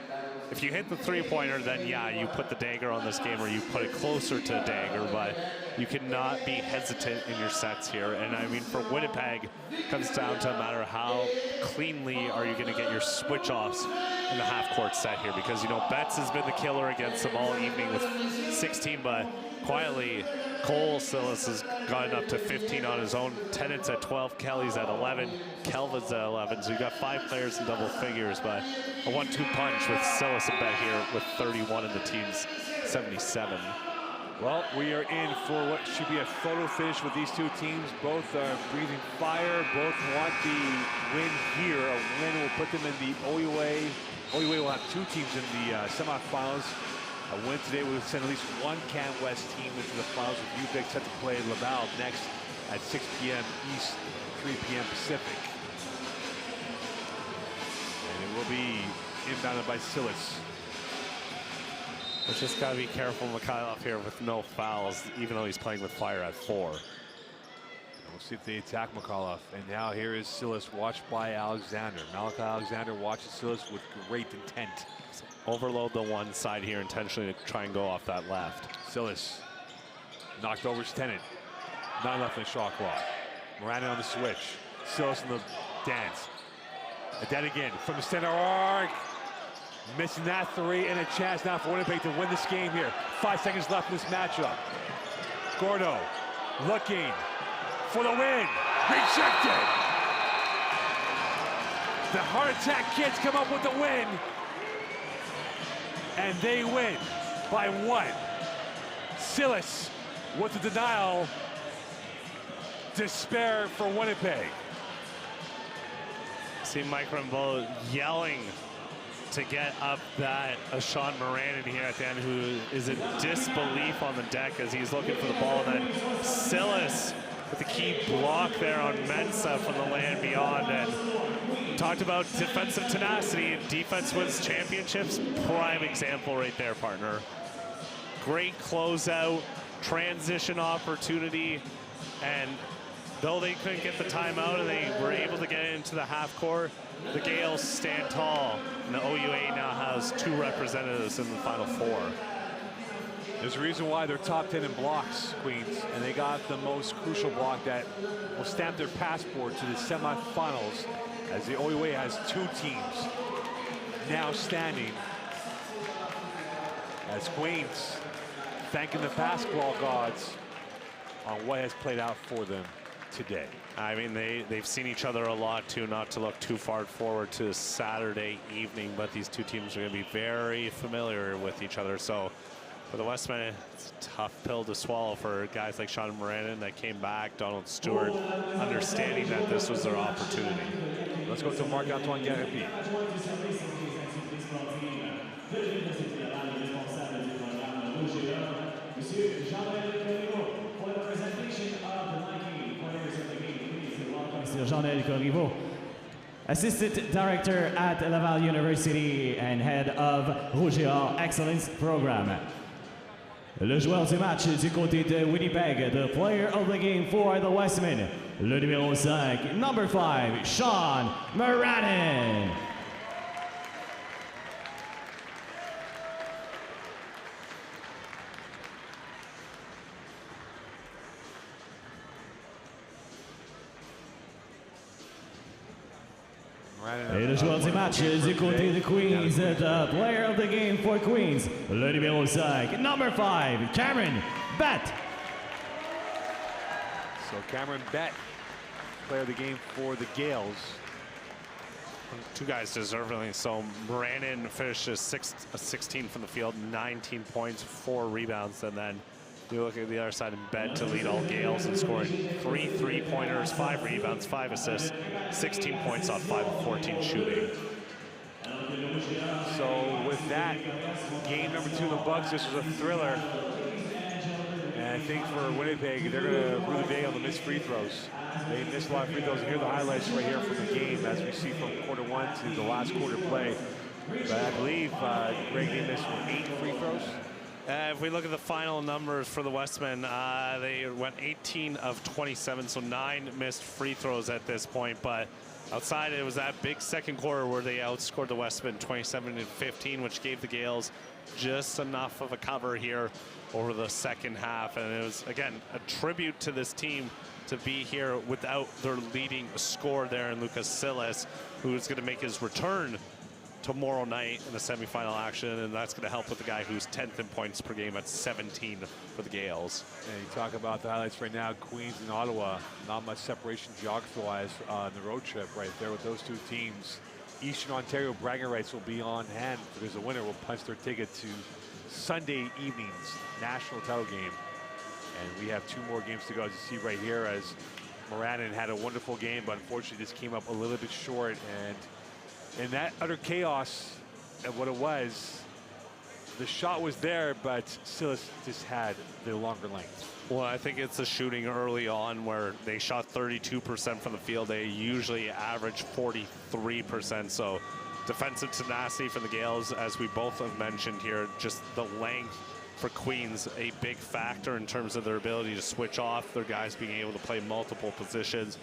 if you hit the three-pointer, then yeah, you put the dagger on this game, or you put it closer to a dagger, but you cannot be hesitant in your sets here. And I mean, for Winnipeg, it comes down to a matter of how cleanly are you going to get your switch-offs in the half-court set here, because, you know, Betts has been the killer against them all evening with 16, but quietly, Cole Silas has gotten up to 15 on his own. Tennant's at 12, Kelly's at 11, Kelvin's at 11, so you got 5 players in double figures, but a 1-2 punch with Silas and Beck here with 31 and the team's 77. Well, we are in for what should be a photo finish with these two teams. Both are breathing fire. Both want the win here. A win will put them in the OUA. OUA will have 2 teams in the semifinals. A win today will send at least 1 Can West team into the finals, with Winnipeg set to play Laval next at 6 p.m. East, 3 p.m. Pacific. And it will be inbounded by Silas. But just got to be careful, Mikhailov here with no fouls, even though he's playing with fire at 4. We'll see if they attack Mikhailov. And now here is Silas, watched by Alexander. Malachi Alexander watches Silas with great intent. Overload the one side here intentionally to try and go off that left. Silas knocked over his Tennant. Not enough in the shot clock. Miranda on the switch. Silas in the dance. And then again from the center arc. Missing that 3, and a chance now for Winnipeg to win this game here. 5 seconds left in this matchup. Gordo looking for the win. Rejected. The Heart Attack kids come up with the win. And they win by 1. Silas with the denial. Despair for Winnipeg. See Mike Rambeau yelling to get up that Sean Moran in here at the end, who is in disbelief on the deck as he's looking for the ball. And then Silas with the key block there on Mensah from the land beyond. And talked about defensive tenacity, and defense wins championships. Prime example right there, partner. Great closeout, transition opportunity, and though they couldn't get the timeout and they were able to get into the half court, the Gales stand tall, and the OUA now has 2 representatives in the Final 4. There's a reason why they're top 10 in blocks, Queens, and they got the most crucial block that will stamp their passport to the semifinals, as the OUA has 2 teams now standing, as Queens thanking the basketball gods on what has played out for them today. I mean, they've seen each other a lot too, not to look too far forward to Saturday evening, but these 2 teams are going to be very familiar with each other. So for the Westmen, it's a tough pill to swallow for guys like Sean Moran that came back, Donald Stewart, understanding that this was their opportunity. Let's go to Marc-Antoine Garipi. Jean-Noël Corriveau, Assistant Director at Laval University and Head of Rouge et Or Excellence Program. Le joueur du match du côté de Winnipeg, the player of the game for the Westmen, le numéro 5, number 5, Sean Moranin. Et le joueur du match du côté de Queens, the player of the game for Queens, le numéro 5, number 5, Cameron Bett. So Cameron Bett, player of the game for the Gales. two guys deservingly so. Brandon finishes 16 from the field, 19 points, 4 rebounds, and then you look at the other side and Bet to lead all Gales and scoring 3 3-pointers, 5 rebounds, 5 assists, 16 points on 5 of 14 shooting. So with that, game number 2 of the Bucks, this was a thriller. And I think for Winnipeg, they're going to rue the day on the missed free throws. They missed a lot of free throws. And here are the highlights right here from the game as we see from quarter 1 to the last quarter play. But I believe Greg, they missed 8 free throws. If we look at the final numbers for the Westmen, they went 18 of 27, so 9 missed free throws at this point. But outside, it was that big second quarter where they outscored the Westmen 27-15, which gave the Gales just enough of a cover here over the second half. And it was, again, a tribute to this team to be here without their leading scorer there in Lucas Silas, who is going to make his return tomorrow night in the semifinal action, and that's going to help with the guy who's 10th in points per game at 17 for the Gales. And you talk about the highlights right now, Queens and Ottawa, not much separation geography-wise on the road trip right there with those two teams. Eastern Ontario bragging rights will be on hand because the winner will punch their ticket to Sunday evening's national title game. And we have 2 more games to go, as you see right here, as Moranin had a wonderful game, but unfortunately just came up a little bit short. And in that utter chaos of what it was, the shot was there, but Silas just had the longer length. Well, I think it's the shooting early on where they shot 32% from the field. They usually average 43%. So defensive tenacity for the Gales, as we both have mentioned here, just the length for Queens, a big factor in terms of their ability to switch off, their guys being able to play multiple positions.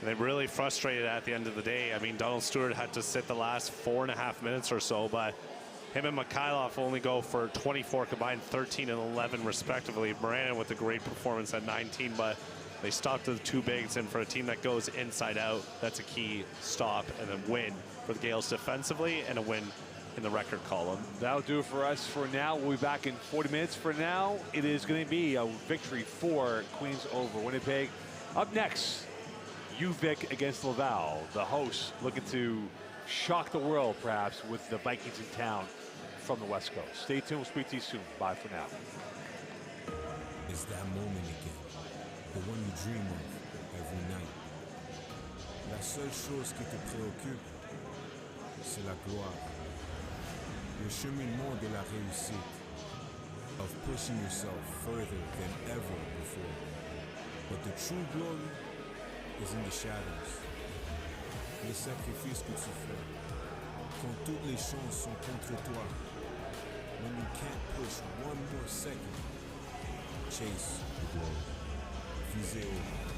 And they really frustrated at the end of the day. I mean, Donald Stewart had to sit the last 4.5 minutes or so, but him and Mikhailov only go for 24 combined, 13 and 11 respectively. Moranin with a great performance at 19, but they stopped the 2 bigs, and for a team that goes inside out, that's a key stop and a win for the Gales defensively and a win in the record column. That'll do it for us for now. We'll be back in 40 minutes. For now, it is going to be a victory for Queens over Winnipeg. Up next, UVic against Laval. The hosts looking to shock the world, perhaps, with the Vikings in town from the West Coast. Stay tuned. We'll speak to you soon. Bye for now. It's that moment again, the one you dream of every night. La seule chose qui te préoccupe, c'est la gloire. Le cheminement de la réussite, of pushing yourself further than ever before. But the true glory is in the shadows. Les sacrifices que tu fais, quand toutes les chances sont contre toi. When you can't push one more second, chase the glory. Visez haut.